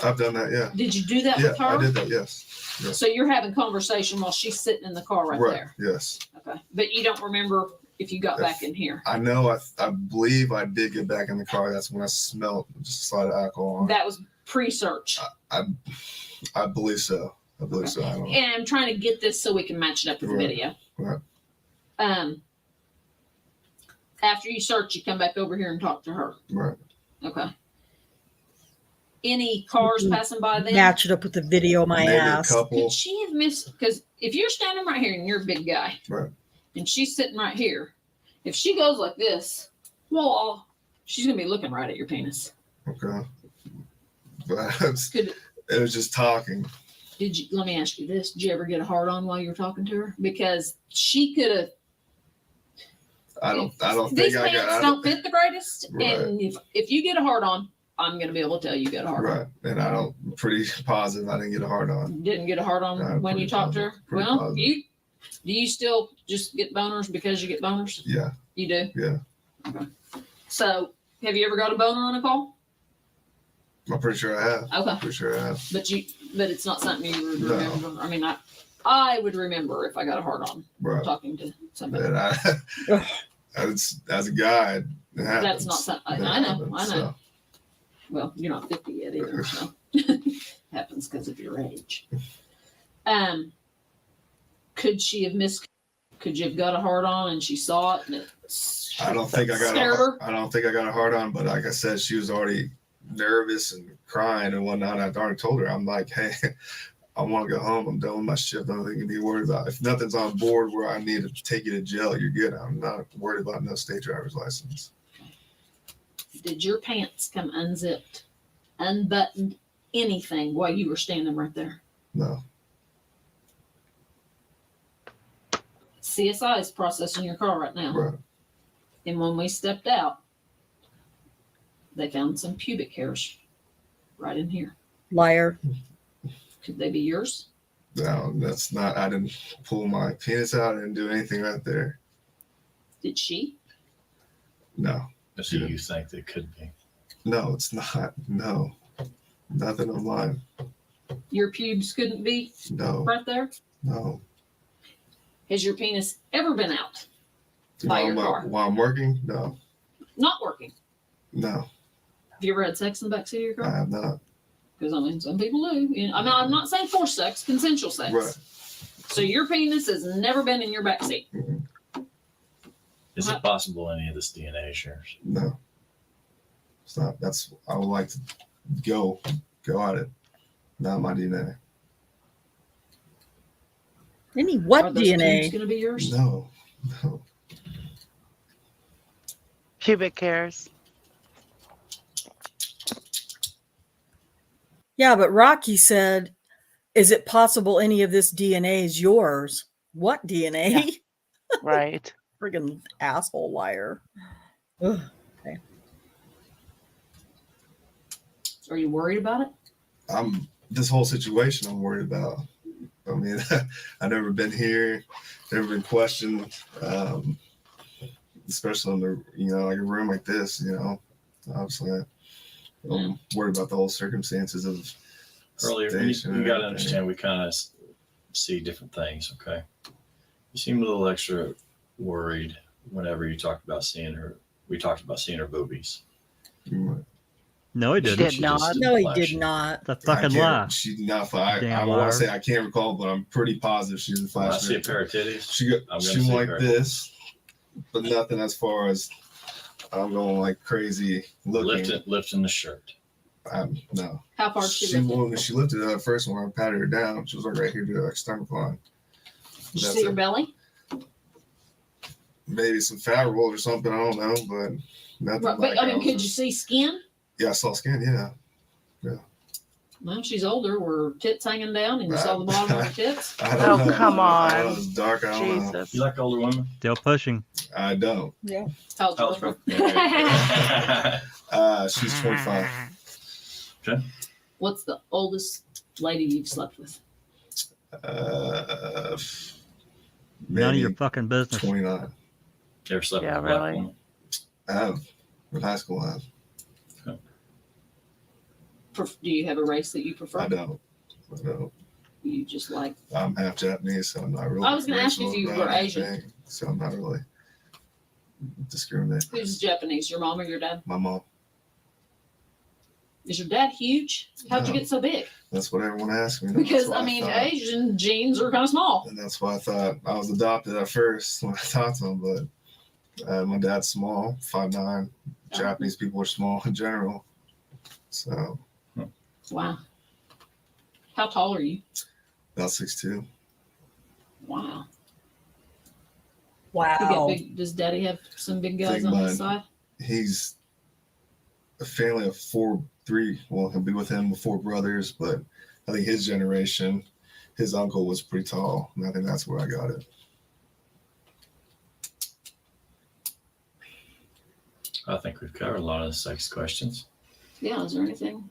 I've done that, yeah. Did you do that Yeah, with her? I did that, yes. Yes. So you're having conversation while she's sitting in the car right there. Yes. Okay. But you don't remember if you got back in here. I know. I believe I did get back in the car. That's when I smelled just a slight of alcohol on it. That was pre-search. I believe so. I believe so. I don't know. And I'm trying to get this so we can match it up with the Right. video. Right. After you search, you come back over here and talk to her. Right. Okay. Any cars passing by then? Match it up with the video, my Maybe ass. a couple. Could she have missed? Because if you're standing right here and you're a big guy, Right. and she's sitting right here, if she goes like this, well, she's gonna be looking right at your penis. Okay. But it was just talking. Did you? Let me ask you this: did you ever get a hard on while you were talking to her? Because she could have. I don't These think I pants got. don't fit the greatest, Right. and if you get a hard on, I'm gonna be able to tell you got a hard on. Right. And I'm pretty positive I didn't get a hard on. Didn't get a hard on No, when you pretty talked to her. positive, pretty Well, positive. do you still just get boners because you get boners? Yeah. You do. Yeah. Okay. So, have you ever got a boner on a call? I'm pretty sure I have. Okay. Pretty sure I have. But it's not something you would No. remember. I mean, I would remember if I got a hard on Right. talking to somebody. And as a guy, it happens. That's not something. I It know. happens, I know. so. Well, you're not 50 yet either, so happens because of your age. Could she have missed? Could you have got a hard on and she saw it and it I don't think I got scared her? I don't think I got a hard on, but like I said, she was already nervous and crying and whatnot. I'd already told her, I'm like, hey, I want to go home. I'm done with my shift. I don't think you need to worry about it. If nothing's on board where I need to take you to jail, you're good. I'm not worried about no state driver's license. Did your pants come unzipped, unbuttoned, anything while you were standing right there? No. CSI is processing your car right now. Right. And when we stepped out, they found some pubic hairs right in here. Liar. Could they be yours? No, that's not. I didn't pull my penis out. I didn't do anything right there. Did she? No. But do you think they could be? No, it's not. No. Nothing of mine. Your pubes couldn't be No. right there? No. Has your penis ever been out by your car? While I'm working? No. Not working. No. Have you ever had sex in the backseat of your I car? have not. Because I mean, some people do. You know, I mean, I'm not saying forced sex, consensual sex. Right. So your penis has never been in your backseat. Is it possible any of this DNA shares? No. It's not. That's. I would like to go at it. Not my DNA. Any what Are those pubes DNA? going to be yours? No. No. Pubic hairs. Yeah, but Rocky said, is it possible any of this DNA is yours? What DNA? Yeah. Right. Friggin' asshole liar. Ugh. Okay. Are you worried about it? This whole situation I'm worried about. I mean, I've never been here, never been questioned, especially in the, like a room like this, obviously I'm worried about the whole circumstances of Earlier, station you and got to everything. understand, we kind of see different things, okay? You seem a little extra worried whenever you talked about seeing her. We talked about seeing her boobies. Right. No, he She didn't. did not. No, he flash did you. not. That's a fucking lie. She did not fly. Damn I liar. want to say I can't recall, but I'm pretty positive she didn't When I flash. see a me. pair of titties, She I'm gonna she see went a like pair. this, but nothing as far as I'm going like crazy looking. lifting the shirt. No. How far did she She lift it? when she lifted it up first when I patted her down, she was like right here to the stomach line. Did you That's see her it. belly? Maybe some fat roll or something. I don't know, but nothing. Right, like but I mean, was- could you see skin? Yeah, I saw skin. Yeah. Well, she's older. Were tits hanging down, and you saw the bottom of her tits. I Oh, don't know. come I don't know. on. It's dark. I don't know. Jesus. You like older women? Still pushing. I don't. Yeah. How's How's her? She's 25. Okay. What's the oldest lady you've slept with? None of your Maybe fucking business. 29. You ever slept Yeah, with a black really. woman? I have. In high school, I have. Do you have a race that you prefer? I don't. You just like. I'm half Japanese, so I'm not really. I was going to ask you if you were Asian. Anything, so I'm not really discriminating. Who's Japanese? Your mom or your dad? My mom. Is your dad huge? How'd you No. get so big? That's what everyone asks me. Because I mean, Asian genes are kind of small. And that's why I thought I was adopted at first when I talked to him. But my dad's small, 5'9". Japanese people are small in general. So. Wow. How tall are you? About 6'2". Wow. Wow. You got big, does Daddy have some big guys on his side? He's a family of 3. Well, he'll be with him with 4 brothers, but I think his generation, his uncle was pretty tall, and I think that's where I got it. I think we've covered a lot of the sex questions. Yeah. Is there anything?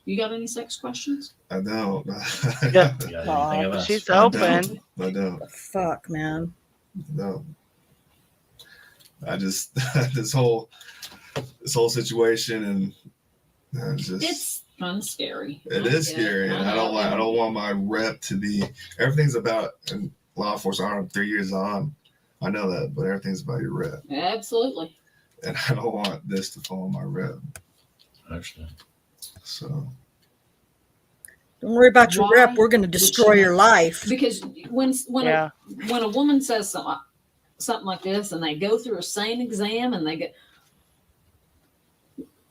You got any sex questions? I don't. Yeah. You got anything of us? She's open. I don't. Fuck, man. No. I just this whole situation and just It's kind of scary. it is scary, and I don't want my rep to be. Everything's about and law enforcement. I'm 3 years on. I know that, but everything's about your rep, Absolutely. and I don't want this to fall on my rep. I understand. So Don't worry about your Why rep. We're going to would destroy she- your life. Because when Yeah. a woman says something like this, and they go through a sane exam, and they get,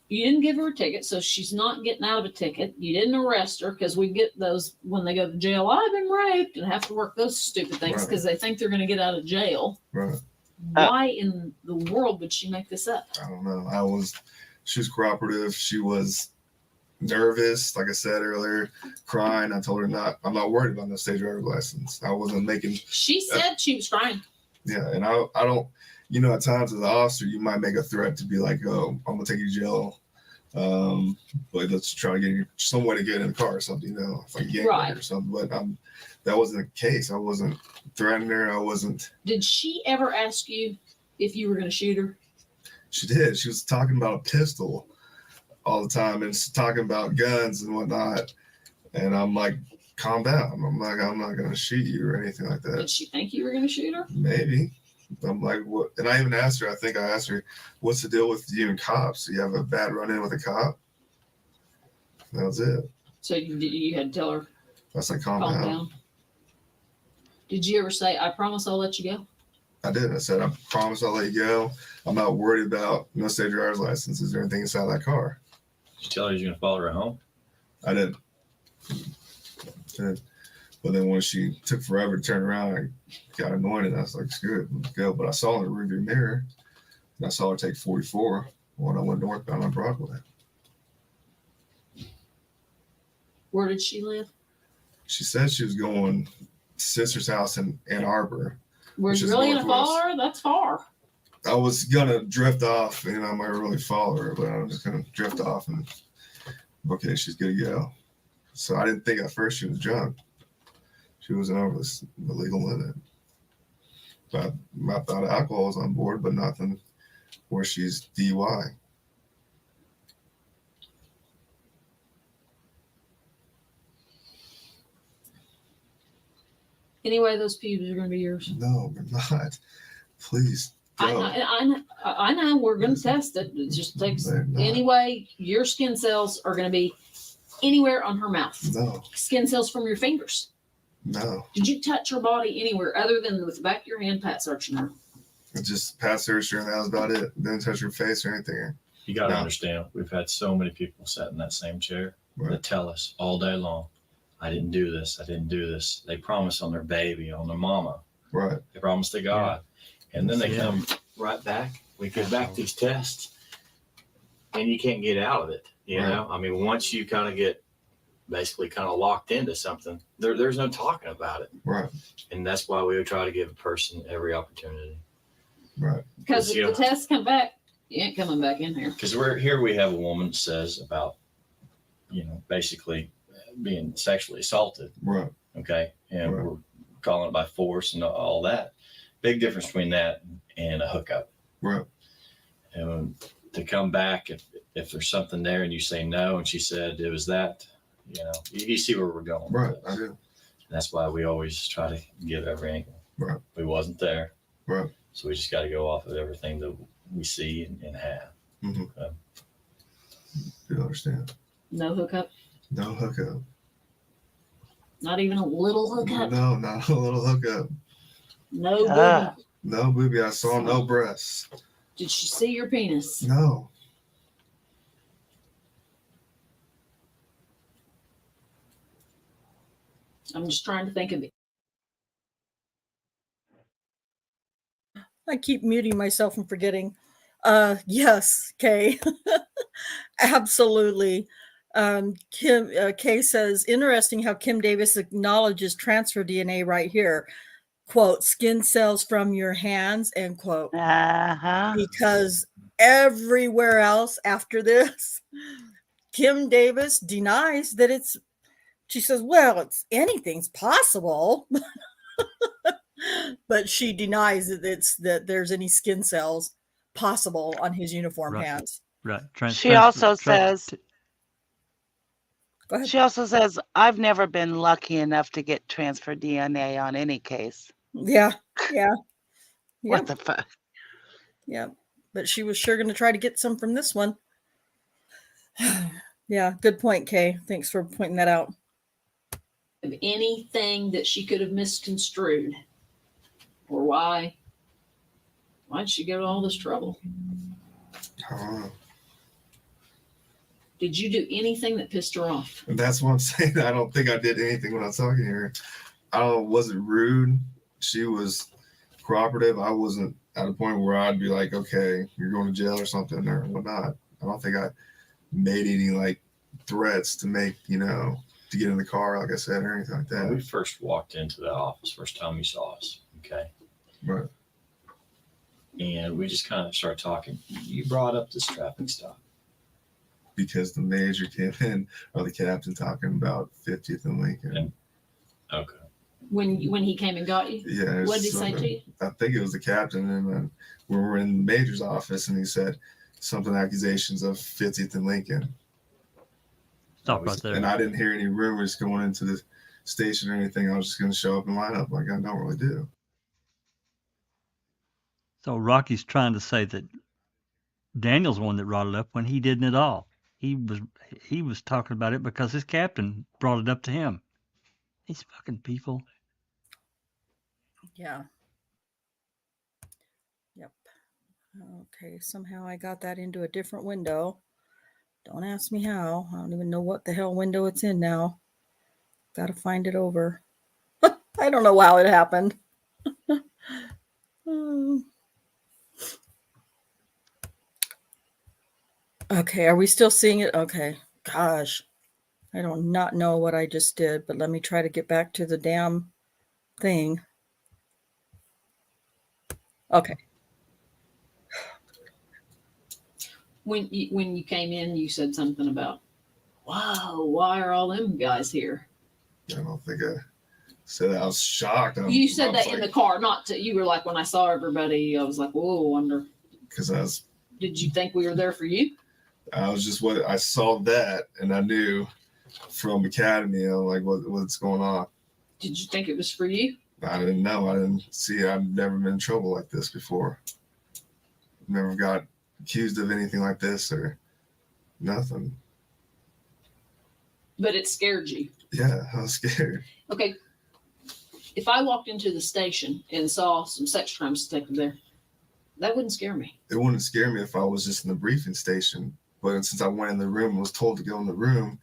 you didn't give her a ticket, so she's not getting out of a ticket. You didn't arrest her, because we get those when they go to jail. I've been raped, and have to work those stupid things because they think they're going to get out of jail. right. Why in the world would she make this up? I don't know. She was cooperative. She was nervous, like I said earlier, crying. I told her I'm not worried about no state driver's license. I wasn't making. She said she was crying. Yeah, and I don't. At times as an officer, you might make a threat to be like, "Oh, I'm gonna take you to jail," but let's try to get you some way to get in the car or something. It's like a gang Right. or something. But that wasn't the case. I wasn't threatening her. I wasn't. Did she ever ask you if you were going to shoot her? She did. She was talking about a pistol all the time and talking about guns and whatnot. And I'm like, calm down. I'm like, I'm not going to shoot you or anything like that. Did she think you were going to shoot her? Maybe. I'm like, what? And I even asked her, I think I asked her, what's the deal with you and cops? Do you have a bad run-in with a cop? That was it. So you had to tell her, I was like, calm calm down. down. Did you ever say, I promise I'll let you go? I did. I said, I promise I'll let you go. I'm not worried about no state driver's licenses or anything inside that car. Did you tell her you're going to follow her home? I did. But then when she took forever to turn around, I got annoyed and I was like, screw it, let's go. But I saw in the rearview mirror and I saw her take 44 when I went northbound on Broadway. Where did she live? She said she was going to sister's house in Ann Arbor. Were Which you is really going to northwest. follow her? That's far. I was gonna drift off, and I might really follow her, but I was just gonna drift off and okay, she's good to go. So I didn't think at first she was drunk. She wasn't over the legal limit. But I thought alcohol was on board, but nothing where she's DUI. Anyway, those pubes are going to be yours. No, we're not. Please go. I know. We're going to test it. It just takes. They're not. Anyway, your skin cells are going to be anywhere on her mouth. No, Skin cells from your fingers. no. Did you touch her body anywhere other than with the back of your hand, pat searching her? It just passed her, and that was about it. Didn't touch her face or anything. You got to No. understand, we've had so many people sit in that same chair Right. that tell us all day long, I didn't do this. I didn't do this. They promise on their baby, on their mama. Right. They promise to God. And then they Yeah. come right back. We go back these tests and you can't get out of it. You Right. know, I mean, once you kind of get basically kind of locked into something, there's no talking about it. Right. And that's why we would try to give a person every opportunity. Right. Because if Yeah. the tests come back, you ain't coming back in here. Because we have a woman that says about, basically being sexually assaulted. Right. Okay. And Right. we're calling it by force and all that. Big difference between that and a hookup. Right. And to come back, if there's something there and you say no, and she said it was that, you see where we're going. Right, I do. And that's why we always try to give every angle. Right. We wasn't there. Right. So we just got to go off of everything that we see and have. Mm-hmm. You understand? No hookup. No hookup. Not even a little hookup. No, not a little hookup. No booby. No booby. I saw no breasts. Did she see your penis? No. I'm just trying to think of it. I keep muting myself and forgetting. Yes, Kay. Absolutely. Kay says, interesting how Kim Davis acknowledges transfer DNA right here. Quote, skin cells from your hands, end quote. Because everywhere else after this, Kim Davis denies that she says, well, anything's possible. But she denies that there's any skin cells possible on his uniform hands. Right. She also says, go ahead. She also says, I've never been lucky enough to get transfer DNA on any case. Yeah. What the fuck? Yeah. But she was sure going to try to get some from this one. Yeah. Good point, Kay. Thanks for pointing that out. Of anything that she could have misconstrued, or why'd she go to all this trouble? I don't know. Did you do anything that pissed her off? And that's what I'm saying. I don't think I did anything when I was talking to her. I don't know, was it rude? She was cooperative. I wasn't at a point where I'd be like, okay, you're going to jail or something or whatnot. I don't think I made any threats to make, to get in the car, like I said, or anything like that. When we first walked into the office, first time you saw us, okay? Right. And we just kind of started talking. You brought up this traffic stop. Because the major came in, or the captain talking about 50th and Lincoln. Okay. When he came and got you? Yeah. What did he say to you? I think it was the captain, and then we were in the major's office, and he said something accusations of 50th and Lincoln. Stop right there. And I didn't hear any rumors going into the station or anything. I was just going to show up and line up like I don't really do. So Rocky's trying to say that Daniel's the one that brought it up when he didn't at all. He was talking about it because his captain brought it up to him. These fucking people. Yeah. Yep. Okay. Somehow I got that into a different window. Don't ask me how. I don't even know what the hell window it's in now. Got to find it over. I don't know how it happened. Okay, are we still seeing it? Okay. Gosh, I do not know what I just did, but let me try to get back to the damn thing. Okay. When you came in, you said something about, wow, why are all them guys here? I don't think I said that. I was shocked. You said that in the car, not to, you were like, when I saw everybody, I was like, whoa, I wonder. Because did you think we were there for you? I was just I saw that, and I knew from Academy, like what's going on. Did you think it was for you? I didn't know. I didn't see. I've never been in trouble like this before. Never got accused of anything like this or nothing. But it scared you. Yeah, I was scared. Okay. If I walked into the station and saw some sex crimes detective there, that wouldn't scare me. It wouldn't scare me if I was just in the briefing station. But since I went in the room and was told to go in the room,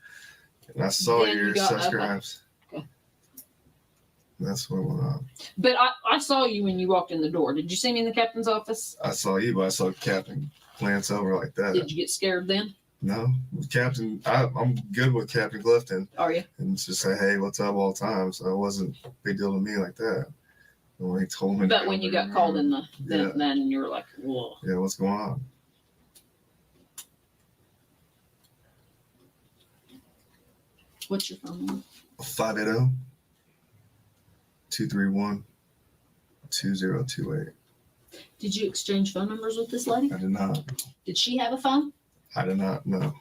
and I saw your sex crimes, okay. That's what went on. But I saw you when you walked in the door. Did you see me in the captain's office? I saw you, but I saw the captain glance over like that. Did you get scared then? No, Captain. I'm good with Captain Clifton. Are you? And just say, hey, what's up all the time. So it wasn't a big deal to me like that. And when he told me. But when you got called in then you were like, whoa. Yeah, what's going on? What's your phone number? 580-231-2028. Did you exchange phone numbers with this lady? I did not. Did she have a phone? I did not. No.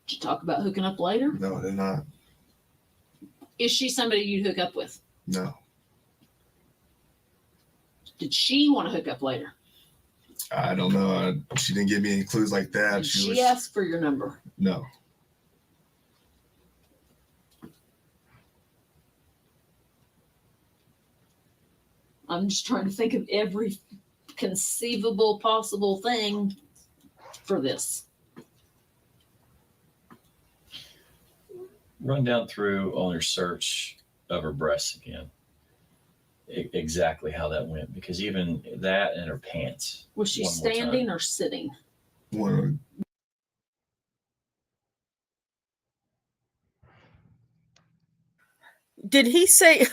Did you talk about hooking up later? No, I did not. Is she somebody you'd hook up with? No. Did she want to hook up later? I don't know. She didn't give me any clues like that. Did she ask for your number? No. I'm just trying to think of every conceivable possible thing for this. Run down through on your search of her breasts again. Exactly how that went, because even that and her pants. Was she one more time. standing or sitting? One. Did he say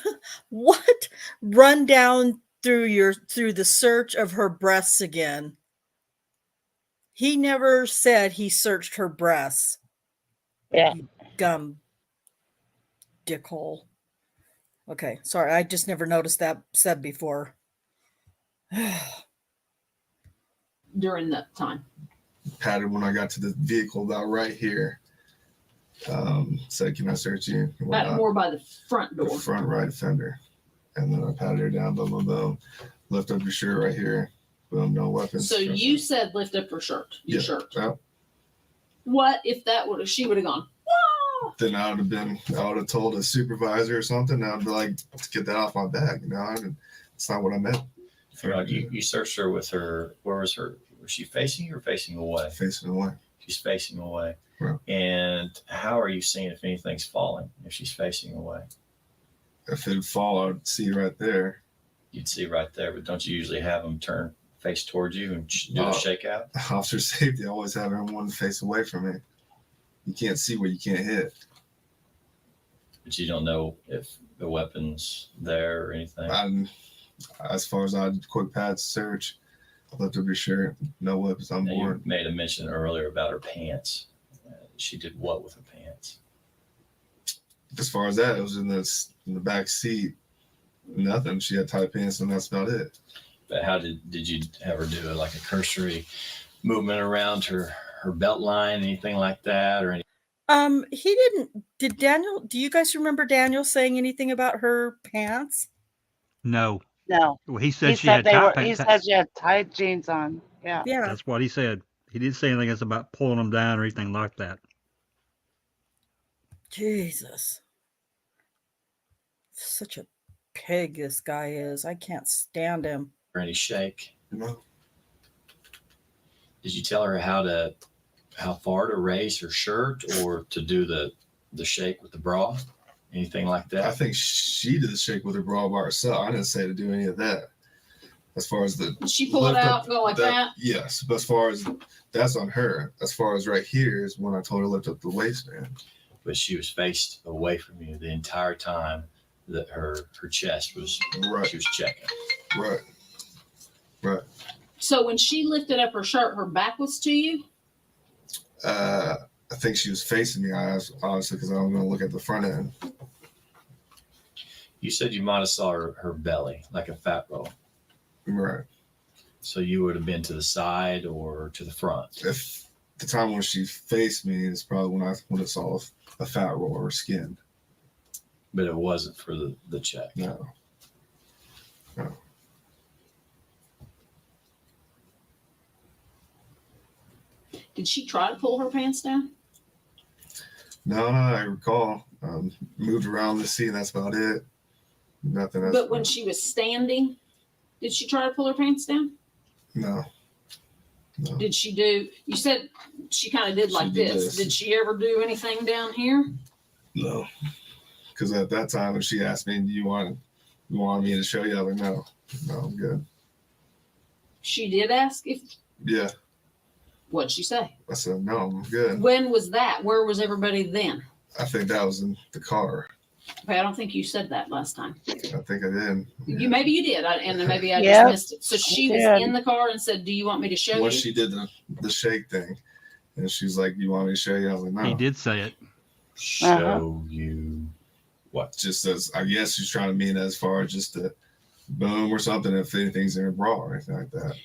what? Run down through the search of her breasts again. He never said he searched her breasts. Yeah. You dumb dickhole. Okay, sorry, I just never noticed that said before. During that time. Patted when I got to the vehicle about right here. Said, "Can I search you?" And whatnot. More by the front The door. front right fender. And then I patted her down, boom, boom, boom. Lift up your shirt right here. Boom, no weapons. So you said lift up your shirt. Your shirt. Yeah. What if she would have gone, whoa? Then I would have told a supervisor or something. I'd be like, "Let's get that off my back." It's not what I meant. You searched her with her, where was her? Was she facing you or facing away? Facing away. She's facing away. Right. And how are you seeing if anything's falling if she's facing away? If it'd fall, I'd see right there. You'd see right there, but don't you usually have them turn face towards you and do a shakeout? Officer safety always have everyone face away from me. You can't see where you can't hit. But you don't know if the weapon's there or anything. As far as I quick pad search, lift up your shirt, no weapons on Now, board. you made a mention earlier about her pants. She did what with her pants? As far as that, it was in the back seat. Nothing. She had tight pants, and that's about it. But how did you have her do like a cursory movement around her belt line, anything like that, or any? He didn't. Did Daniel? Do you guys remember Daniel saying anything about her pants? No. No. Well, he said she said had tight he pants. said she had tight jeans on. Yeah. Yeah. That's what he said. He didn't say anything else about pulling them down or anything like that. Jesus. Such a pig this guy is. I can't stand him. Or any shake? No. Did you tell her how far to raise her shirt or to do the shake with the bra? Anything like that? I think she did the shake with her bra by herself. I didn't say to do any of that. As far as Did she pull it out and go like that? Yes. But as far as that's on her. As far as right here is when I told her to lift up the waistband. But she was faced away from you the entire time that her chest was right. She was checking. Right. Right. So when she lifted up her shirt, her back was to you? I think she was facing me, obviously, because I'm going to look at the front end. You said you might have saw her belly, like a fat roll. Right. So you would have been to the side or to the front. If the time when she faced me is probably when I would have saw a fat roll or skin. But it wasn't for the check. No. No. Did she try to pull her pants down? No, I recall. Moved around the seat, and that's about it. Nothing else. But when she was standing, did she try to pull her pants down? No. No. Did she do, you said she kind of did like did this. this. Did she ever do anything down here? No. Because at that time, when she asked me, "Do you want me to show you?" I was like, "No, I'm good." She did ask if, Yeah. what'd she say? I said, "No, I'm good." When was that? Where was everybody then? I think that was in the car. Okay, I don't think you said that last time. I think I did. Maybe you did, and then maybe I Yep, just missed it. So she was did. in the car and said, "Do you want me to show Once you?" she did the shake thing, and she's like, "You want me to show you?" I was like, "No." He did say it. Show you. What? Just as I guess she's trying to mean as far as just to boom or something if anything's in her bra or anything like that.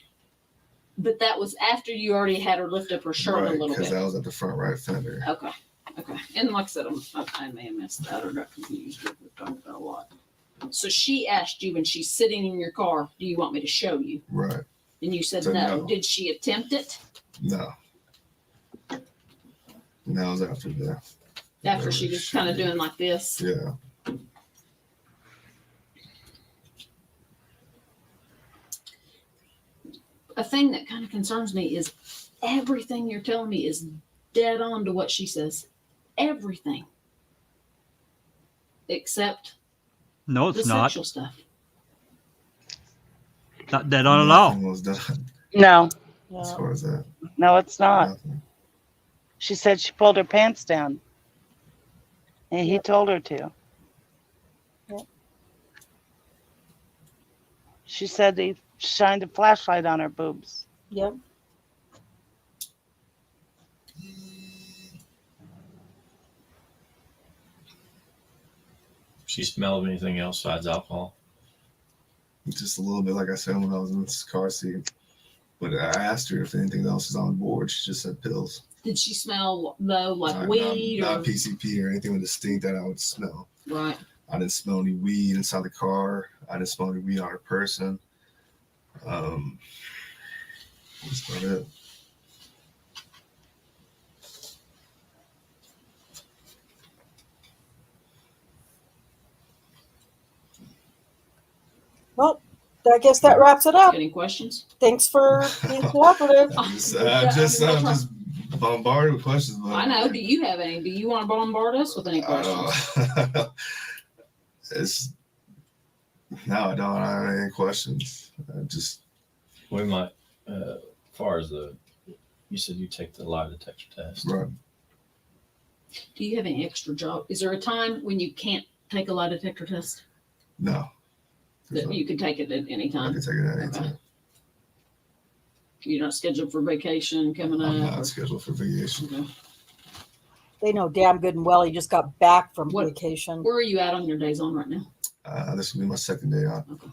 But that was after you already had her lift up her shirt a little Because bit. that was at the front right fender. Okay. And like I said, I may have missed that or got confused. We've talked about a lot. So she asked you when she's sitting in your car, do you want me to show you? Right. And you said So no. no. Did she attempt it? No. That was after that. After she was kind of doing like this? Yeah. A thing that kind of concerns me is everything you're telling me is dead on to what she says. Everything. Except No, the it's not. sexual stuff. Not dead on at all. Nothing was done No, as far as that. no, it's not. Nothing. She said she pulled her pants down. And he told her to. Yep. She said he shined a flashlight on her boobs. Yep. She smelled anything else besides alcohol? Just a little bit, like I said, when I was in this car seat. But I asked her if anything else is on board. She just said pills. Did she smell though like Not- weed not or PCP or anything distinct that I would smell. right? I didn't smell any weed inside the car. I didn't smell any weed on her person. That's about it. Well, I guess that wraps it up. Any questions? Thanks for being cooperative. I'm just bombarded with questions. But I know. Do you have any? Do you want to bombard us with any questions? No, I don't have any questions. I just We might, as far as you said you take the lie detector test. right. Do you have any extra job? Is there a time when you can't take a lie detector test? No. That you can take it at any I time. can take it at any time. You're not scheduled for vacation coming I'm up. not or- scheduled for vacation. Okay. They know damn good and well he just got back from What- vacation. Where are you at on your days on right now? This will be my second day out. Okay.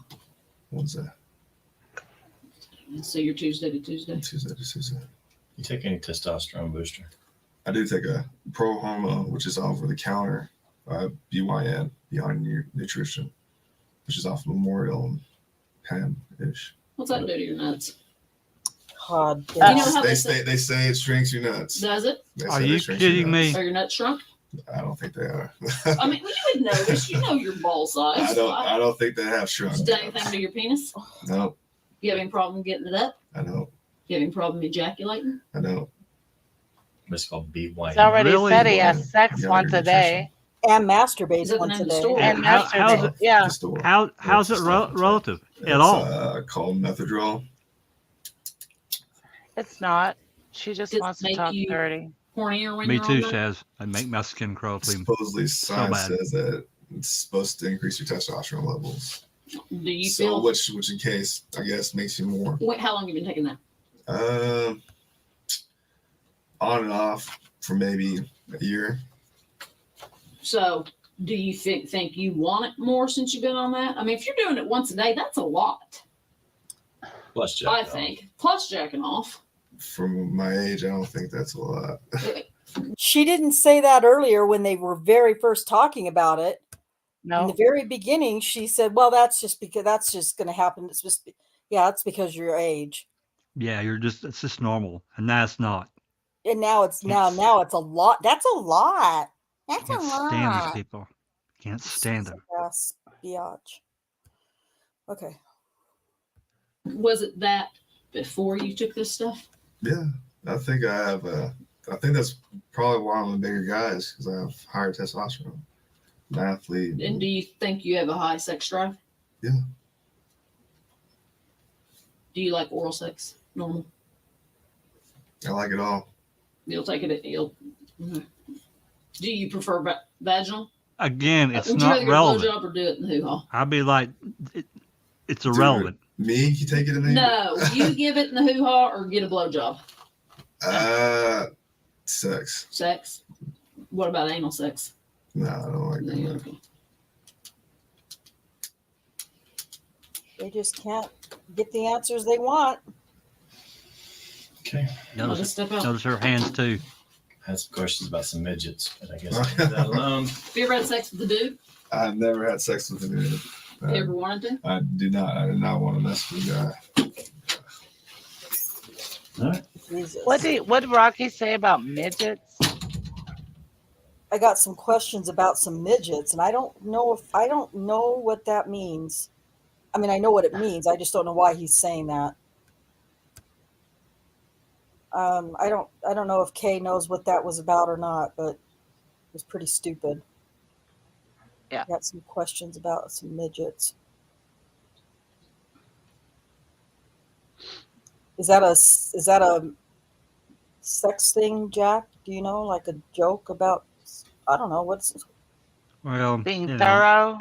What's that? So you're Tuesday to Tuesday. Tuesday to Tuesday. You take any testosterone booster? I do take a pro hormone, which is over the counter, BYN, Beyond Nutrition, which is off Memorial and Penn-ish. What's that do to your nuts? God You know damn. how They say it shrinks your nuts. Does it? They Are say you they shrink your kidding nuts. me? Are your nuts shrunk? I don't think they are. I mean, you would know this. You know your ball size. I don't think they have shrunk. Has it done anything to your penis? No, You have any problem getting it up? I don't. You have any problem ejaculating? I don't. It's called BYN. He's already Really? said he has sex Yeah, once a nutrition. day. And Is masturbates that the once name a of the day. store? And How's masturbate. it- Yeah. The store. How's it It's the store. relative at It's, all? called methadrol. It's not. She just Does it wants to make talk you- dirty. Hornier when Me you're too, on that? Shaz. I make my skin crawl clean. Supposedly, science bad. says that it's supposed to increase your testosterone levels. Do you So, feel? which in case, I guess, makes you more. Wait, how long have you been taking that? On and off for maybe a year. So, do you think you want it more since you've been on that? I mean, if you're doing it once a day, that's a lot. Plus jack I off. think. Plus jacking off. For my age, I don't think that's a lot. She didn't say that earlier when they were very first talking about it. In the No. very beginning, she said, "Well, that's just going to happen. It's just, yeah, it's because of your age." Yeah, it's just normal. And that's not. And now it's Yes. now it's a lot. That's a lot. That's a Can't stand these lot. people. Can't stand them. Yes, biatch. Okay. Was it that before you took this stuff? Yeah, I think I have. I think that's probably why I'm a bigger guys because I have higher testosterone. I'm an athlete. And do you think you have a high sex drive? Yeah. Do you like oral sex? Normal. I like it all. You'll take it. Mhm. Do you prefer vaginal? Again, it's Would you not rather get a relevant. blowjob or do it in the hoo-ha? I'd be like, it's irrelevant. Me, you take it in there. No, you give it in the hoo-ha or get a blowjob. Sex. Sex. What about anal sex? No, I don't like No, that. okay. They just can't get the answers they want. Okay. I'll just Notice, step out. notice her hands too. I had some questions about some midgets, but I guess I'll leave that alone. Have you ever had sex with a dude? I've never had sex with a dude. Have you ever wanted to? I do not. I do not want to mess with a guy. All right. Jesus. What did Rocky say about midgets? I got some questions about some midgets, and I don't know what that means. I mean, I know what it means. I just don't know why he's saying that. I don't know if Kay knows what that was about or not, but it was pretty stupid. Yeah. Got some questions about some midgets. Is that a sex thing, Jack? Do you know, like a joke about? I don't know what's. Well, Being you know, thorough?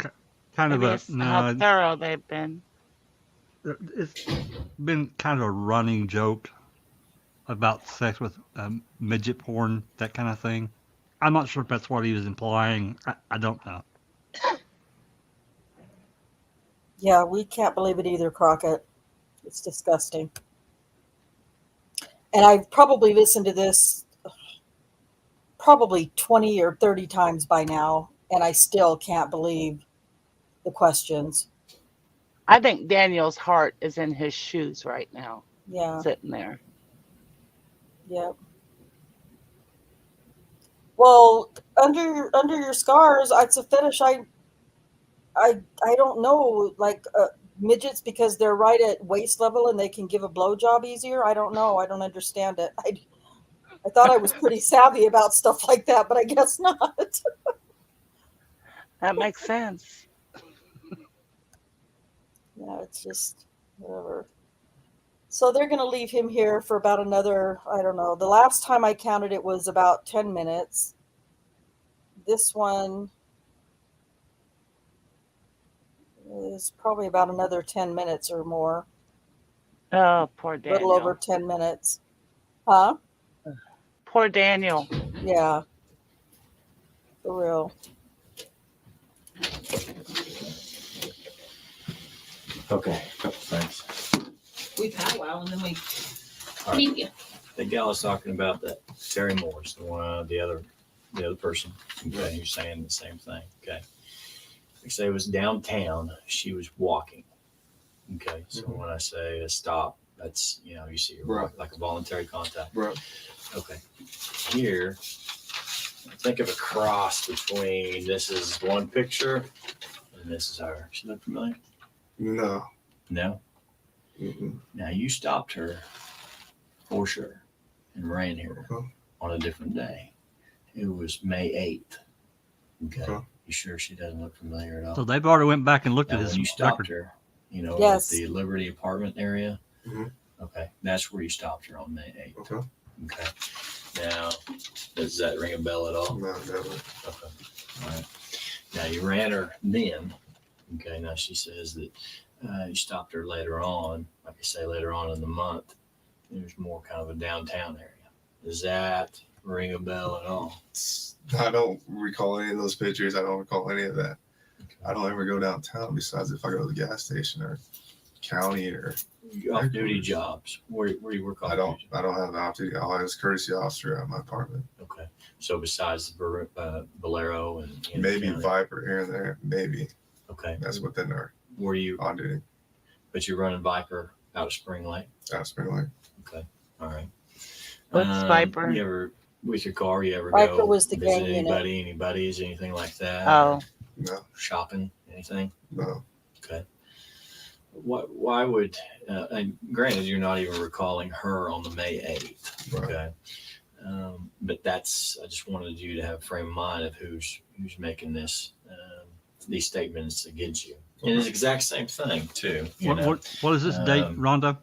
kind of Maybe a it's how no. thorough they've been. It's been kind of a running joke about sex with midget porn, that kind of thing. I'm not sure if that's what he was implying. I don't know. Yeah, we can't believe it either, Crockett. It's disgusting. And I've probably listened to this probably 20 or 30 times by now, and I still can't believe the questions. I think Daniel's heart is in his shoes right now, Yeah, sitting there. yeah. Well, under your scars, it's a fetish. I don't know, like midgets, because they're right at waist level and they can give a blowjob easier. I don't know. I don't understand it. I thought I was pretty savvy about stuff like that, but I guess not. That makes sense. Yeah, it's just whatever. So they're going to leave him here for about another, I don't know. The last time I counted it was about 10 minutes. This one is probably about another 10 minutes or more. Oh, poor A little Daniel. over 10 minutes. Huh? Poor Daniel. Yeah. For real. Okay, couple things. We powwow and then we All right. keep you. The gal was talking about that Terry Morris, the one, the other person. Okay, you're saying the same thing. Okay. Like say it was downtown. She was walking. Okay, so when I say a stop, that's you see like a voluntary contact. Right. Okay. Here, think of a cross between this is one picture and this is her. She look familiar? No. No. Mm-mm. Now you stopped her for sure and ran here on a different day. It was May 8th. Okay. You sure she doesn't look familiar at all? So they've already went back and looked Now, at his when you stopped record. her, Yes. at the Liberty apartment area. Mm-hmm. Okay, that's where you stopped her on May 8th. Okay. Okay. Now, does that ring a bell at all? No, never. Okay. All right. Now you ran her then. Okay. Now she says that you stopped her later on, like I say, later on in the month. There's more kind of a downtown area. Does that ring a bell at all? I don't recall any of those pictures. I don't recall any of that. Okay. I don't ever go downtown besides if I go to the gas station or county or Off-duty jobs. Where you work off? I don't have an off-duty. I was a courtesy officer at my apartment. Okay. So besides the Bolero and Maybe county. Viper here and there. Maybe. Okay. That's within our Were you on duty. But you're running Viper out of Spring Lake? Out of Spring Lake. Okay. All right. What's Viper? You ever with your car? You ever Viper go was the visit gang unit. anybody, any buddies, anything like that? Oh. No. Shopping, anything? No. Okay. Why would? And granted, you're not even recalling her on the May 8th. Right. Okay. But that's. I just wanted you to have a frame of mind of who's making these statements against you. And it's the exact same thing too. What is this date, Rhonda?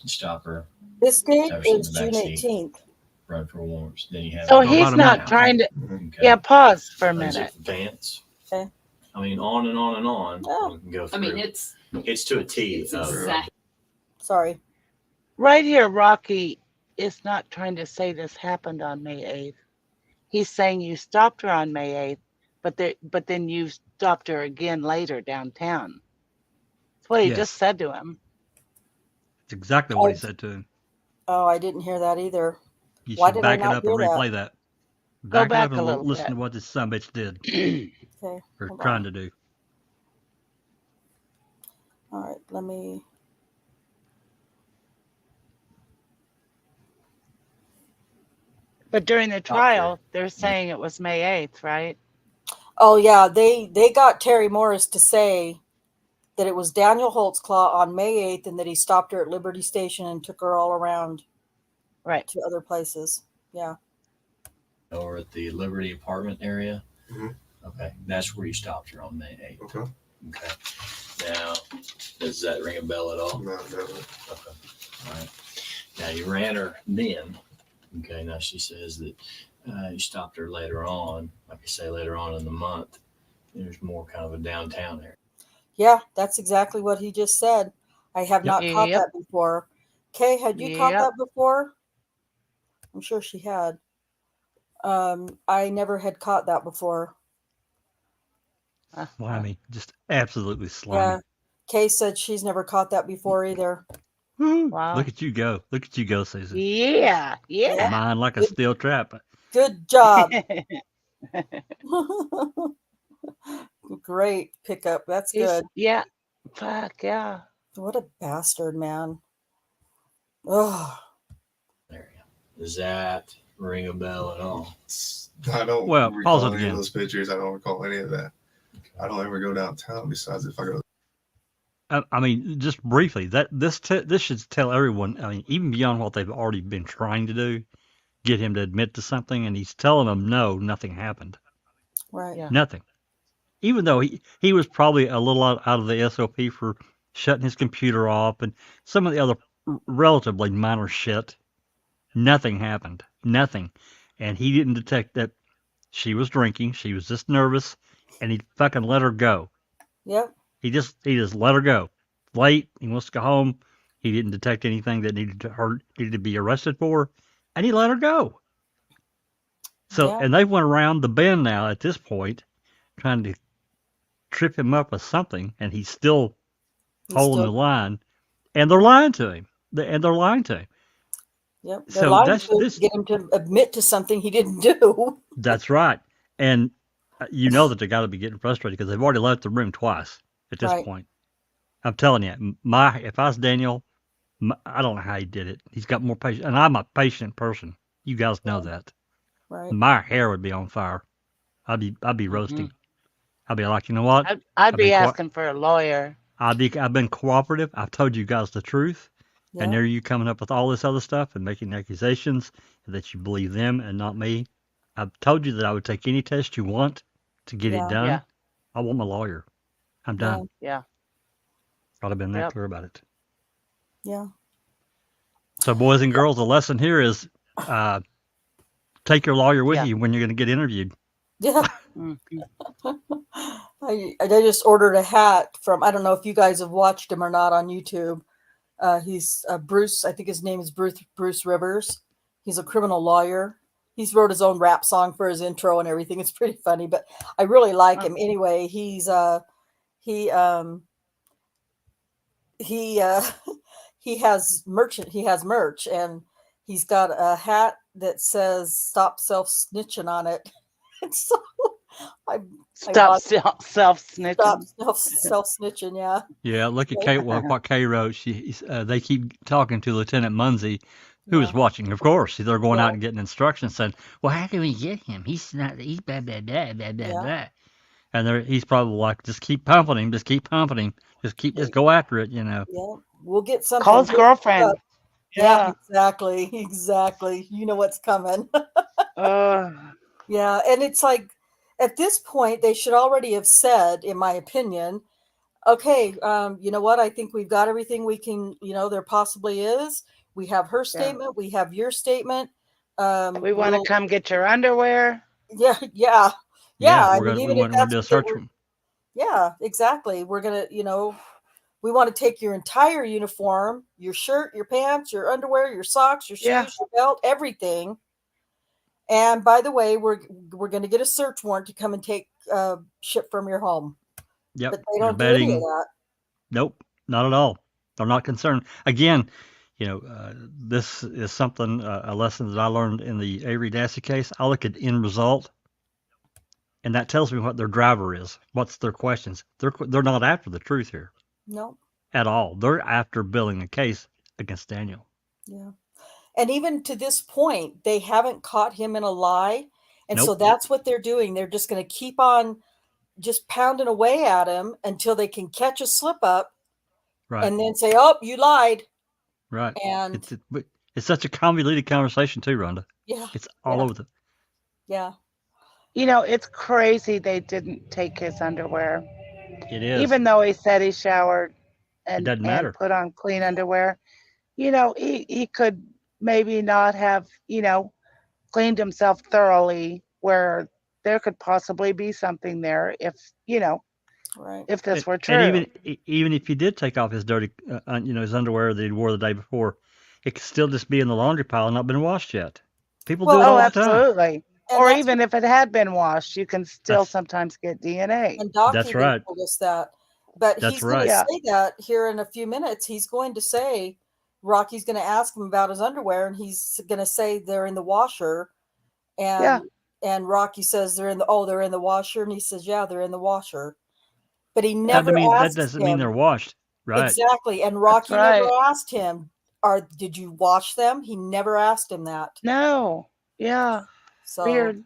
Stop her. This date Have her sit in is the June back seat. 18th. Run for warrants. Then you have. So about he's a not minute. trying to. Okay. Yeah, pause for a Unzip minute. the pants. Okay. I mean, on and on and on. Oh. We can go through. I mean, it's to a T. it's exact. Sorry. Right here, Rocky is not trying to say this happened on May 8th. He's saying you stopped her on May 8th, but then you stopped her again later downtown. That's what he Yes. just said to him. It's exactly what he said to him. Oh, I didn't hear that either. You Why should did I back it not up and hear that? replay that. Go Back it up back a and little listen bit. to what this son of a bitch did Okay, or hold trying on. to do. All right, let me. But during the trial, they're saying it was May 8th, right? Oh yeah, they got Terry Morris to say that it was Daniel Holtzclaw on May 8th, and that he stopped her at Liberty Station and took her all around, right, to other places. Yeah. Over at the Liberty apartment area. Mhm. Okay, that's where you stopped her on May 8th. Okay. Okay. Now, does that ring a bell at all? No, it doesn't. Okay. All right. Now you ran her then. Okay. Now she says that you stopped her later on, like you say, later on in the month. There's more kind of a downtown area. Yeah, that's exactly what he just said. I have not caught Yep. that before. Kay, had you caught Yep. that before? I'm sure she had. I never had caught that before. Slimy. Just absolutely Yeah. slimy. Kay said she's never caught that before either. Woo. Wow. Look at you go. Look at you go, Susan. Yeah. Yeah. Mine like a Good- steel trap. Good job. Great pickup. That's good. Yeah. Fuck yeah. What a bastard, man. Oh, Area. Does that ring a bell at all? I don't Well, pause recall it any again. of those pictures. I don't recall any of that. I don't ever go downtown besides if I go. I mean, just briefly, that this should tell everyone. I mean, even beyond what they've already been trying to do, get him to admit to something, and he's telling them no, nothing happened, right. Yeah. nothing. Even though he was probably a little out of the SOP for shutting his computer off and some of the other relatively minor shit, nothing happened, nothing, and he didn't detect that she was drinking. She was just nervous, and he fucking let her go. Yep. He just let her go. Late, he wants to go home. He didn't detect anything that needed to be arrested for, and he let her go. So, Yeah. and they went around the bend now at this point, trying to trip him up with something, and he's still holding the line, and they're lying to him. They're lying to him. Yep. They're So lying that's to this. get him to admit to something he didn't do. That's right, and you know that they got to be getting frustrated because they've already left the room twice at this Right. point. I'm telling you, if I was Daniel, I don't know how he did it. He's got more patience, and I'm a patient person. You guys know that. Right. My hair would be on fire. I'd be roasting. I'd be like, you know what? I'd be asking for a lawyer. I've been cooperative. I've told you guys the truth, Yeah. and there you coming up with all this other stuff and making accusations that you believe them and not me. I've told you that I would take any test you want to get it done. Yeah. I want my lawyer. I'm done. Yeah. I'd have been that clear about it. Yeah. So, boys and girls, the lesson here is take your lawyer with you when you're going to get interviewed. Yeah. I just ordered a hat from, I don't know if you guys have watched him or not on YouTube. He's Bruce, I think his name is Bruce Rivers. He's a criminal lawyer. He's wrote his own rap song for his intro and everything. It's pretty funny, but I really like him. Anyway, he has merch, and he's got a hat that says "Stop Self Snitching" on it. And so Stop self-snitching. Stop self-snitching, yeah. Yeah, look at Kate. What Kay wrote. They keep talking to Lieutenant Munsey, who is watching. Of course, they're going out and getting instructions, saying, "Well, how can we get him? He's not. He's blah blah blah blah blah blah." And he's probably like, "Just keep pumping him. Just keep pumping him. Just go after it." You know. Yeah, we'll get something. Call his girlfriend. Yeah, exactly. You know what's coming. Yeah, and it's like, at this point, they should already have said, in my opinion, okay, you know what? I think we've got everything we can, there possibly is. We have her statement. We have your statement. We want to come get your underwear. Yeah. Yeah, we're gonna do a search. Yeah, exactly. We're going to, we want to take your entire uniform, your shirt, your pants, your underwear, your socks, your shoes, your belt, everything. And by the way, we're going to get a search warrant to come and take shit from your home. Yep. But they don't do any of that. Nope. not at all. They're not concerned. Again, this is something, a lesson that I learned in the Avery Dassey case. I look at end result, and that tells me what their driver is. What's their questions? They're not after the truth here No. at all. They're after building a case against Daniel. Yeah. And even to this point, they haven't caught him in a lie. And so Nope. that's what they're doing. They're just going to keep on just pounding away at him until they can catch a slip up Right. and then say, oh, you lied. Right. And It's such a convoluted conversation too, Rhonda. yeah, It's all over the. yeah. It's crazy they didn't take his underwear. It is. Even though he said he showered It doesn't matter. put on clean underwear. He could maybe not have, cleaned himself thoroughly, where there could possibly be something there if, Right. if this were true. And even if he did take off his dirty, his underwear that he wore the day before, it could still just be in the laundry pile and not been washed yet. People do it all the time. Absolutely. And Or that's even if it had been washed, you can still That's- sometimes get DNA. And Doc That's even right. told us that. But That's he's going right. to say that here in a few minutes. He's going to say, Rocky's going to ask him about his underwear, and he's going to say they're in the washer. And Rocky says they're in the washer, and he says, yeah, they're in the washer. But he never That asked doesn't him. mean they're washed, right? Exactly. And Rocky That's never right. asked him, did you wash them? He never asked him that. No. Yeah. So Weird.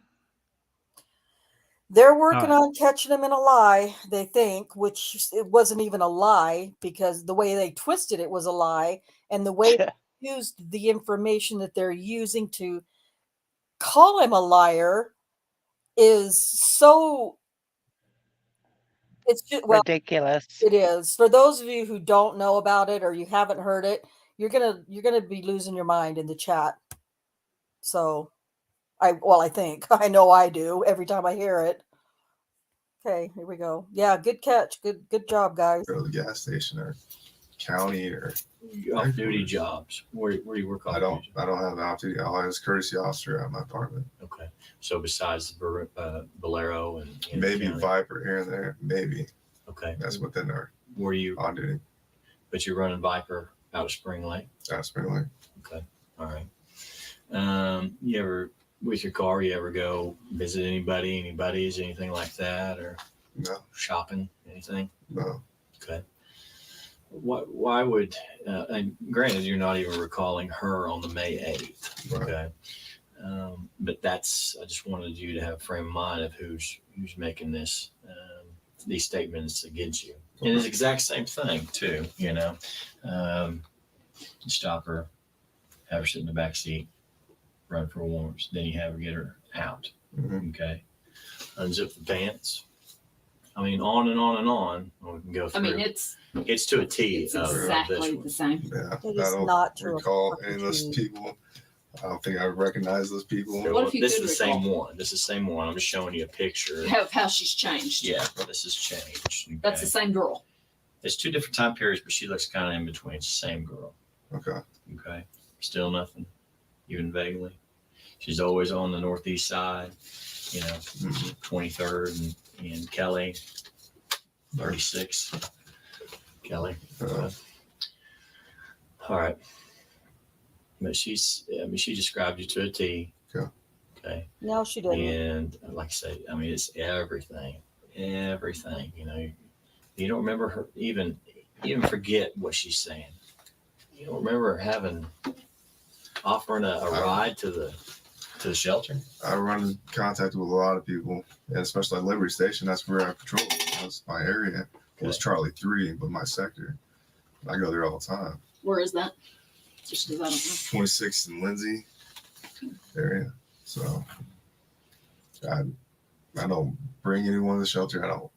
they're working All right. on catching him in a lie, they think, which it wasn't even a lie, because the way they twisted it was a lie. And the way they used the information that they're using to call him a liar is so, it's just, well, Ridiculous. it is. For those of you who don't know about it or you haven't heard it, you're gonna be losing your mind in the chat. So I think I know I do every time I hear it. Okay, here we go. Yeah, good catch. Good job, guys. Go to the gas station or county or Off-duty jobs. Where do you work on? I don't have off-duty. All I have is courtesy officer at my apartment. Okay. So besides the Bolero and Maybe county. Viper here and there. Maybe Okay. that's within our Were you? on duty. But you're running Viper out of Spring Lake. Approximately. Okay. All right. You ever with your car? You ever go visit any buddies, anything like that, or No, shopping, anything? no. Okay. Why would? And granted, you're not even recalling her on the May 8th. Right. Okay. But I just wanted you to have a frame of mind of who's making these statements against you. And it's the exact same thing too, stop her, have her sit in the back seat, run for warrants. Then you have her get her out. Mhm. Okay. Unzip the pants. I mean, on and on and on. We can go I through. mean, it's It's to a T it's of exactly this the one. same. Yeah, It I is don't not to a recall fucking any of those T. people. I don't think I recognize those people. What if you This could is the same recall? one. This is the same one. I'm just showing you a picture. Of how she's changed. Yeah, this has changed. Okay. That's the same girl. It's two different time periods, but she looks kind of in between. It's the same girl. Okay. Okay. Still nothing, even vaguely. She's always on the northeast side, 23rd and Kelly, 36. Kelly. All right. But she described you to a T. Yeah. Okay. No, she didn't. And like I say, I mean, it's everything. You don't remember her even forget what she's saying. You don't remember offering a ride to the shelter. I run in contact with a lot of people, and especially at Liberty Station. That's where I patrol. That's my area. It was Charlie 3, but my sector. I go there all the time. Where is that? Just because I don't know. 26th and Lindsay area. So I don't bring anyone to the shelter. I don't.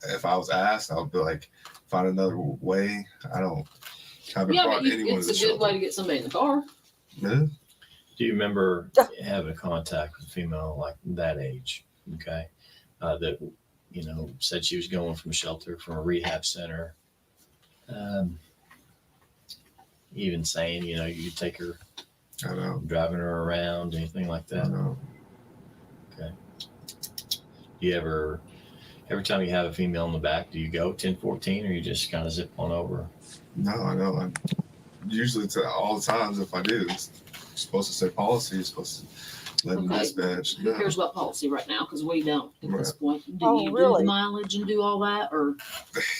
If I was asked, I would be like, find another way. I haven't Yeah, brought but anyone to it's the a shelter. good way to get somebody in the car. Yeah. Do you remember having contact with a female like that age? Okay. That, said she was going from a shelter, from a rehab center. Even saying, you take her, I know. driving her around, anything like I that. know. Okay. Do you ever Every time you have a female in the back, do you go 10-14 or you just kind of zip on over? No, I don't. Usually, all the times, if I do, it's supposed to say policy. It's supposed to let them Okay. dispatch. Who No. cares about policy right now? Because we don't at this Right. point. Do Oh, you do really? the mileage and do all that, or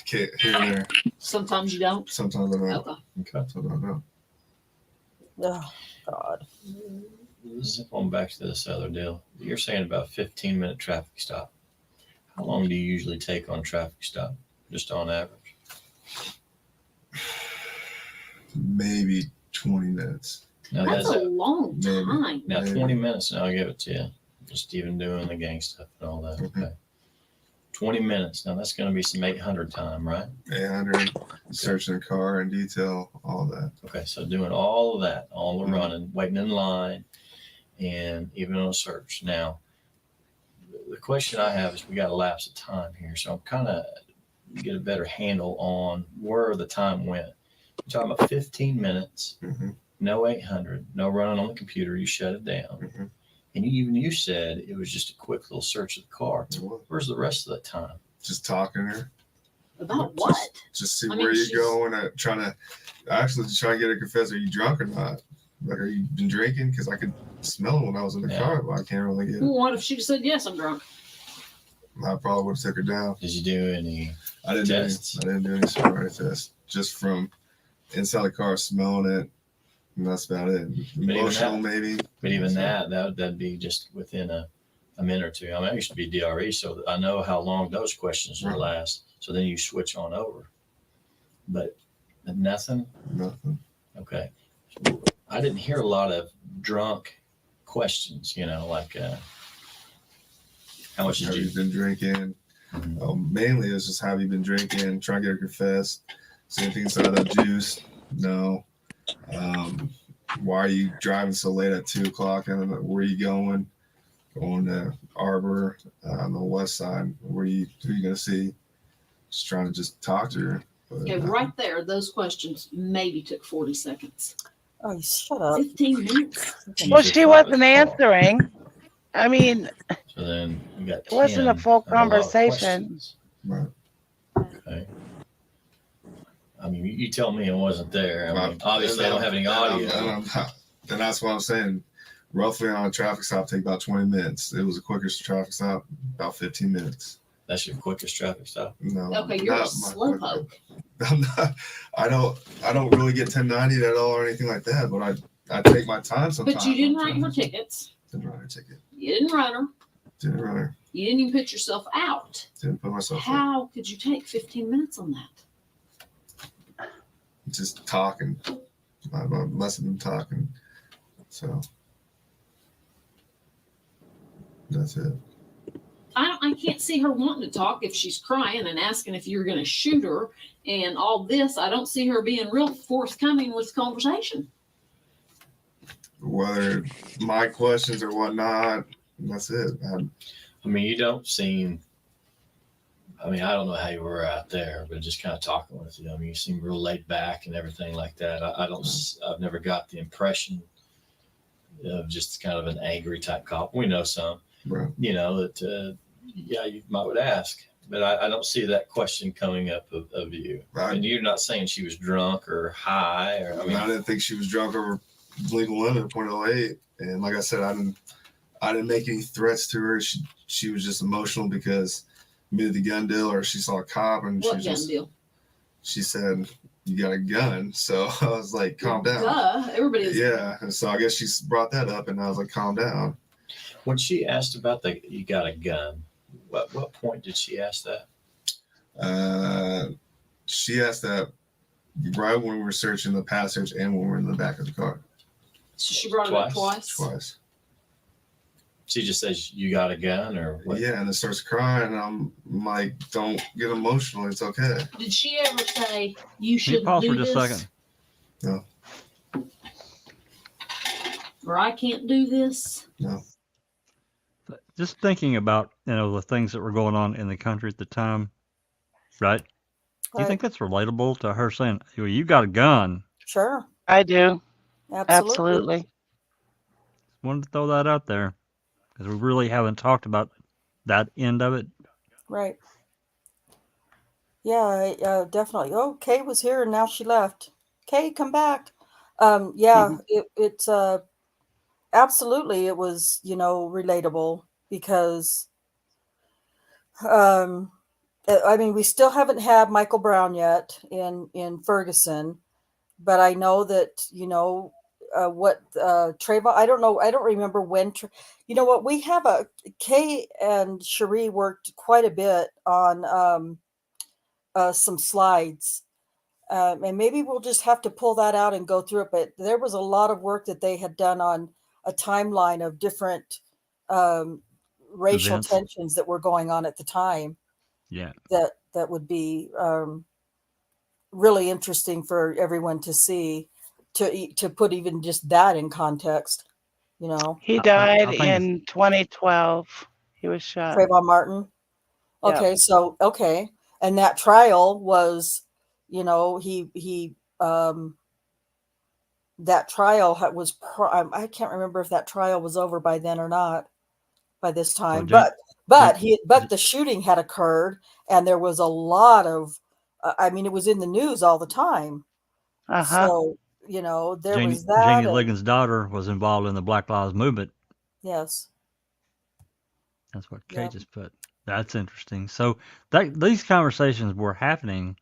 Can't here and there. sometimes you don't? Sometimes I don't. Okay. Okay. Sometimes I don't. Oh, God. Zip on back to this other deal. You're saying about 15-minute traffic stop. How long do you usually take on traffic stop, just on average? Maybe 20 minutes. Now That's a long Maybe. time. Now Maybe. 20 minutes, and I'll give it to you. Just even doing the gang stuff and all that. Mhm. Okay. 20 minutes. Now that's going to be some 800 time, right? 800, searching the car in detail, all that. Okay. So doing all of that, all the Mhm. running, waiting in line, and even on a search. Now, the question I have is we got a lapse of time here. So I'm kind of get a better handle on where the time went. You're talking about 15 minutes, Mm-hmm. no 800, no running on the computer. You shut it down. Mm-hmm. And you said it was just a quick little search of the car. Where's the rest of the time? Just talking to her. About what? Just see I mean, where you're she's- going. Trying to get her confess. Are you drunk or not? Like, are you been drinking? Because I could smell it when I was in the Yeah. car, but I can't really get it. Well, what if she just said, yes, I'm drunk? I probably would have took her down. Did you do any I didn't tests? do any sobriety tests. Just from inside the car, smelling it, and that's about it. even Emotional, that- maybe. But even that'd be just within a minute or two. I mean, I used to be DRE, so I know how long those questions will Right. last. So then you switch on over. But nothing? Nothing. Okay. I didn't hear a lot of drunk questions, like how much Have did you you? been drinking? Mainly, it's just have you been drinking? Try to get her confessed. Is anything inside that juice? No. Why are you driving so late at 2:00? And where are you going? Going to Arbor on the west side. Who are you gonna see? Just trying to just talk to her. But Okay, right there, those questions maybe took 40 seconds. Oh, you shut up. 15 minutes? Well, Jesus, she I wasn't was answering. I mean, So then you got it wasn't a 10 full of a lot of conversation. questions. Right. Okay. I mean, you tell me it wasn't there. I mean, Right. obviously, I don't have any audio. And that's what I'm saying. Roughly on a traffic stop, take about 20 minutes. It was the quickest traffic stop, about 15 minutes. That's your quickest traffic stop. No. Okay, you're a not my slowpoke. I'm not. I don't really get 1090 at all or anything like that. But I take my time sometimes. But you didn't write her tickets. Didn't write her ticket. You didn't write her. Didn't write her. You didn't even put yourself out. Didn't put myself out. How could you take 15 minutes on that? Just talking. I must have been talking. So that's it. I can't see her wanting to talk if she's crying and asking if you're going to shoot her and all this. I don't see her being real forthcoming with conversation. Whether my questions or whatnot, that's it. I mean, you don't seem. I mean, I don't know how you were out there, but just kind of talking with you. I mean, you seem real laid back and everything like that. I've never got the impression of just kind of an angry type cop. We know some, Right. that, you might would ask, but I don't see that question coming up of you. Right. And you're not saying she was drunk or high or, I mean, I didn't think she was drunk over legal limit 0.08. And like I said, I didn't make any threats to her. She was just emotional because maybe the gun deal or she saw a cop and What gun deal? she said, "You got a gun." So I was like, calm down. Duh, everybody is. Yeah. And so I guess she brought that up and I was like, calm down. When she asked about you got a gun, what point did she ask that? She asked that right when we were searching the passage and when we were in the back of the car. So she brought it up twice? Twice. She just says, you got a gun or what? Yeah, and then starts crying. And I'm like, don't get emotional. It's okay. Did she ever say you Can you should pause do for just this? a second? No. Or I can't do this? No. Just thinking about, the things that were going on in the country at the time, right? Do you think that's relatable to her saying, well, you got a gun? Sure. I do. Absolutely. Absolutely. Wanted to throw that out there because we really haven't talked about that end of it. Right. Yeah, definitely. Oh, Kay was here and now she left. Kay, come back. Yeah, it's absolutely it was, relatable because I mean, we still haven't had Michael Brown yet in Ferguson, but I know that, what Trayvon, I don't know, I don't remember when, you know what, we have Kay and Cherie worked quite a bit on some slides. And maybe we'll just have to pull that out and go through it. But there was a lot of work that they had done on a timeline of different racial Events. tensions that were going on at the time. Yeah. That would be really interesting for everyone to see, to put even just that in context. He I died think it's in 2012. He was shot. Trayvon Martin. Yep. Okay, so okay, and that trial was, he that trial was I can't remember if that trial was over by then or not by this time, Jan- but the shooting had occurred and there was a lot of I mean, it was in the news all the time. So there was that. Jannie Ligons' daughter was involved in the Black Lives Movement. Yes. That's what Kay just put. That's interesting. So these conversations were happening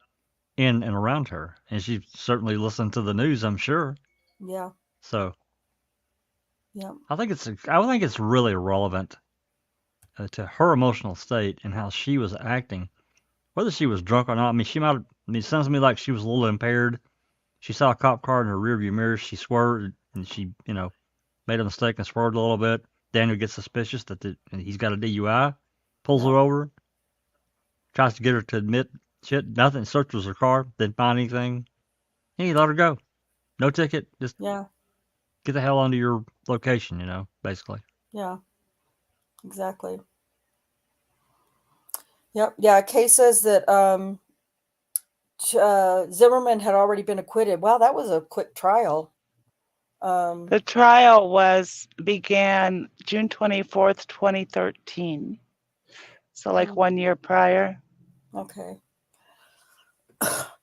in and around her, and she certainly listened to the news, I'm sure. Yeah. So yeah, I think it's really relevant to her emotional state and how she was acting, whether she was drunk or not. I mean, it sounds to me like she was a little impaired. She saw a cop car in her rearview mirror. She swerved and she, made a mistake and swerved a little bit. Daniel gets suspicious that he's got a DUI, pulls her over, tries to get her to admit shit, nothing, searches her car, didn't find anything. He let her go. No ticket, just get the hell onto your location, basically. Yeah, exactly. Yep. Yeah. Kay says that Zimmerman had already been acquitted. Wow, that was a quick trial. The trial began June 24th, 2013. So like 1 year prior. Okay.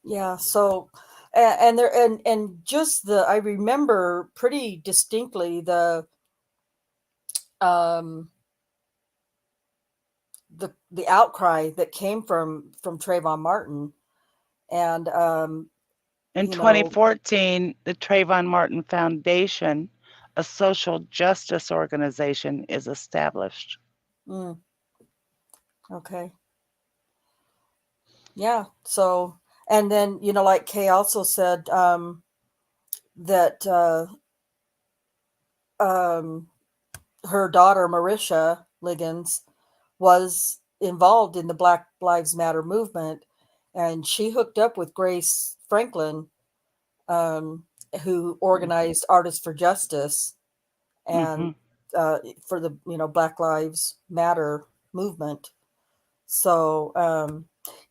Yeah. So, and just I remember pretty distinctly the outcry that came from Trayvon Martin, and in 2014, the Trayvon Martin Foundation, a social justice organization, is established. Okay. Yeah. So, and then like Kay also said that her daughter Marisha Ligons was involved in the Black Lives Matter movement, and she hooked up with Grace Franklin, who organized Artists for Justice and for the Black Lives Matter movement. So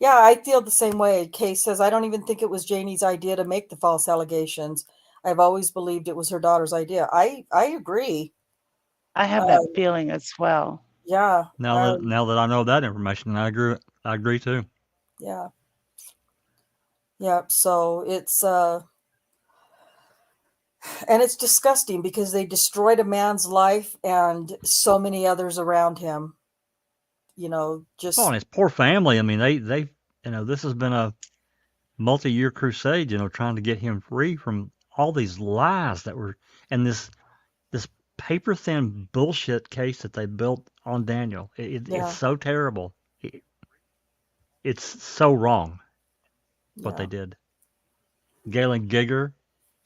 yeah, I feel the same way. Kay says, I don't even think it was Janie's idea to make the false allegations. I've always believed it was her daughter's idea. I agree. I have that feeling as well. Yeah. Now that I know that information, I agree too. Yeah. Yeah. So it's and it's disgusting because they destroyed a man's life and so many others around him. Just and his poor family. I mean, they this has been a multi-year crusade, trying to get him free from all these lies that were, and this paper thin bullshit case that they built on Daniel. It's so terrible. It's so wrong what they did. Galen Gigger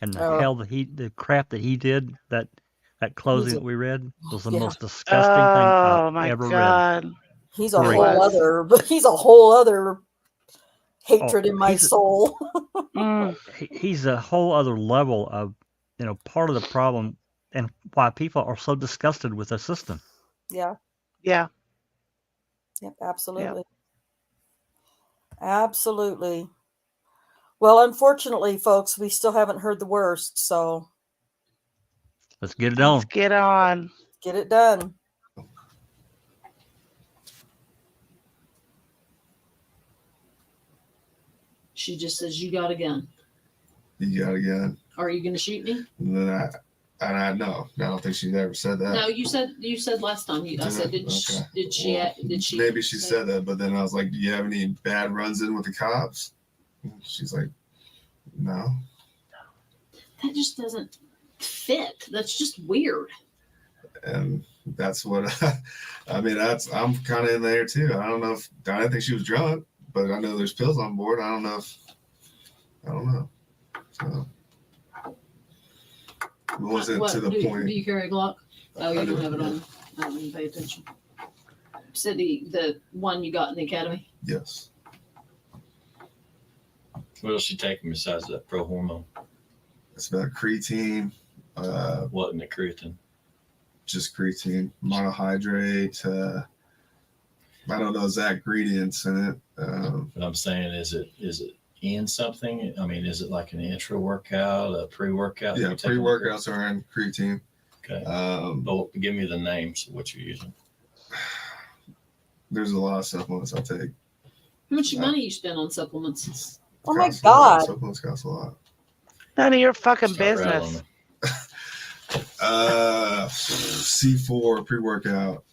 and the crap that he did, that closing that we read was the most disgusting thing I've ever read. He's a whole other hatred in my soul. He's a whole other level of, part of the problem and why people are so disgusted with the system. Yeah. Yeah. Yep, absolutely. Yep. Absolutely. Well, unfortunately, folks, we still haven't heard the worst, so let's get it on. Let's get on. Get it done. She just says, "You got a gun. You got a gun. Are you going to shoot me?" And then I no, I don't think she ever said that. No, you said last time. I said, did she? Maybe she said that, but then I was like, "Do you have any bad runs in with the cops?" And she's like, "No." That just doesn't fit. That's just weird. And that's what I mean. I'm kind of in there too. I didn't think she was drunk, but I know there's pills on board. I don't know. So it wasn't to the point. Do you carry a Glock? Oh, I you don't do, have it yeah. on. I don't even pay attention. So the one you got in the academy? Yes. What else you taking besides that pro hormone? It's about creatine. What in the creatine? Just creatine, monohydrate. I don't know exact ingredients in it. But I'm saying, is it in something? I mean, is it like an intra workout, a pre workout? Yeah, pre-workouts are in creatine. Okay. But give me the names of what you're using. There's a lot of supplements I take. How much money you spend on supplements? Oh my Costs a lot. God. Supplements cost a lot. None of your fucking Start rattling business. them. C4 pre-workout.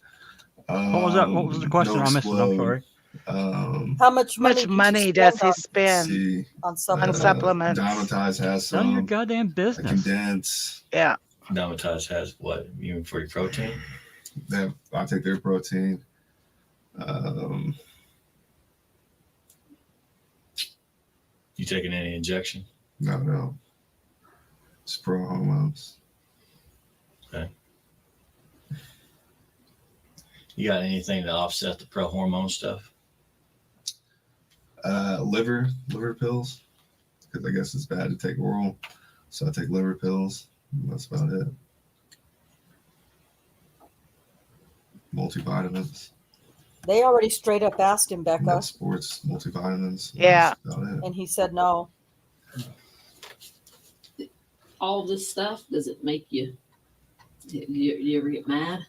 What was that? What was the question? No I missed it. I'm Explode. sorry. How much How much money does he spend See, on on supplements? supplements? Dymatize has None of your some. goddamn I business. condense. Yeah. Dymatize has what? You mean for your protein? I take their protein. You taking any injection? No. It's pro hormones. Okay. You got anything to offset the pro hormone stuff? Liver pills, because I guess it's bad to take oral, so I take liver pills. That's about it. Multivitamins. They already straight up asked him, Becca, No sports multivitamins. Yeah. That's about it. and he said no. All this stuff, does it make you ever get mad,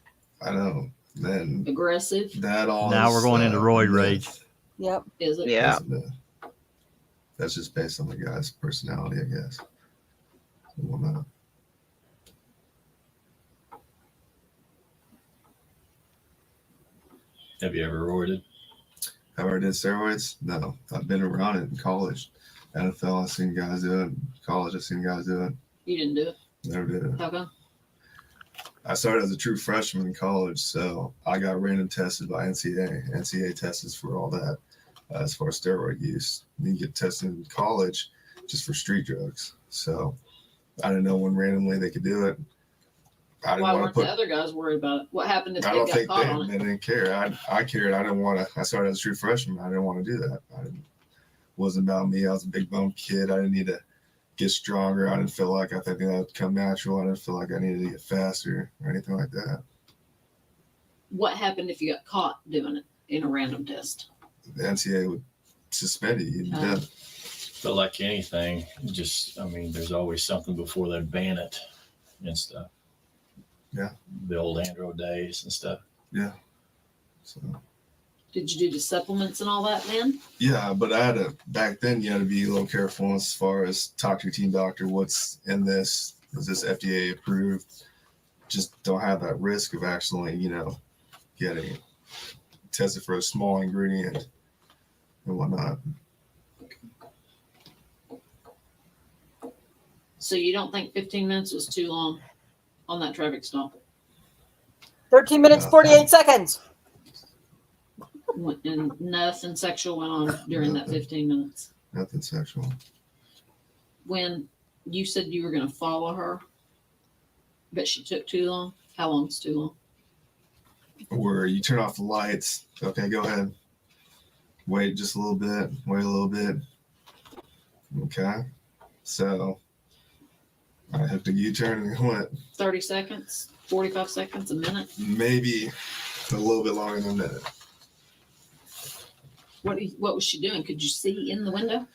I know. Then aggressive? that all. Now is, we're going into roid myth. rage. Yep. Is it? Yeah. That's a myth. That's just based on the guy's personality, I guess. Well, not. Have you ever roided? Have I ever did steroids? No. I've been around it in college. NFL, I've seen guys do it. In college, I've seen guys do it. You didn't do it? Never did it. How come? I started as a true freshman in college, so I got random tested by NCAA. NCAA tests for all that as far as steroid use. You get tested in college just for street drugs. So I didn't know when randomly they could do it. I didn't Why want weren't to put. the other guys worried about it? What happened if I they don't got think caught on they it? didn't care. I cared. I didn't want to. I started as a true freshman. I didn't want to do that. Wasn't about me. I was a big bone kid. I didn't need to get stronger. I didn't feel like I think that would come natural. I didn't feel like I needed to get faster or anything like that. What happened if you got caught doing it in a random test? The NCAA would suspend you. You'd be dead. But like anything, there's always something before they ban it and stuff. Yeah. The old Andro days and stuff. Yeah. So. Did you do the supplements and all that then? Yeah, but back then you had to be a little careful as far as talk to your team doctor. What's in this? Is this FDA approved? Just don't have that risk of actually, getting tested for a small ingredient and whatnot. So you don't think 15 minutes was too long on that traffic stop? 13 minutes, 48 seconds. And nothing sexual went on during that 15 minutes? Nothing sexual. When you said you were going to follow her, but she took too long? How long's too long? Where you turn off the lights. Okay, go ahead. Wait just a little bit. Wait a little bit. Okay. So I hooked a U-turn and went 30 seconds, 45 seconds, a minute? maybe a little bit longer than a minute. What was she doing? Could you see in the window?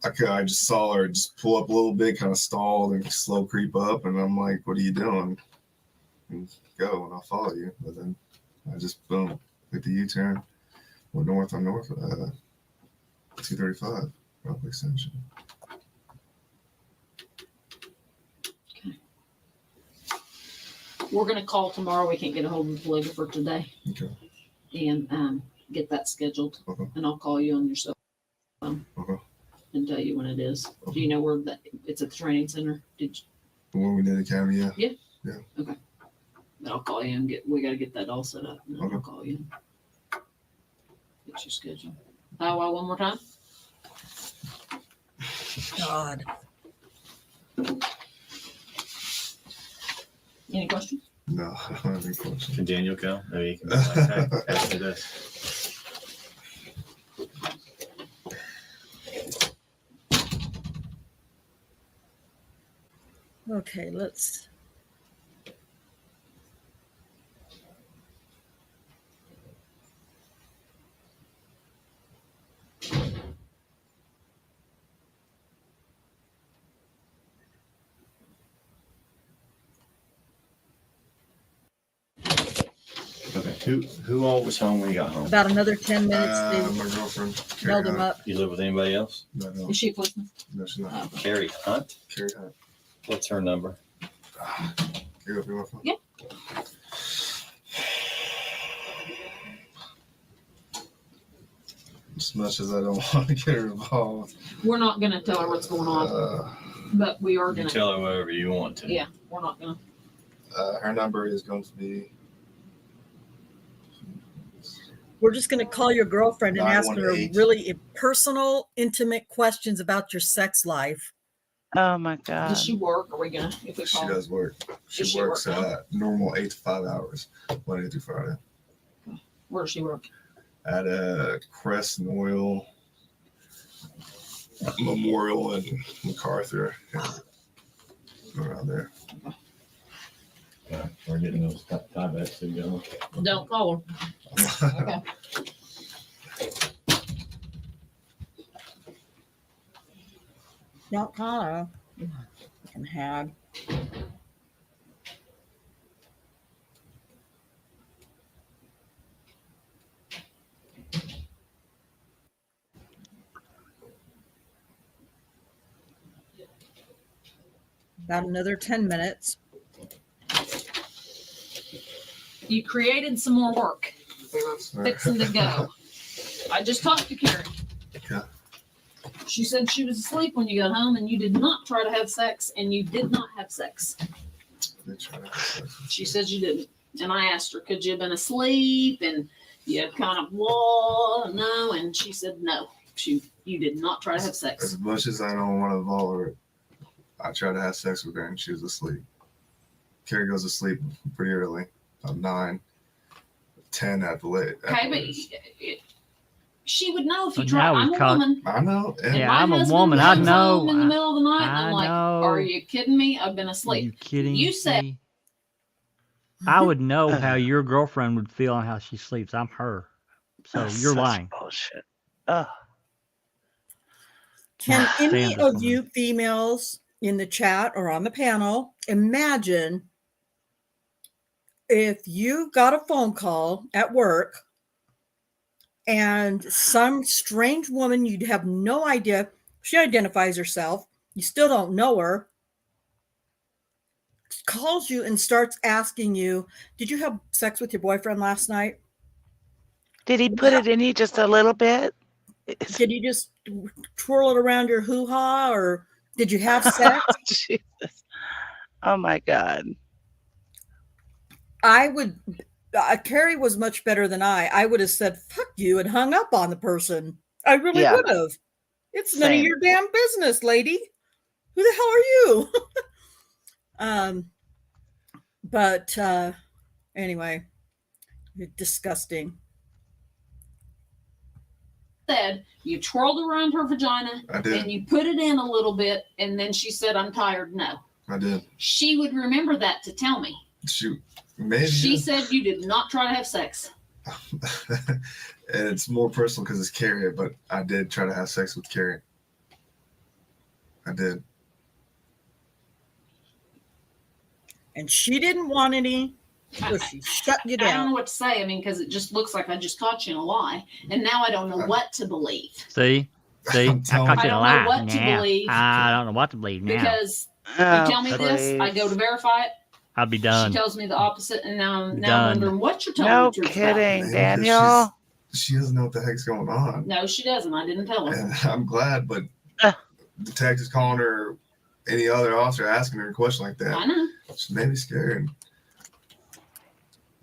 I just saw her just pull up a little bit, kind of stalled and slow creep up. And I'm like, what are you doing? And go, and I'll follow you. But then I just, boom, hit the U-turn, went north on north, 235. Rope extension. We're going to call tomorrow. We can't get a hold of the polygrapher today. Okay. And get that scheduled. Okay. And I'll call you on your cell phone Okay. and tell you when it is. Do you know where that it's at the training center? Did you? When we did academy, yeah. Yeah. Yeah. Okay. Then I'll call you and we got to get that all set up. And then Okay. I'll call you. Get your schedule. Well, one more time. God. Any questions? No, I don't have any questions. Can Daniel go? Maybe he can be like, hey, ask me this. Okay, let's. Okay. Who all was home when you got home? About another 10 minutes. My girlfriend. They held him up. You live with anybody else? No. Is she a policeman? No, she's not. Carrie Hunt? Carrie Hunt. What's her number? You go through my phone? Yeah. As much as I don't want to get her involved. We're not going to tell her what's going on, but we are You going can tell her whatever you want to. Yeah, we're not going to. Her number is going to be. We're just going to call your girlfriend and ask her 918. really personal, intimate questions about your sex life. Oh my God. Does she work? Are we going to, if we She call? does work. Does She she works work now? at normal 8 to 5 hours, Monday through Friday. Where does she work? At a Crest and Oil Memorial in MacArthur. Yeah. Around there. Yeah, we're getting those tie backs to go. Don't call her. Okay. Don't call her. Fucking hag. About another 10 minutes. You created some more work. Fixing to go. I just talked to Karen. Okay. She said she was asleep when you got home and you did not try to have sex and you did not have sex. They try to have sex. She said you didn't. And I asked her, could you have been asleep? And you kind of, no. And she said, no, you did not try to have sex. As much as I don't want to involve her, I tried to have sex with her and she was asleep. Carrie goes to sleep pretty early, about 9, 10 at the late. Okay, but she would know if you But tried. now I'm we've a caught- woman. I know. And Yeah, My I'm a husband woman. I comes know. home in the middle of the night, and I I'm like, know. "Are you kidding me? I've been Are asleep." you kidding You said- me? I would know how your girlfriend would feel on how she sleeps. I'm her. So That's you're such lying. Bullshit. Ugh. Can Stand any this of woman. you females in the chat or on the panel imagine if you got a phone call at work and some strange woman you'd have no idea, she identifies herself, you still don't know her, calls you and starts asking you, did you have sex with your boyfriend last night? Did he put it in you just a little bit? Did you just twirl it around your hoo-ha, or did you have sex? Jesus. Oh my God. I would, Carrie was much better than I would have said, fuck you, and hung up on the person. I really Yeah. would have. It's none of Same. your damn business, lady. Who the hell are you? But anyway, disgusting. Said you twirled around her vagina I did. and you put it in a little bit, and then she said, "I'm tired." No, I did. she would remember that to tell me. Shoot. Maybe. She said you did not try to have sex. And it's more personal because it's Carrie, but I did try to have sex with Carrie. I did. And she didn't want any, so she shut you I don't know down. what to say. I mean, because it just looks like I just caught you in a lie, and now I don't know what to believe. See? See, I'm I telling caught I you in a don't lie. know what to Now. believe. I don't know what to believe now. Because you Oh, tell me this, I go to please. verify it. I'd be done. She tells me the opposite, and now I'm Done. wondering what you're telling No the truth kidding, Maybe Daniel. she doesn't know what the heck's going on. about. No, she doesn't. I didn't tell her. And I'm glad, but Uh. detectives calling her, any other officer asking her a question like I that, know. she may be scared.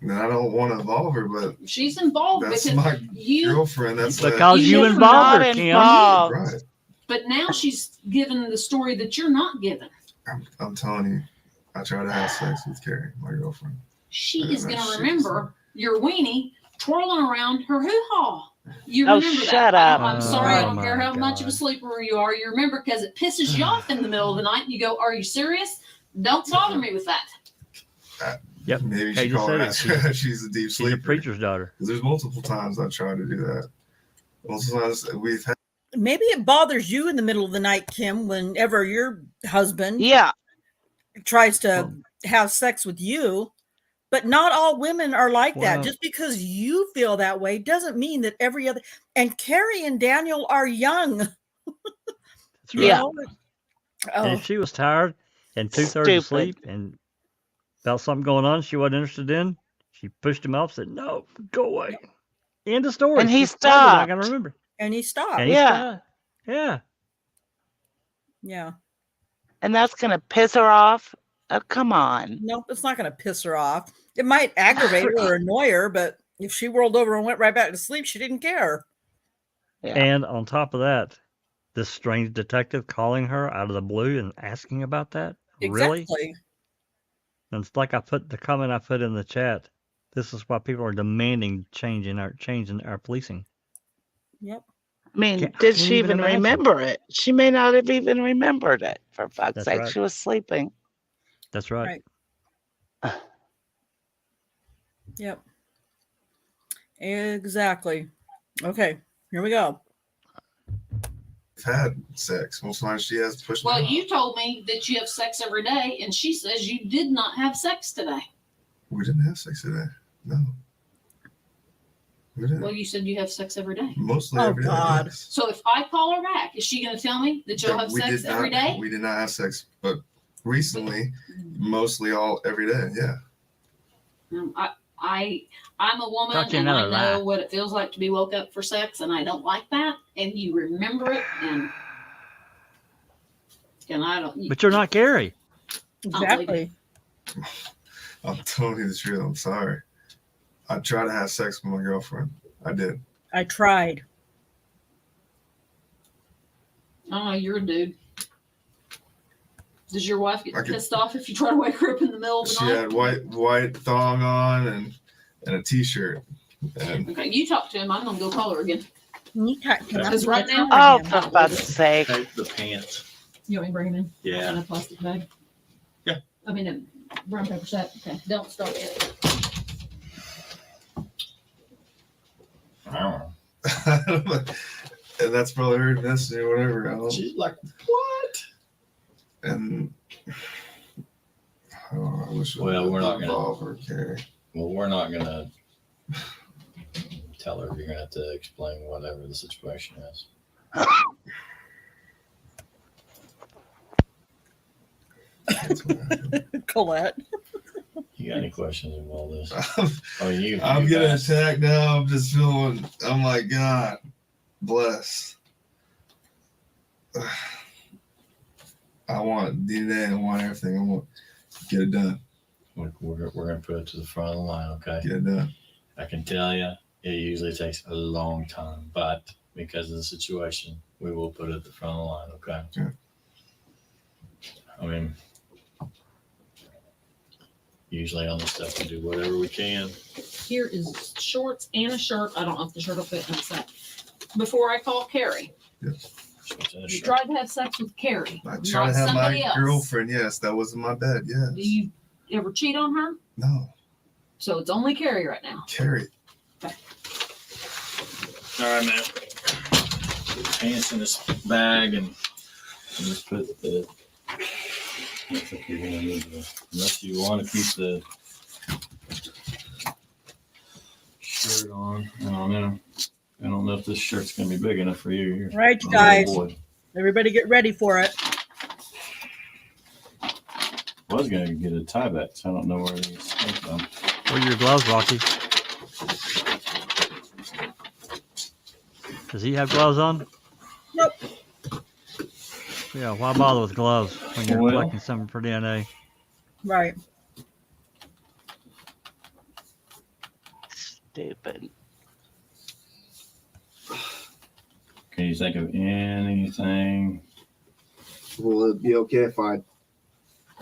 And I don't want to involve her, but She's involved that's because my you. girlfriend. That's Because You you never involved not her, Kim. involved. right. But now she's given the story that you're not given. I'm telling you, I tried to have sex with Carrie, my girlfriend. She Yeah, is going that to shit remember your weenie twirling around her hoo-ha. You Oh, remember shut that. up. I'm sorry. I Oh, don't care my how much of a God. sleeper you are. You remember because it pisses you off in the middle of the night. And you go, are you serious? Don't bother me with that. Yep. Maybe Okay, she just called said her. it. She's a deep She's a sleeper. preacher's daughter. 'Cause there's multiple times I've tried to do that. Multiple times we've had. Maybe it bothers you in the middle of the night, Kim, whenever your husband Yeah. tries to have sex with you. But not all women are like that. Well- Just because you feel that way doesn't mean that every other. And Carrie and Daniel are young. That's You right. Yeah. know? And Oh, if she was tired and 2/3 Stupid. asleep and felt something going on she wasn't interested in, she pushed him off, said, "No, go away." End of story. And he She's probably not stopped. gonna remember. and he stopped. And he Yeah. stopped. Yeah. Yeah. And that's going to piss her off. Oh, come on. Nope, it's not going to piss her off. It might aggravate her or annoy her, but if she rolled over and went right back to sleep, she didn't care. Yeah. And on top of that, this strange detective calling her out of the blue and asking about that. Really? Exactly. And it's like I put the comment I put in the chat. This is why people are demanding change in our policing. Yep. I mean, Can't- did can't she even even imagine. remember it? She may not have even remembered it. For fuck's That's sake, right. she was sleeping. That's right. Right. Yep. Exactly. Okay, here we go. Had sex. Most times she has to push me Well, off. you told me that you have sex every day, and she says you did not have sex today. We didn't have sex today. No. We didn't. Well, you said you have sex every day. Mostly Oh, every day. God. Yes. So if I call her back, is she going to tell me that you'll have We sex did every not- day? We did not have sex, but recently, mostly all every day. Yeah. I'm a woman, Talk to you and I another know lie. what it feels like to be woke up for sex, and I don't like that. And you remember it, and I don't. But you're not Carrie. Exactly. I'm telling you the truth. I'm sorry. I tried to have sex with my girlfriend. I did. I tried. Oh, you're a dude. Does your wife I get could- pissed off if you try to wake her up in the middle of the She night? had white thong on and a t-shirt. And Okay, you talk to him. I'm gonna go call her again. Because right now- Oh, for fuck's sake. Take the pants. You want me to bring him in? Yeah. In a plastic bag? Yeah. I mean, a brown paper sack. Okay, don't start yet. and that's probably her message or whatever. I don't- She's like, what? And oh, I wish Well, we're not gonna- involve her, Carrie. Well, we're not gonna tell her. You're gonna have to explain whatever the situation is. That's what happened. Colette. You got any questions of all this? I'm, I mean, you. I'm you getting guys- attacked now. I'm just feeling. Oh my God, bless. I want DNA. I want everything. I want get it done. We're gonna put it to the front of the line, okay? Get it done. I can tell you, it usually takes a long time, but because of the situation, we will put it at the front of the line, okay? Yeah. I mean, usually on this stuff, we do whatever we can. Here is shorts and a shirt. I don't know if the shirt will fit in the sack. Before I call Carrie, you tried to have sex with Carrie, I not try to have somebody my else. girlfriend. Yes, that was in my bed. Yes. Do you ever cheat on her? No, So it's only Carrie right now. Carrie. All right, man. Put the pants in this bag and just put the. I think you're gonna need to, unless you want to keep the shirt on. I don't know. I don't know if this shirt's gonna be big enough for you. You're Right, a little guys. boy. Everybody get ready for it. I was gonna get a tie back, so I don't know where these came from. Where are your gloves, Rocky? Does he have gloves on? Nope. Yeah, why bother with gloves when you're Well. collecting something for DNA? Right. Stupid. Can you think of anything? Will it be okay if I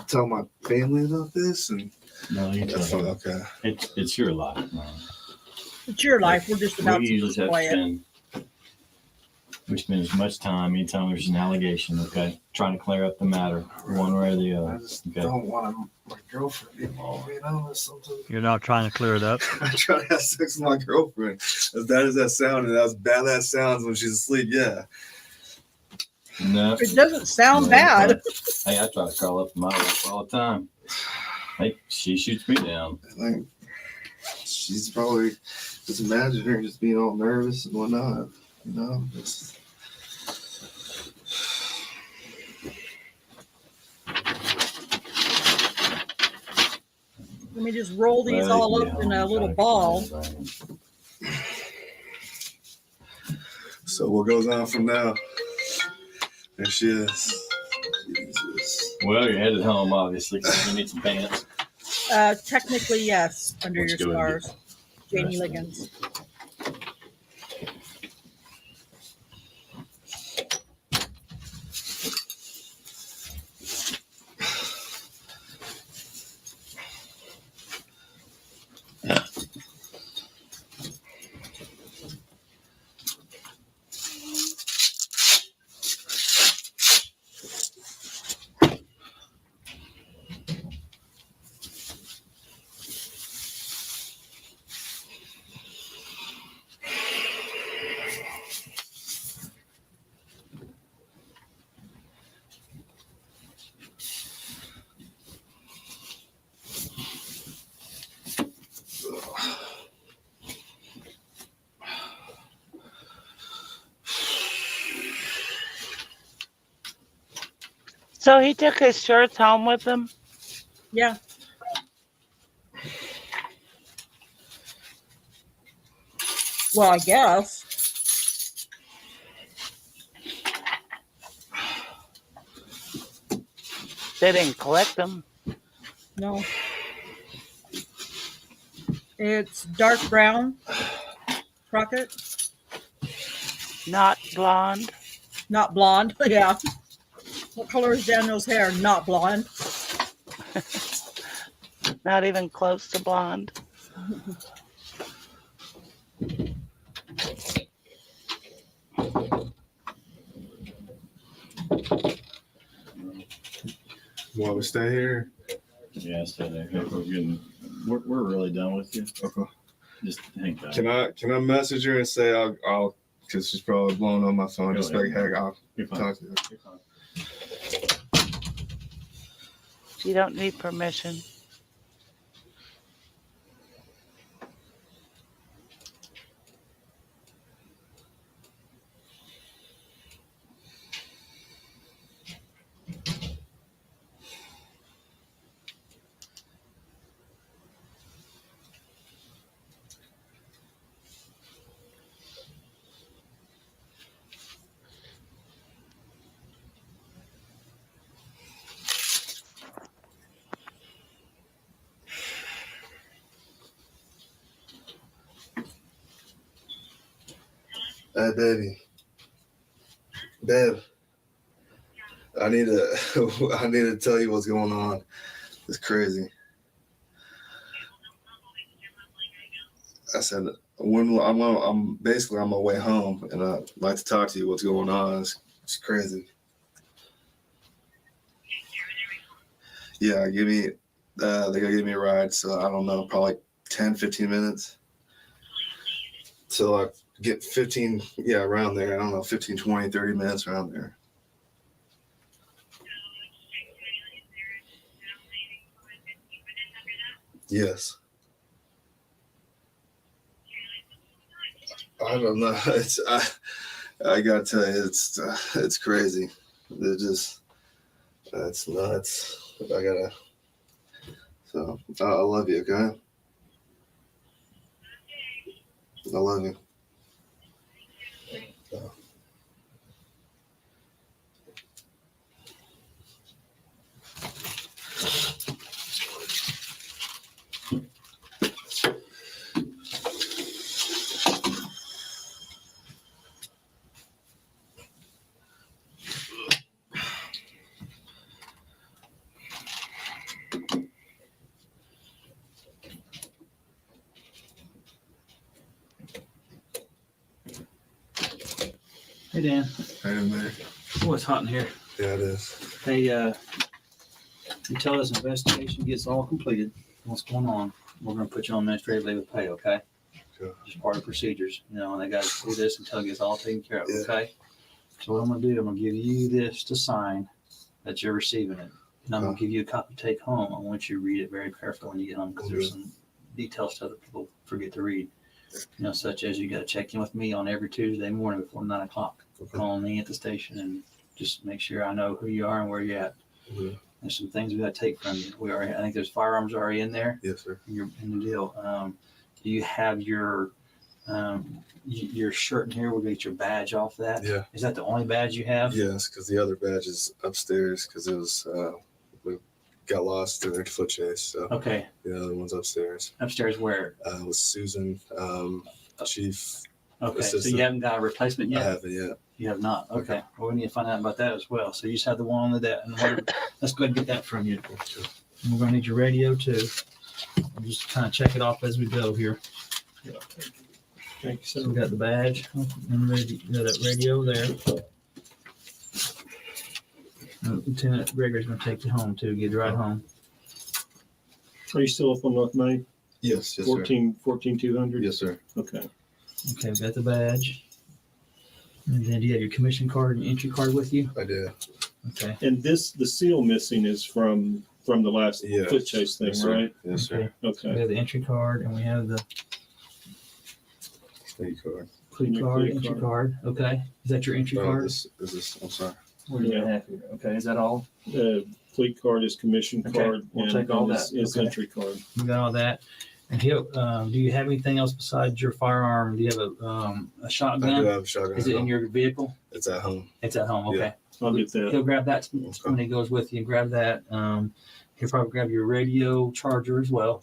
tell my family about this? And No, you that's tell fine. me. Okay. It's your life, man. It's your life. We're just about We to usually have play to it. spend as much time anytime there's an allegation, okay? Trying to clear up the matter, one way or the I other. just Okay. don't want my girlfriend to be involved, you know, or something. You're not trying to clear it up. I try to have sex with my girlfriend. As bad as that sounds, and as bad that sounds when she's asleep, yeah. No. It doesn't sound No, bad. Hey, I try to call up my wife all the time. Hey, she shoots me down. Like, she's probably just imagine her just being all nervous and whatnot, you know. Let me just roll these Well, all yeah, up in a little gotta ball. clean it, baby. So what goes on from now? There she is. Jesus. Well, you're headed home, obviously, because you need some pants. Technically, yes, under Let's your go ahead and stars. Jannie rest Ligons. So he took his shirts home with him? Yeah. Well, I guess. They didn't collect them. No. It's dark brown. Crockett. Not blonde. Not blonde. Yeah. What color is Daniel's hair? Not blonde. Not even close to blonde. Want to stay here? Yeah, stay there. Hey, we're getting, we're really done with you. Okay. Just hang tight. Can I message her and say I'll because she's probably blown on my phone. Go Just ahead. like, hey, I'll You're fine. talk to her. You're fine. You don't need permission. Hey, baby. Babe. I need to tell you what's going on. It's crazy. I said when I'm basically on my way home, and I'd like to talk to you. What's going on? It's crazy. Yeah, they gotta give me a ride. So I don't know, probably like 10, 15 minutes. So I get 15, around there. I don't know, 15, 20, 30 minutes around there. Yes. I don't know. I gotta tell you, it's crazy. That's nuts. So I love you, okay? I love you. Hey, Dan. Hey, man. Oh, it's hot in here. Yeah, it is. Hey, until this investigation gets all completed, what's going on, we're going to put you on administrative leave of pay, okay? Sure. Just part of procedures, you know, and they got to do this until it gets all taken care of, Yeah. okay? So what I'm going to do, I'm going to give you this to sign that you're receiving it. And I'm going to give you a copy to take home. I want you to read it very carefully when you get home because there's some details that other people forget to read. You know, such as you got to check in with me on every Tuesday morning before 9 o'clock. Call me at the station and just make sure I know who you are and where you're at. Mm-hmm. There's some things we got to take from you. I think there's firearms already in there. Yes, sir. You're in the deal. Do you have your shirt in here? We'll get your badge off that. Yeah. Is that the only badge you have? Yes, because the other badge is upstairs because it was we got lost during the foot chase. So Okay. the other one's upstairs. Upstairs where? With Susan, chief. Okay. assistant. So you haven't got a replacement yet? I haven't yet. You have not. Okay. Well, we need to find out about that as well. So you just have the one on that. And let's go ahead and get that from you. And we're going to need your radio too. We'll just kind of check it off as we go here. Okay. So we got the badge and that radio there. Lieutenant Gregory's going to take you home too. Get you right home. Are you still up on North Main? Yes, 14,200? Yes, sir. Okay. Okay, we got the badge. And then do you have your commission card and entry card with you? I do. Okay. And the seal missing is from the last foot chase thing, yes, sir. right? Yes, sir. Okay. We have the entry card and we have the Plea card. plea card, entry card. Okay. Is that your entry card? Is this? I'm sorry. What do you have here? Okay, is that all? Plea card is commission Okay, card. we'll take all that. Is Okay. entry card. We got all that. And do you have anything else besides your firearm? Do you have a shotgun? I do have a shotgun. Is it in your vehicle? It's at home. It's at home. Okay. Yeah. I'll get that. He'll grab that when he goes with you. Grab that. He'll probably grab your radio charger as well,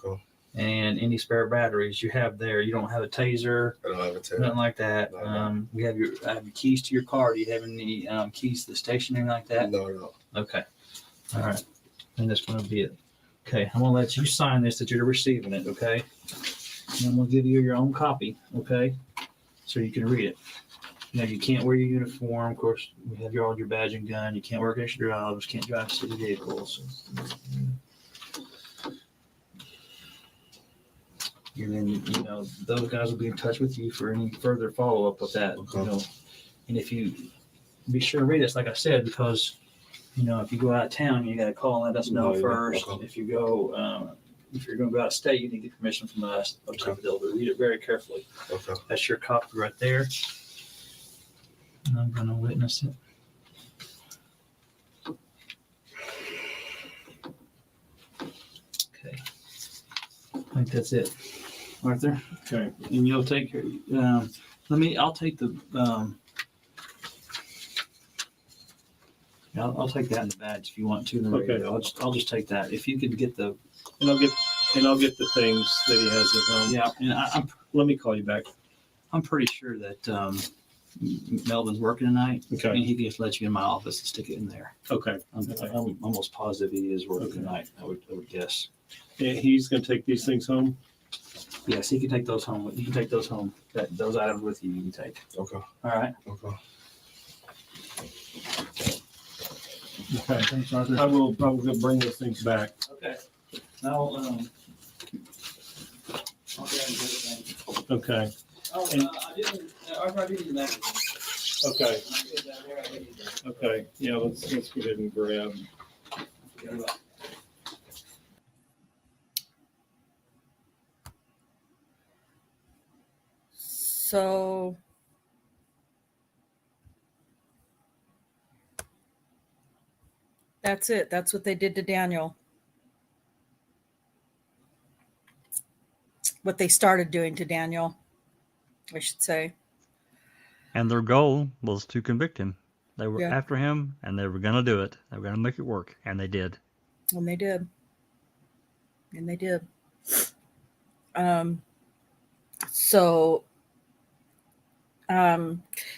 and any spare batteries you have there. You don't have a taser. I don't have a taser. Nothing like that. No. We have your keys to your car. Do you have any keys to the station or anything like that? No. Okay. All right. And that's going to be it. Okay. I'm going to let you sign this that you're receiving it. Okay. And I'm going to give you your own copy. Okay. So you can read it. Now you can't wear your uniform. Of course, we have all your badge and gun. You can't work extra jobs. Can't drive city vehicles. And then, those guys will be in touch with you for any further follow up with that. Okay. And if you be sure to read this, like I said, because, if you go out of town, you got to call and let us know first. Okay. If you go, if you're going to go out of state, you need to get permission from us. Okay. They'll read it very carefully. Okay. That's your copy right there. And I'm going to witness it. Okay. I think that's it, Arthur. Okay. And you'll take care. I'll take the. I'll take that in the badge if you want to. Okay. I'll just take that. If you could get the. And I'll get the things that he has at home. Yeah, and Let me call you back. I'm pretty sure that Melvin's working tonight. Okay. And he can just let you in my office and stick it in there. Okay. I'm almost positive he is working tonight. I would guess. And he's going to take these things home? Yes, he can take those home. You can take those home. Those items with you. You can take. Okay. All right. Okay. Okay. Thanks, Arthur. I will probably bring those things back. Okay. Now, I'll grab everything. Okay. Oh, I didn't imagine. Okay. Okay. Yeah, let's go ahead and grab. So that's it. That's what they did to Daniel. What they started doing to Daniel, I should say. And their goal was to convict him. They were Yeah. after him, and they were going to do it. They were going to make it work, and they did. And they did. And they did. So,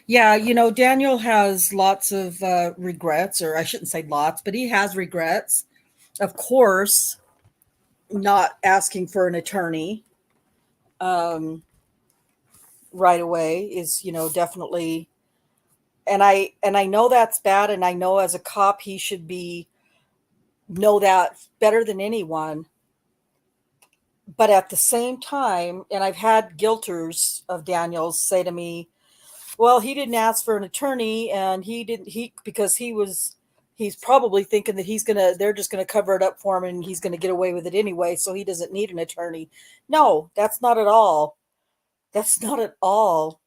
yeah, you know, Daniel has lots of regrets, or I shouldn't say lots, but he has regrets. Of course, not asking for an attorney right away is, you know, definitely. And I know that's bad, and I know as a cop he should know that better than anyone. But at the same time, and I've had guilters of Daniel's say to me, well, he didn't ask for an attorney, and because he's probably thinking that they're just gonna cover it up for him and he's gonna get away with it anyway, so he doesn't need an attorney. No, that's not at all. That's not at all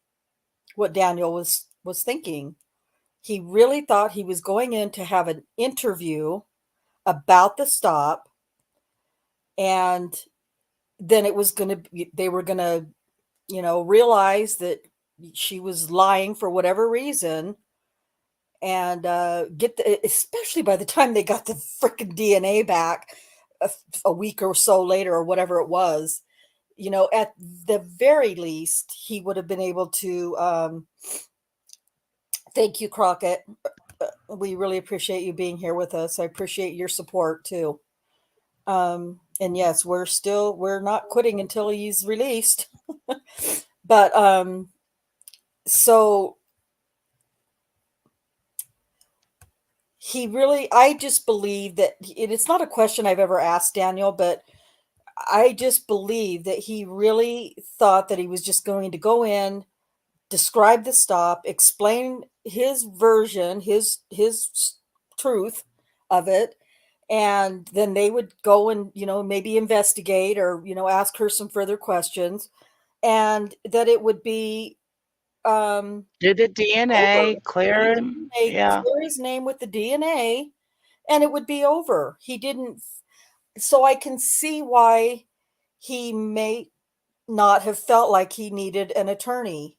what Daniel was thinking. He really thought he was going in to have an interview about the stop, and then they were going to, you know, realize that she was lying for whatever reason, and especially by the time they got the freaking DNA back a week or so later, or whatever it was, you know, at the very least, he would have been able to, thank you, Crockett. We really appreciate you being here with us. I appreciate your support too. And yes, we're not quitting until he's released. But so I just believe that it's not a question I've ever asked Daniel, but I just believe that he really thought that he was just going to go in, describe the stop, explain his version, his truth of it, and then they would go and, you know, maybe investigate, or, you know, ask her some further questions, and that it would be Do the DNA, clear him. Yeah. clear his name with the DNA, and it would be over. He didn't. So I can see why he may not have felt like he needed an attorney.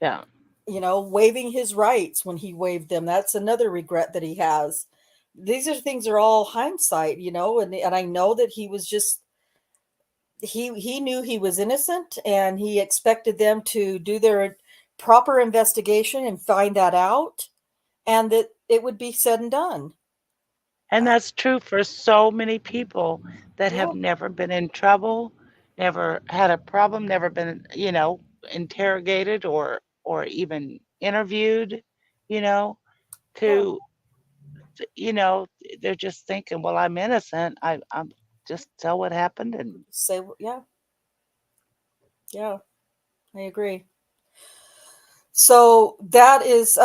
Yeah. You know, waiving his rights when he waived them. That's another regret that he has. These things are all hindsight, you know, and I know that he was just, he knew he was innocent, and he expected them to do their proper investigation and find that out, and that it would be said and done. And that's true for so many people that have never been in trouble, never had a problem, never been, you know, interrogated or even interviewed, you know, you know, they're just thinking, well, I'm innocent. I'm just tell what happened and say, yeah, I agree. So that is,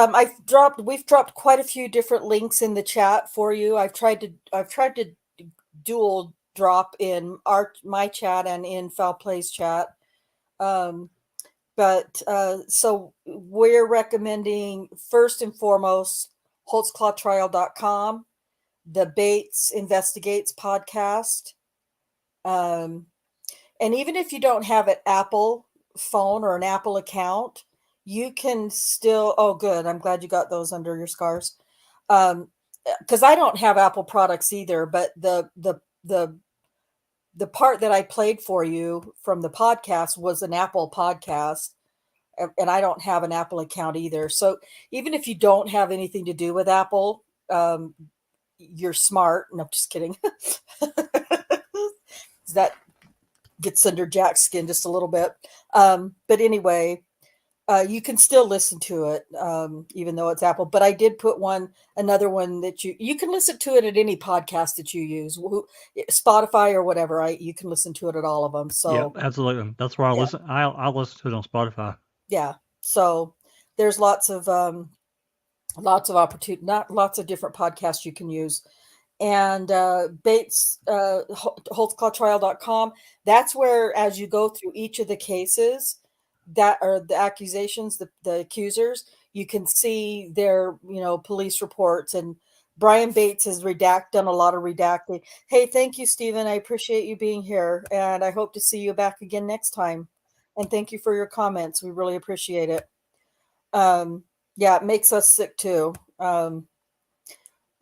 we've dropped quite a few different links in the chat for you. I've tried to dual drop in my chat and in Foul Play's chat. But so we're recommending, first and foremost, Holtzclawtrial.com, the Bates Investigates podcast. And even if you don't have an Apple phone or an Apple account, you can still, oh, good. I'm glad you got those under your scars. Because I don't have Apple products either, but the part that I played for you from the podcast was an Apple podcast, and I don't have an Apple account either. So even if you don't have anything to do with Apple, you're smart. No, just kidding. That gets under Jack's skin just a little bit. But anyway, you can still listen to it, even though it's Apple. But I did put another one that you can listen to it at any podcast that you use, Spotify or whatever. You can listen to it at all of them. So yeah, absolutely. That's where I listen. I'll listen to it on Spotify. Yeah. So there's lots of opportunity, not lots of different podcasts you can use. And Bates, Holtzclawtrial.com, that's where, as you go through each of the cases, that are the accusations, the accusers, you can see their, police reports. And Brian Bates has done a lot of redacting. Hey, thank you, Stephen. I appreciate you being here, and I hope to see you back again next time. And thank you for your comments. We really appreciate it. Yeah, it makes us sick too.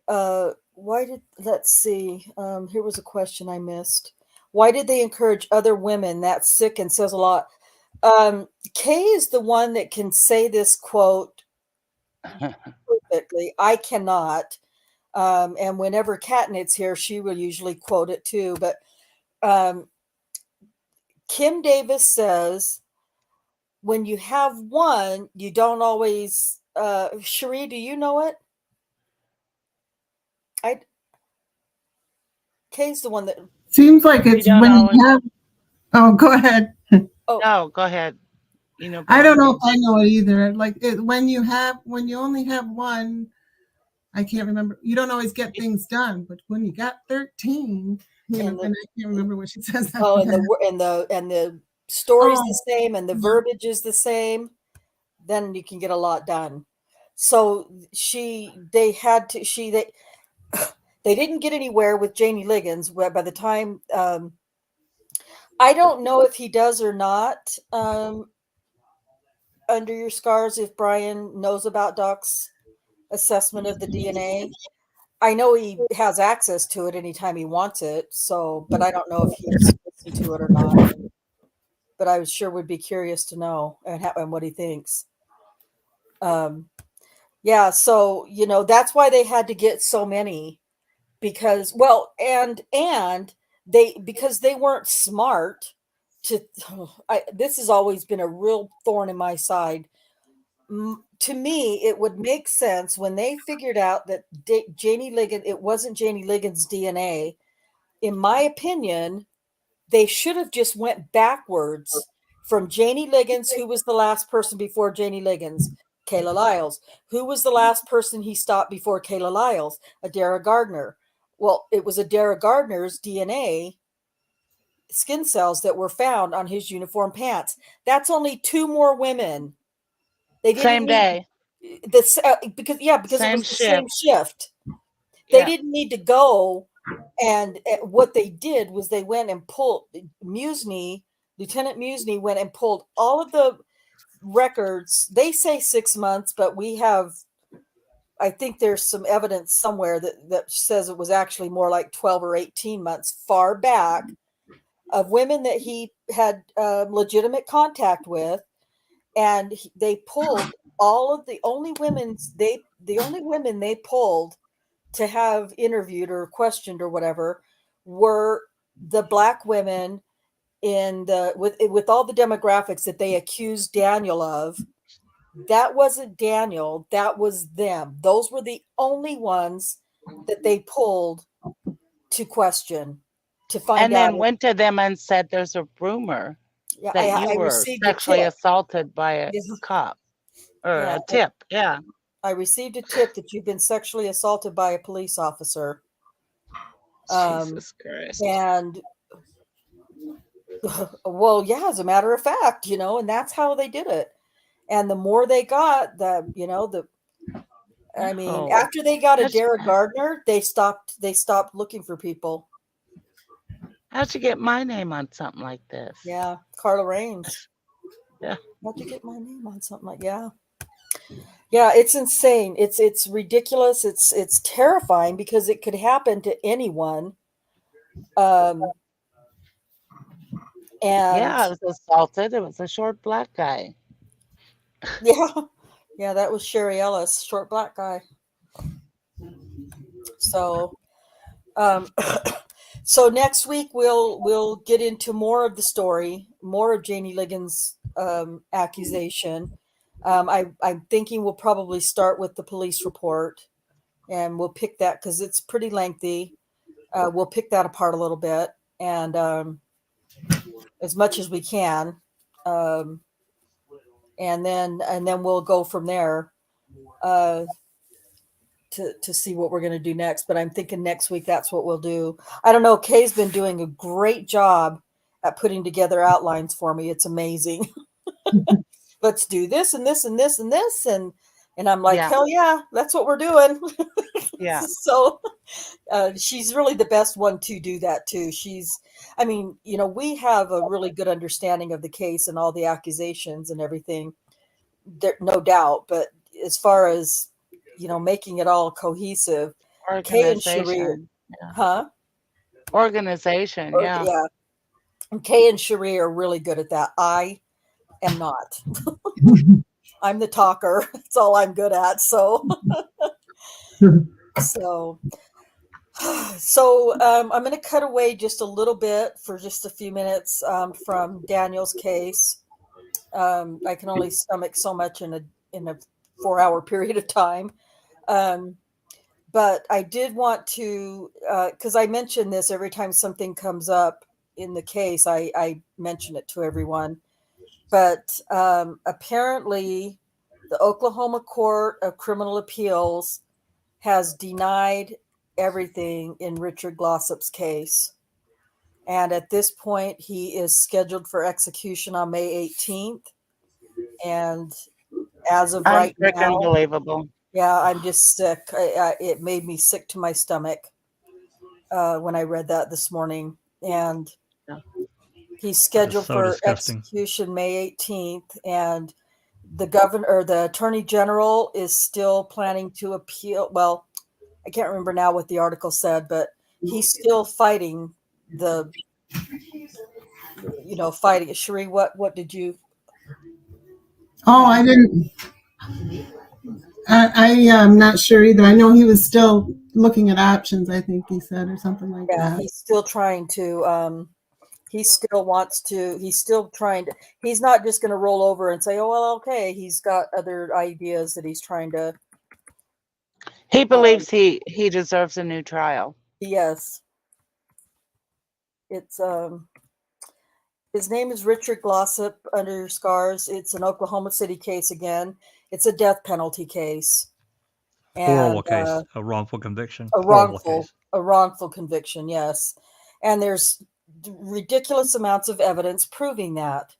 Let's see. Here was a question I missed. Why did they encourage other women? That's sick and says a lot. Kay is the one that can say this quote perfectly. I cannot. And whenever Katniss here, she will usually quote it too. But Kim Davis says, when you have one, you don't always. Cherie, do you know it? Kay's the one that seems like it's when you have. Oh, go ahead. Oh no, go ahead. I don't know if I know it either. Like when you only have one, I can't remember. You don't always get things done, but when you got 13, and I can't remember what she says. Oh, and the story's the same, and the verbiage is the same. Then you can get a lot done. So they didn't get anywhere with Jannie Ligons. By the time, I don't know if he does or not. Under Your Scars, if Brian knows about Doc's assessment of the DNA. I know he has access to it anytime he wants it. So, but I don't know if he's listened to it or not. But I sure would be curious to know and what he thinks. Yeah, so that's why they had to get so many, because because they weren't smart this has always been a real thorn in my side. To me, it would make sense when they figured out that Jannie Ligons, it wasn't Jannie Ligons' DNA. In my opinion, they should have just went backwards from Jannie Ligons, who was the last person before Jannie Ligons. Kayla Lyles. Who was the last person he stopped before Kayla Lyles? Adara Gardner. Well, it was Adara Gardner's DNA skin cells that were found on his uniform pants. That's only 2 more women. They didn't same day. Because it was the same shift. They didn't need to go, and what they did was they went and pulled Lieutenant Musney went and pulled all of the records. They say 6 months, but I think there's some evidence somewhere that says it was actually more like 12 or 18 months far back, of women that he had legitimate contact with, and they pulled all of the only women they pulled to have interviewed or questioned or whatever were the Black women with all the demographics that they accused Daniel of. That wasn't Daniel, that was them. Those were the only ones that they pulled to question, to find out. And then went to them and said, there's a rumor that you were sexually assaulted by a cop or a tip. Yeah. I received a tip that you've been sexually assaulted by a police officer. Jesus Christ. And well, yeah, as a matter of fact, and that's how they did it. And the more they got, after they got Adara Gardner, they stopped looking for people. How'd you get my name on something like this? Yeah, Carla Raines. Yeah. How'd you get my name on something like Yeah, it's insane. It's ridiculous. It's terrifying because it could happen to anyone. And I was assaulted. It was a short Black guy. Yeah, that was Sherry Ellis, short Black guy. So, so next week we'll get into more of the story, more of Jannie Ligons' accusation. I'm thinking we'll probably start with the police report, and we'll pick that because it's pretty lengthy. We'll pick that apart a little bit, and as much as we can, and then we'll go from there to see what we're going to do next. But I'm thinking next week that's what we'll do. I don't know. Kay's been doing a great job at putting together outlines for me. It's amazing. let's do this and this and this and this. And I'm like, Yeah. hell yeah, that's what we're doing. Yeah. So she's really the best one to do that too. I mean, we have a really good understanding of the case and all the accusations and everything, there, no doubt. But as far as, making it all cohesive, Kay and Cherie, Organization. Yeah. huh? Organization. Or, Yeah. yeah. And Kay and Cherie are really good at that. I am not. I'm the talker. That's all I'm good at. So, so I'm going to cut away just a little bit for just a few minutes from Daniel's case. I can only stomach so much in a 4-hour period of time. But I did want to, because I mention this every time something comes up in the case, I mention it to everyone. But apparently, the Oklahoma Court of Criminal Appeals has denied everything in Richard Glossop's case. And at this point, he is scheduled for execution on May 18th. And as of right now, Unbelievable. yeah, I'm just sick. It made me sick to my stomach when I read that this morning. And he's scheduled so for disgusting. execution May 18th. And the governor or the attorney general is still planning to appeal. Well, I can't remember now what the article said, but he's still fighting fighting. Cherie, what did you? Oh, I didn't. I am not sure either. I know he was still looking at options, I think he said, or something like Yeah, that. he's still trying to. He still wants to. He's still trying to. He's not just going to roll over and say, "Oh well, okay." He's got other ideas that he's trying to. He believes he deserves a new trial. Yes. It's his name is Richard Glossop under scars. It's an Oklahoma City case again. It's a death penalty case. Horrible case, a wrongful conviction. A Horrible case. wrongful conviction, yes. And there's ridiculous amounts of evidence proving that.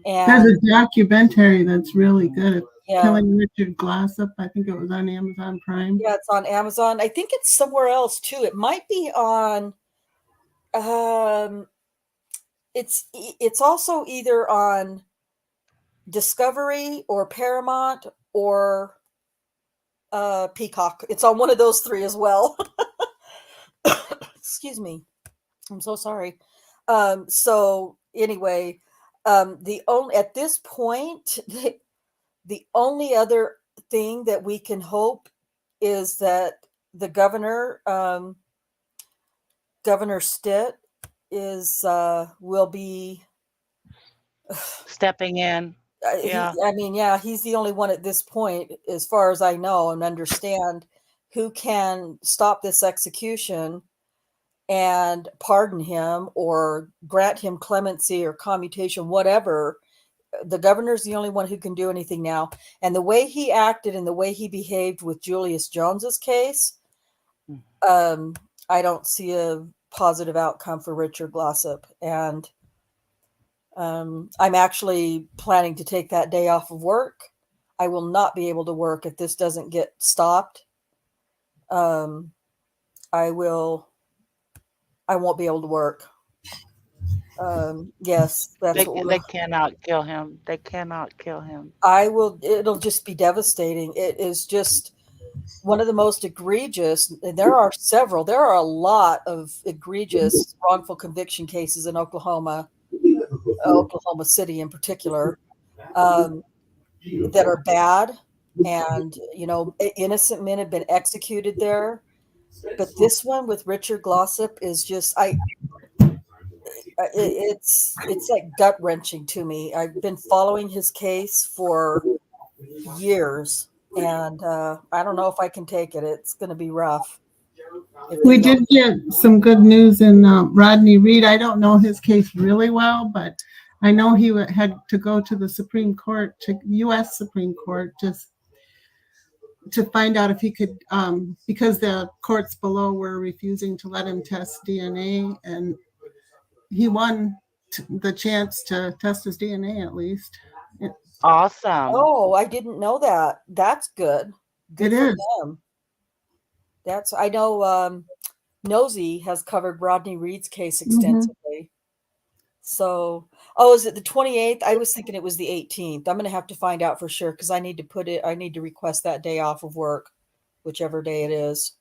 There's And a documentary that's really good. Yeah. Killing Richard Glossop. I think it was on Amazon Prime. yeah, it's on Amazon. I think it's somewhere else too. It might be on it's also either on Discovery or Paramount or Peacock. It's on one of those three as well. Excuse me. I'm so sorry. So anyway, at this point, the only other thing that we can hope is that the governor, Governor Stitt, will be stepping in. Yeah. He's the only one at this point, as far as I know and understand, who can stop this execution and pardon him or grant him clemency or commutation, whatever. The governor's the only one who can do anything now. And the way he acted and the way he behaved with Julius Jones's case, I don't see a positive outcome for Richard Glossop. And I'm actually planning to take that day off of work. I will not be able to work if this doesn't get stopped. I won't be able to work. Yes, that's They cannot kill him. They cannot kill him. It'll just be devastating. It is just one of the most egregious, and there are a lot of egregious wrongful conviction cases in Oklahoma City in particular, that are bad. And, innocent men have been executed there. But this one with Richard Glossop is just, it's like gut wrenching to me. I've been following his case for years, and I don't know if I can take it. It's going to be rough. We did get some good news in Rodney Reed. I don't know his case really well, but I know he had to go to the Supreme Court, to U.S. Supreme Court, just to find out if he could, because the courts below were refusing to let him test DNA, and he won the chance to test his DNA at least. Awesome. Oh, I didn't know that. That's good. Good It for is. them. I know Nosy has covered Rodney Reed's case extensively. So, is it the 28th? I was thinking it was the 18th. I'm going to have to find out for sure because I need to request that day off of work, whichever day it is.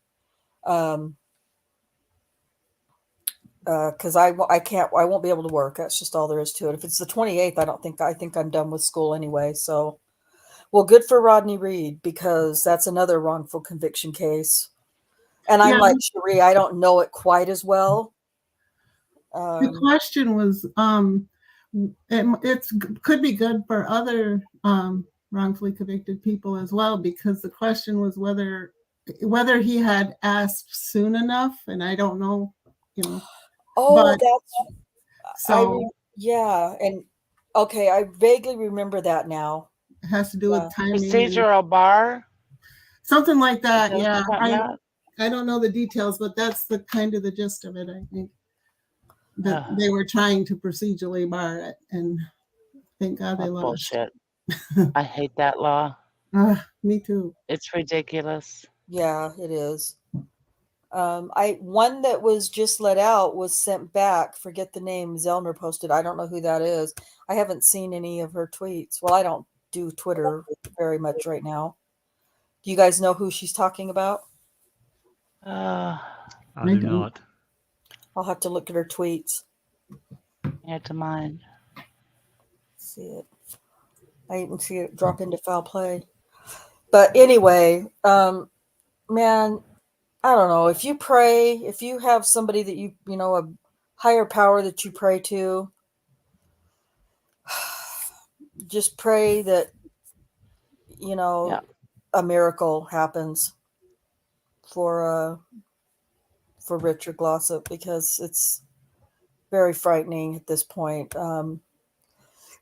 Because I won't be able to work. That's just all there is to it. If it's the 28th, I think I'm done with school anyway. So, well, good for Rodney Reed because that's another wrongful conviction case. And I'm like Cherie, I don't know it quite as well. The question was, it could be good for other wrongfully convicted people as well, because the question was whether he had asked soon enough, and I don't know, Oh, so and okay, I vaguely remember that now. it has to do with timing, procedural bar, something like that. Is that what you're talking about? I don't know the details, but that's the kind of the gist of it, I think. That they were trying to procedurally bar it, and thank God they lost. Bullshit. I hate that law. Me too. It's ridiculous. Yeah, it is. One that was just let out was sent back. Forget the name. Zellner posted. I don't know who that is. I haven't seen any of her tweets. Well, I don't do Twitter very much right now. Do you guys know who she's talking about? I do not. I'll have to look at her tweets. Add to mine. See it. I even see it drop into foul play. But anyway, man, I don't know. If you pray, if you have somebody that you know, a higher power that you pray to, just pray that, a miracle happens for Richard Glossop, because it's very frightening at this point.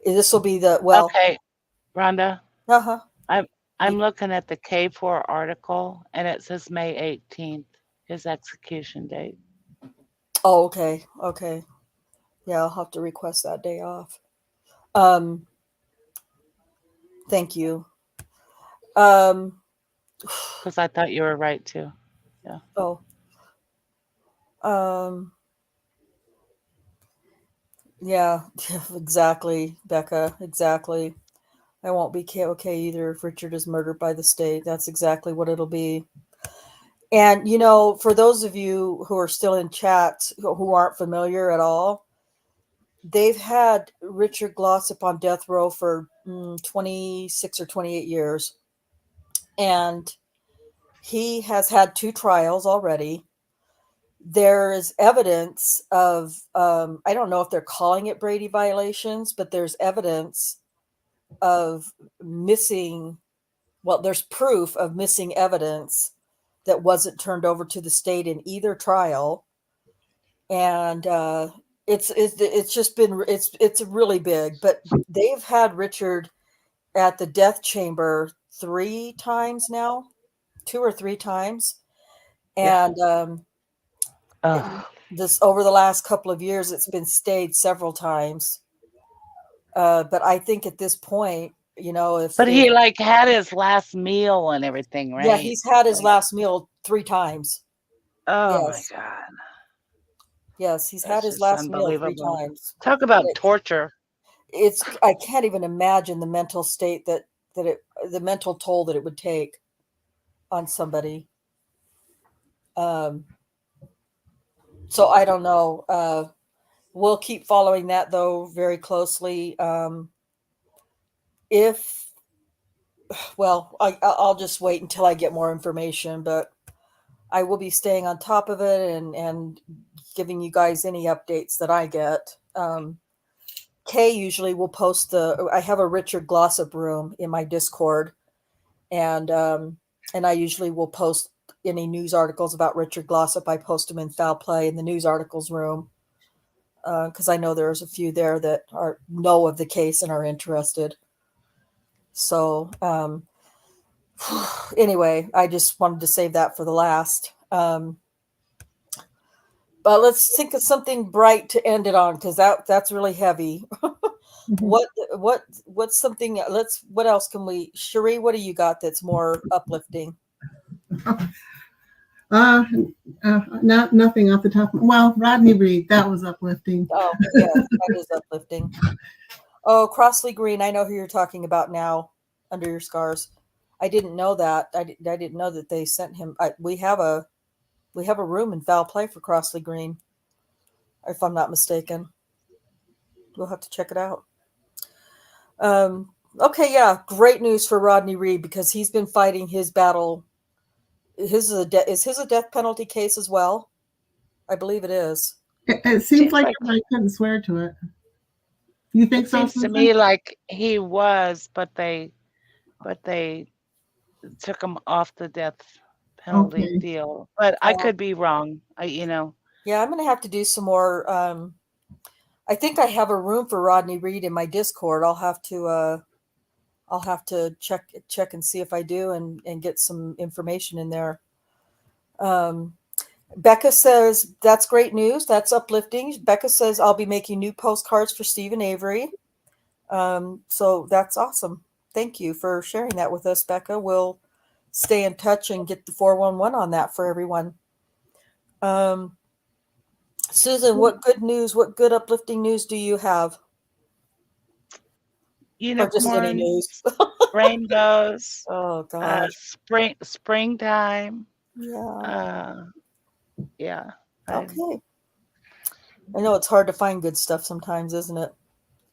This will be okay, Rhonda. Uh-huh. I'm looking at the K4 article, and it says May 18th, his execution date. Oh, okay. Okay. Yeah, I'll have to request that day off. Thank you. Because I thought you were right too. Yeah. Oh. Yeah, exactly, Becca. Exactly. I won't be okay either if Richard is murdered by the state. That's exactly what it'll be. And, for those of you who are still in chat who aren't familiar at all, they've had Richard Glossop on death row for 26 or 28 years. And he has had 2 trials already. There is evidence of, I don't know if they're calling it Brady violations, but there's evidence of there's proof of missing evidence that wasn't turned over to the state in either trial. And it's just been, it's really big, but they've had Richard at the death chamber 3 times now, 2 or 3 times. And this over the last couple of years, it's been stayed several times. But I think at this point, But he had his last meal and everything, right? Yeah, he's had his last meal 3 times. Oh Yes. my God. Yes, he's That's had his just last meal 3 unbelievable. times. Talk about torture. I can't even imagine the mental state the mental toll that it would take on somebody. So I don't know. We'll keep following that though very closely. I'll just wait until I get more information, but I will be staying on top of it and giving you guys any updates that I get. Kay usually will post I have a Richard Glossop room in my Discord, and I usually will post any news articles about Richard Glossop. I post them in Foul Play in the news articles room, because I know there's a few there that know of the case and are interested. So anyway, I just wanted to save that for the last. But let's think of something bright to end it on, because that's really heavy. What's something? What else can we? Cherie, what do you got that's more uplifting? Nothing off the top. Well, Rodney Reed, that was uplifting. Oh, yes, that is uplifting. Oh, Crossley Green, I know who you're talking about now. Under Your Scars. I didn't know that. I didn't know that they sent him. We have a room in Foul Play for Crossley Green, if I'm not mistaken. We'll have to check it out. Okay, yeah, great news for Rodney Reed because he's been fighting his battle. Is his a death penalty case as well? I believe it is. It seems like I couldn't swear to it. You think It so? seems to me like he was, but they took him off the death penalty Okay. deal. But I could be wrong. Yeah, I'm gonna have to do some more. I think I have a room for Rodney Reed in my Discord. I'll have to check and see if I do and get some information in there. Becca says that's great news. That's uplifting. Becca says I'll be making new postcards for Stephen Avery. So that's awesome. Thank you for sharing that with us, Becca. We'll stay in touch and get the 411 on that for everyone. Susan, what good uplifting news do you have? Or just any news? Rainbows. Oh gosh. Springtime. Yeah. Yeah. Okay. I know it's hard to find good stuff sometimes, isn't it?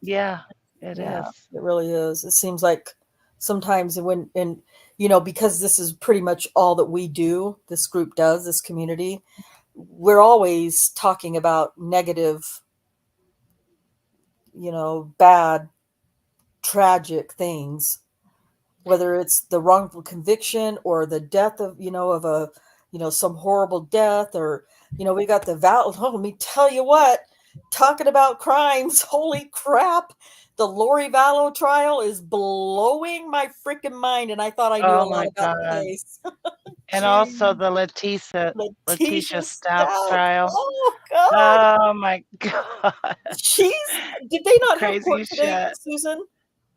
Yeah, it is. It really is. It seems like sometimes because this is pretty much all that we do, this group does, this community, we're always talking about negative, bad, tragic things, whether it's the wrongful conviction or the death of some horrible death, or we got the let me tell you what, talking about crimes, holy crap, the Lori Vallow trial is blowing my freaking mind, and I thought I knew a lot about the case. And also the Letitia Stouts trial. Oh God! Oh my God! Did they not have court today, Susan?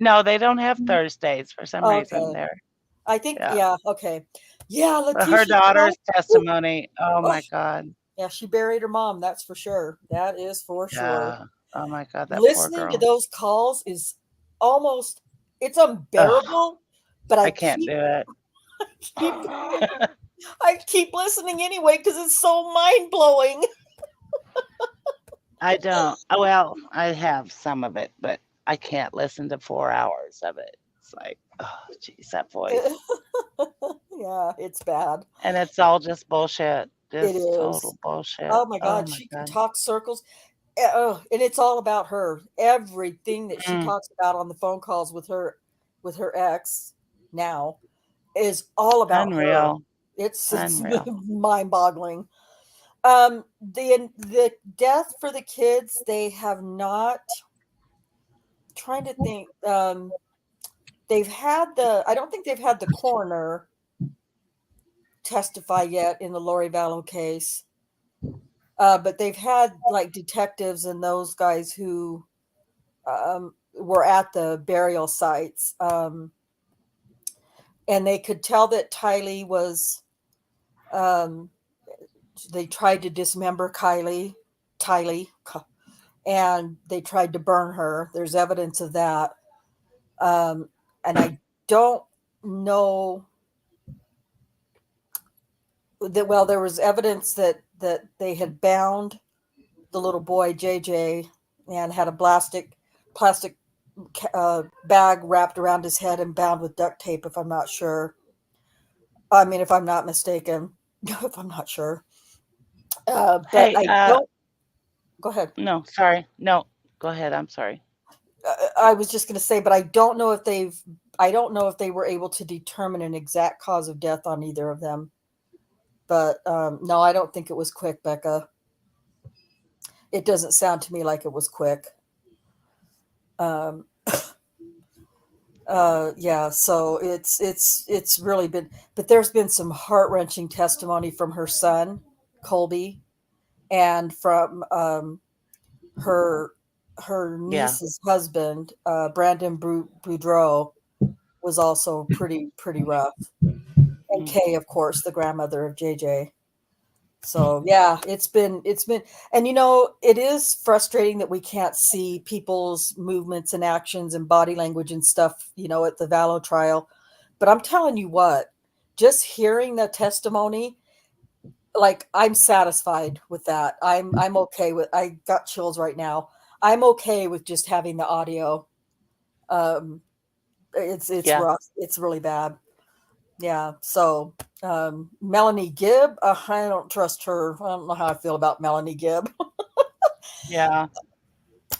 No, they don't have Thursdays for some reason there. I think, okay. Yeah, Letitia. Her daughter's testimony. Oh my God. Yeah, she buried her mom, that's for sure. That is for sure. Oh my God, that Listening poor girl. to those calls is it's unbearable, but I can't do it. I keep listening anyway because it's so mind-blowing. I don't. Well, I have some of it, but I can't listen to 4 hours of it. It's like, oh, geez, that voice. Yeah, it's bad. And it's all just bullshit. Just It is total bullshit. Oh my God, she can talk circles. And it's all about her. Everything that she talks about on the phone calls with her ex now is all about Unreal. her. It's Unreal. mind-boggling. The death for the kids, they have not. Trying to think. They've had I don't think they've had the coroner testify yet in the Lori Vallow case. But they've had like detectives and those guys who were at the burial sites. And they could tell that Tylee was, they tried to dismember Tylee, and they tried to burn her. There's evidence of that. And I don't know that, well, there was evidence that they had bound the little boy JJ and had a plastic bag wrapped around his head and bound with duct tape, if I'm not sure. I mean, if I'm not mistaken, if I'm not sure. But hey, I don't. Go ahead. No, sorry. No, go ahead. I'm sorry. I was just going to say, but I don't know if they were able to determine an exact cause of death on either of them. But no, I don't think it was quick, Becca. It doesn't sound to me like it was quick. Yeah, so it's really been, but there's been some heart-wrenching testimony from her son, Colby, and from her her Yeah. niece's husband, Brandon Boudreau, was also pretty rough. And Kay, of course, the grandmother of JJ. So yeah, it's been, and it is frustrating that we can't see people's movements and actions and body language and stuff, at the Vallow trial. But I'm telling you what, just hearing the testimony, like, I'm satisfied with that. I'm okay with, I got chills right now. I'm okay with just having the audio. It's Yeah. rough. It's really bad. Yeah. So Melanie Gibb, I don't trust her. I don't know how I feel about Melanie Gibb. Yeah.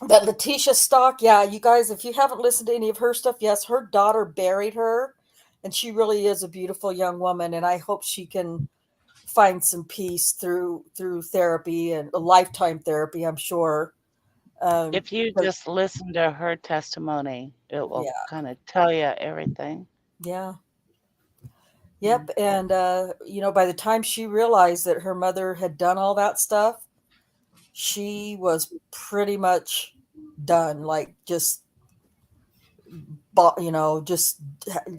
But Letitia Stock, yeah, you guys, if you haven't listened to any of her stuff, yes, her daughter buried her, and she really is a beautiful young woman, and I hope she can find some peace through therapy and a lifetime therapy, I'm sure. If you But just listen to her testimony, it will yeah, kind of tell you everything. yeah. Yep. And, by the time she realized that her mother had done all that stuff, she was pretty much done. Like, just, just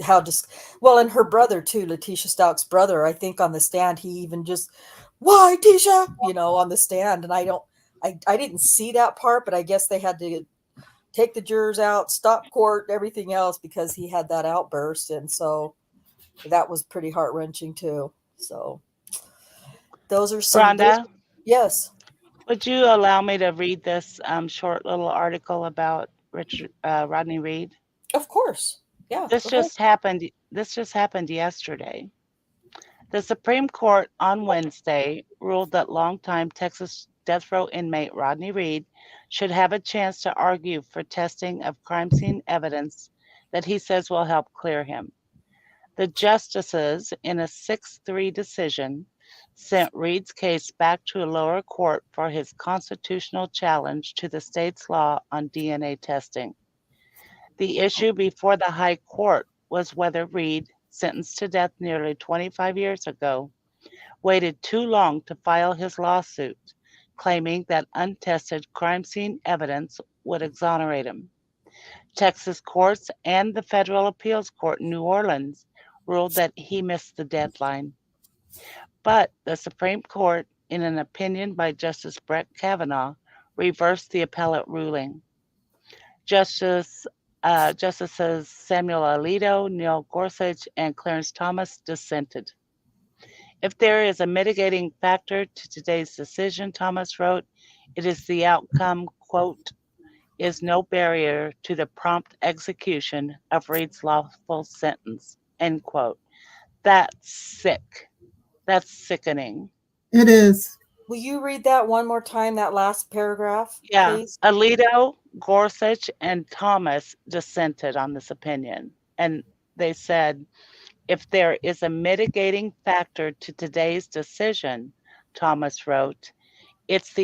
how just, well, and her brother too, Letitia Stock's brother, I think on the stand, he even just, why, Tisha, on the stand. And I didn't see that part, but I guess they had to take the jurors out, stop court, everything else, because he had that outburst. And so that was pretty heart-wrenching too. So those are Rhonda, yes, would you allow me to read this short little article about Rodney Reed? of course. Yeah, This go ahead. just happened. This just happened yesterday. The Supreme Court on Wednesday ruled that longtime Texas death row inmate Rodney Reed should have a chance to argue for testing of crime scene evidence that he says will help clear him. The justices, in a 6-3 decision, sent Reed's case back to a lower court for his constitutional challenge to the state's law on DNA testing. The issue before the High Court was whether Reed, sentenced to death nearly 25 years ago, waited too long to file his lawsuit, claiming that untested crime scene evidence would exonerate him. Texas courts and the Federal Appeals Court in New Orleans ruled that he missed the deadline. But the Supreme Court, in an opinion by Justice Brett Kavanaugh, reversed the appellate ruling. Justices Samuel Alito, Neil Gorsuch, and Clarence Thomas dissented. If there is a mitigating factor to today's decision, Thomas wrote, it is the outcome, quote, is no barrier to the prompt execution of Reed's lawful sentence, end quote. That's sick. That's sickening. It is. Will you read that one more time, that last paragraph, Yeah. please? Alito, Gorsuch, and Thomas dissented on this opinion. And they said, if there is a mitigating factor to today's decision, Thomas wrote, it's that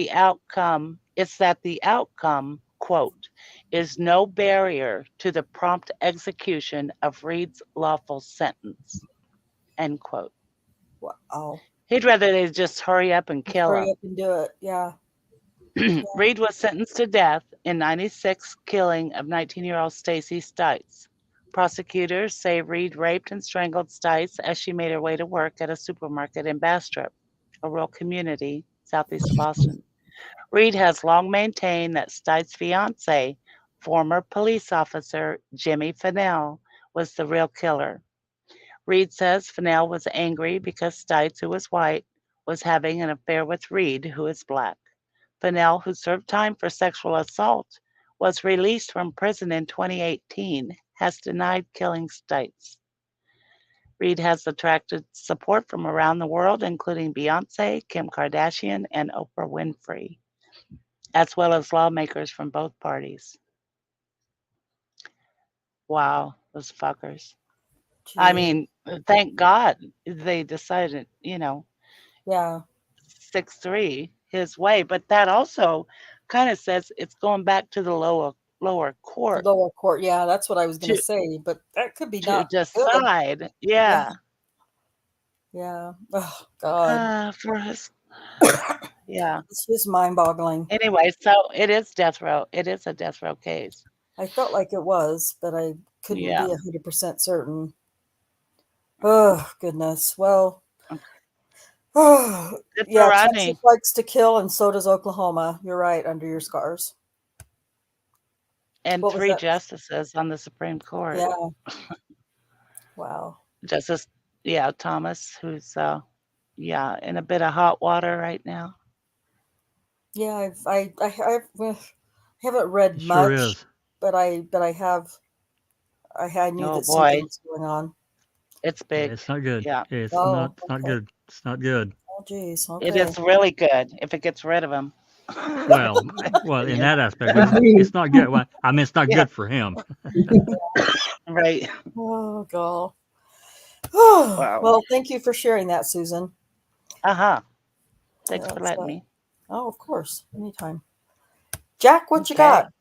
the outcome, quote, is no barrier to the prompt execution of Reed's lawful sentence, end quote. Wow. He'd rather they just hurry up and kill Hurry him. up and do it. Yeah. Reed was sentenced to death in '96 killing of 19-year-old Stacy Stites. Prosecutors say Reed raped and strangled Stites as she made her way to work at a supermarket in Bastrop, a rural community southeast of Boston. Reed has long maintained that Stites' fiance, former police officer Jimmy Fennell, was the real killer. Reed says Fennell was angry because Stites, who was white, was having an affair with Reed, who is black. Fennell, who served time for sexual assault, was released from prison in 2018, has denied killing Stites. Reed has attracted support from around the world, including Beyonce, Kim Kardashian, and Oprah Winfrey, as well as lawmakers from both parties. Wow, those fuckers. I mean, thank God they decided, Yeah. 6-3 his way. But that also kind of says it's going back to the lower court Lower court. Yeah, that's what I was going to say. But that could be to not good. decide. Yeah. Yeah. Oh God. For his Yeah. It's just mind-boggling. Anyway, so it is death row. It is a death row case. I felt like it was, but I couldn't Yeah. be 100% certain. Oh, goodness. Well, oh, Good for yeah, Rodney. Texas likes to kill, and so does Oklahoma. You're right, under your scars. And What was 3 that? justices on the Supreme Court. Yeah. Wow. Justice, Thomas, who's in a bit of hot water right now. Yeah, I haven't read It sure much, is. but I knew Oh that something boy, was going on. it's Yeah, big. it's not good. Yeah, It's Oh, not. It's not okay. good. It's not good. Oh, geez. it Okay. is really good if it gets rid of him. Well, My well, in opinion. that aspect, it's not good. Well, I mean, it's not Yeah, good for him. right. Oh, God. Wow. Well, thank you for sharing that, Susan. Thanks for That's, letting me. oh, of course. Anytime. Jack, what you Okay. got?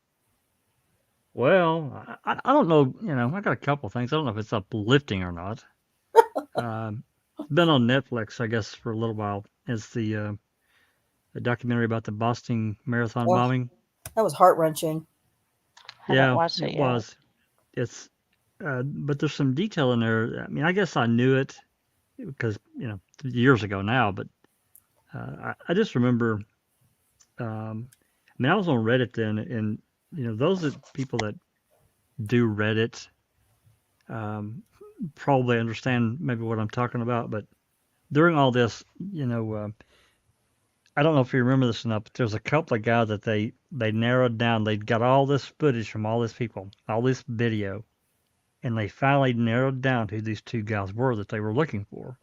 Well, I don't know. I got a couple things. I don't know if it's uplifting or not. It's been on Netflix, I guess, for a little while. It's the documentary about the Boston Marathon Oh, bombing. that was heart-wrenching. Haven't Yeah, watched it it yet. was. It's, but there's some detail in there. I mean, I guess I knew it because years ago now, but I just remember. I mean, I was on Reddit then, and those people that do Reddit probably understand maybe what I'm talking about. But during all this, I don't know if you remember this or not, but there's a couple of guys that they narrowed down. They got all this footage from all these people, all this video, and they finally narrowed down who these 2 guys were that they were looking for.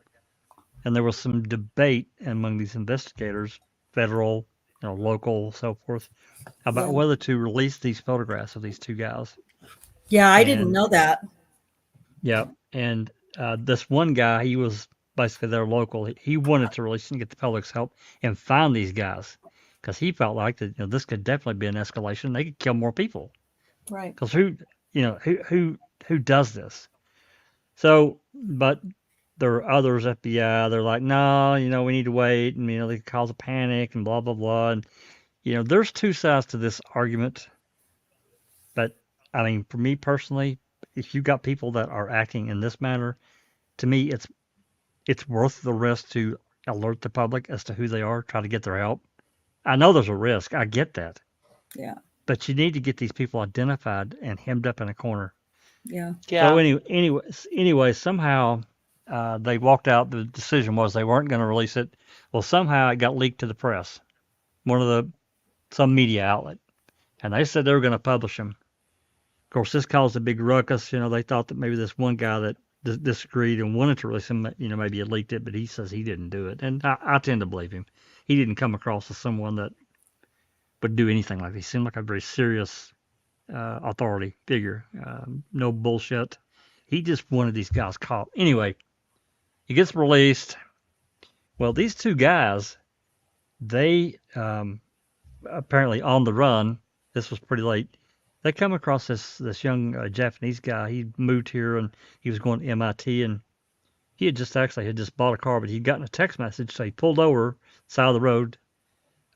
And there was some debate among these investigators, federal, local, so forth, about Yeah. whether to release these photographs of these 2 guys. Yeah, I didn't And know that. yeah, and this one guy, he was basically their local. He wanted to release and get the public's help and find these guys because he felt like that this could definitely be an escalation. They could kill more people Right. because who does this? So, but there are others, FBI. They're like, no, we need to wait, and they cause a panic and blah blah blah. And there's 2 sides to this argument. But I mean, for me personally, if you got people that are acting in this manner, to me, it's worth the risk to alert the public as to who they are, try to get their help. I know there's a risk. I get that. Yeah. But you need to get these people identified and hemmed up in a corner. Yeah. So Yeah. anyway, somehow they walked out. The decision was they weren't going to release it. Well, somehow it got leaked to the press, some media outlet, and they said they were going to publish them. Of course, this caused a big ruckus. They thought that maybe this one guy that disagreed and wanted to release him, maybe had leaked it, but he says he didn't do it. And I tend to believe him. He didn't come across as someone that would do anything like this. He seemed like a very serious authority figure. No bullshit. He just wanted these guys caught. Anyway, he gets released. Well, these 2 guys, they apparently on the run. This was pretty late. They come across this young Japanese guy. He moved here and he was going to MIT, and he had just bought a car, but he'd gotten a text message, so he pulled over side of the road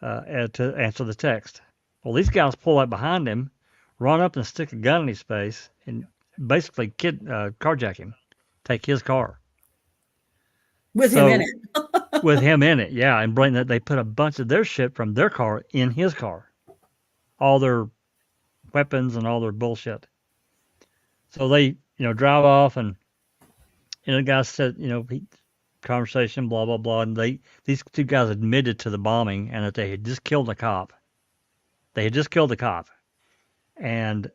to answer the text. Well, these guys pull up behind him, run up and stick a gun in his face, and basically carjack him, take his car. With him in it. With him in it, yeah, and bring that. They put a bunch of their shit from their car in his car, all their weapons and all their bullshit. So they, drive off, and the guy said, conversation, blah blah blah, and these 2 guys admitted to the bombing and that they had just killed a cop. They had just killed a cop, and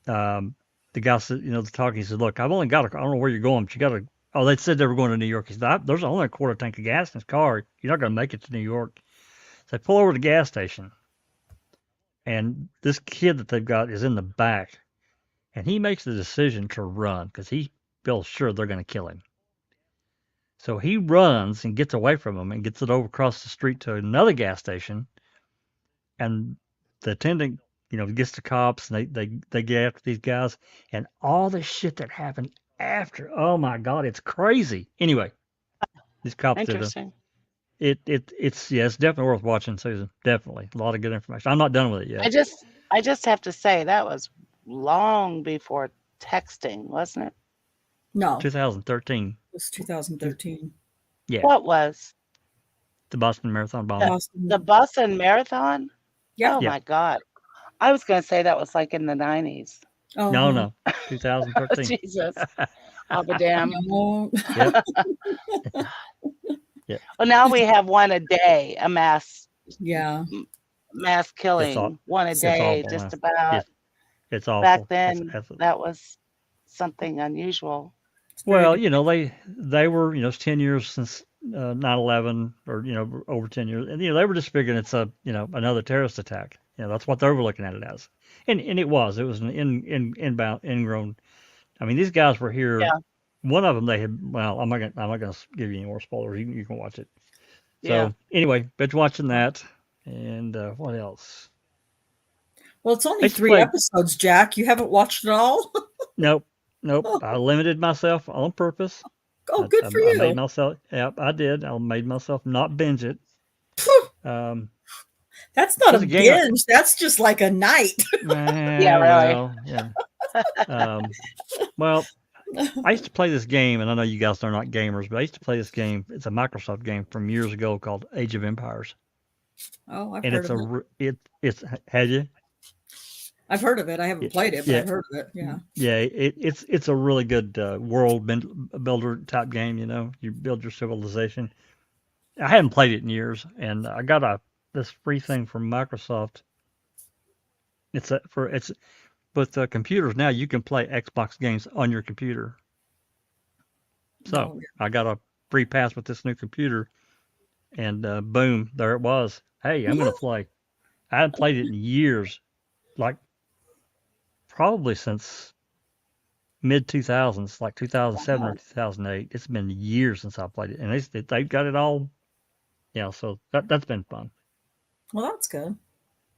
the guy said, he said, look, I've only got I don't know where you're going, but you got to. Oh, they said they were going to New York. He said, there's only a quarter tank of gas in his car. You're not going to make it to New York. So they pull over to the gas station, and this kid that they've got is in the back, and he makes the decision to run because he feels sure they're going to kill him. So he runs and gets away from them and gets it over across the street to another gas station, and the attendant, gets the cops, and they get after these guys, and all the shit that happened after. Oh my God, it's crazy. Anyway, these cops did Interesting. it's definitely worth watching, Susan. Definitely. A lot of good information. I'm not done with it I yet. just have to say that was long before texting, wasn't it? No, 2013. it was 2013. Yeah. What was The Boston Marathon the bombing. the Boston Marathon? Yeah. Oh Yeah. my God! I was going to say that was like in the 90s. Oh No. 2013. Jesus, I'll be damned. no. Yep. Yeah. Well, now we have one a day, a mass Yeah. mass It's killing, one a it's day, awful. just Huh? about. It's Back awful. then, It's that was something unusual. It's very well, you know, they were, it's 10 years since 9/11, or over 10 years, and they were just figuring it's another terrorist attack. That's what they were looking at it as, and it was an ingrown. I mean, these guys were here. Yeah, One of them, they had. Well, I'm not gonna give you any more spoilers. You can watch it. yeah. So anyway, been watching that, and what else? Well, it's I only used to 3 play. episodes, Jack. You haven't watched it all? Nope. Oh, I limited myself on purpose. good for I made you. myself. Yep, I did. I made myself not binge it. Phew, Um, that's not a there's a game. binge. That's just like a night. Yeah, really. Well, yeah. Well, I used to play this game, and I know you guys are not gamers, but I used to play this game. It's a Microsoft game from years ago called Age of Empires, Oh, I've and heard it's of a it. it's had you? I've heard of it. I haven't played it, but Yeah, I've heard of it. Yeah. yeah. It's a really good world builder type game. You build your civilization. I hadn't played it in years, and I got this free thing from Microsoft. It's with computers now. You can play Xbox games on your computer. So Oh, I got a free pass with this new computer, and boom, there it was. Hey, I'm yeah. gonna play. I hadn't played it in years, like probably since mid 2000s, like 2007 or Wow. 2008. It's been years since I played it, and they've got it all. Yeah, so that's been fun. Well, that's good.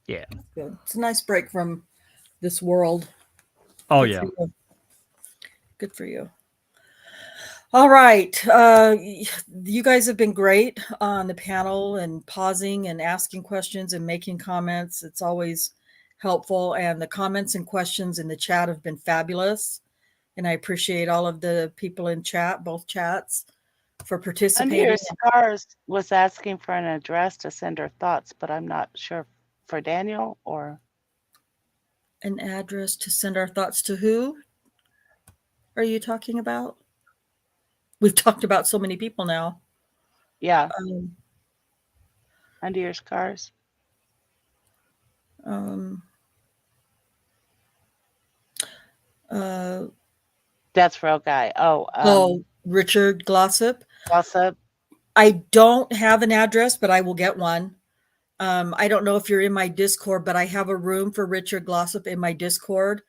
Yeah. That's good. It's a nice break from this world. Oh Good yeah. for you. Good for you. All right. You guys have been great on the panel and pausing and asking questions and making comments. It's always helpful. And the comments and questions in the chat have been fabulous. And I appreciate all of the people in chat, both chats, for Under participating. Your Scars was asking for an address to send her thoughts, but I'm not sure for Daniel or. An address to send our thoughts to who are you talking about? We've talked about so many people now. Yeah, Um, Under Your Scars. um, That's real guy. oh, Richard Glossop. Gossip. I don't have an address, but I will get one. I don't know if you're in my Discord, but I have a room for Richard Glossop in my Discord.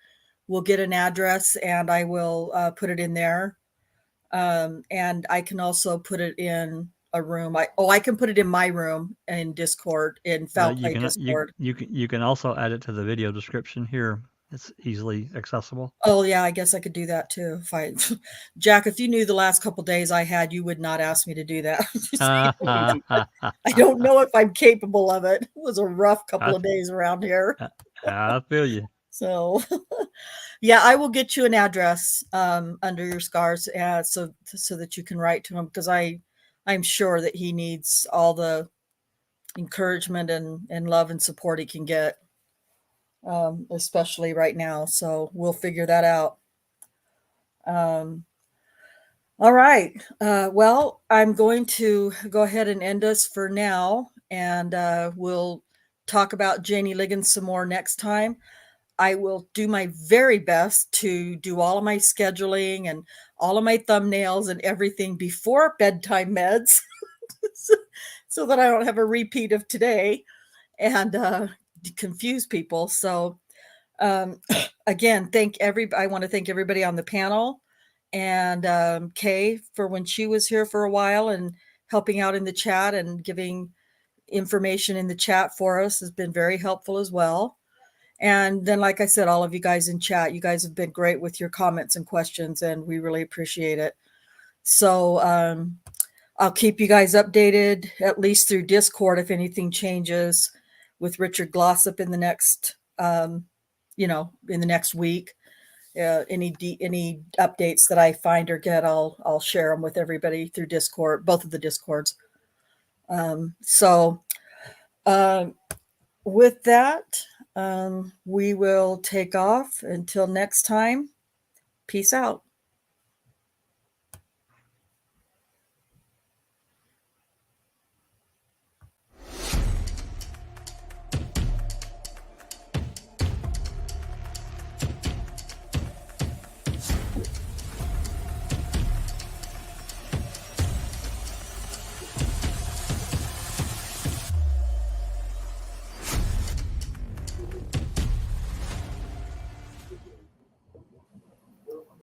We'll get an address and I will put it in there. And I can also put it in a room. I can put it in my room in Discord, in Foul Play Discord. You can also add it to the video description here. It's easily accessible. Oh yeah, I guess I could do that too. Jack, if you knew the last couple days I had, you would not ask me to do that. I don't know if I'm capable of it. It was a rough couple of days around here. I feel you. So yeah, I will get you an address Under Your Scars, so that you can write to him, because I'm sure that he needs all the encouragement and love and support he can get. Especially right now. So we'll figure that out. All right. Well, I'm going to go ahead and end us for now, and we'll talk about Jannie Ligons some more next time. I will do my very best to do all of my scheduling and all of my thumbnails and everything before bedtime meds so that I don't have a repeat of today and confuse people. So again, I want to thank everybody on the panel, and Kay for when she was here for a while and helping out in the chat and giving information in the chat for us has been very helpful as well. And then, like I said, all of you guys in chat, you guys have been great with your comments and questions, and we really appreciate it. So I'll keep you guys updated, at least through Discord, if anything changes with Richard Glossop in the next, in the next week. Any updates that I find or get, I'll share them with everybody through Discord, both of the Discords. With that, we will take off until next time. Peace out.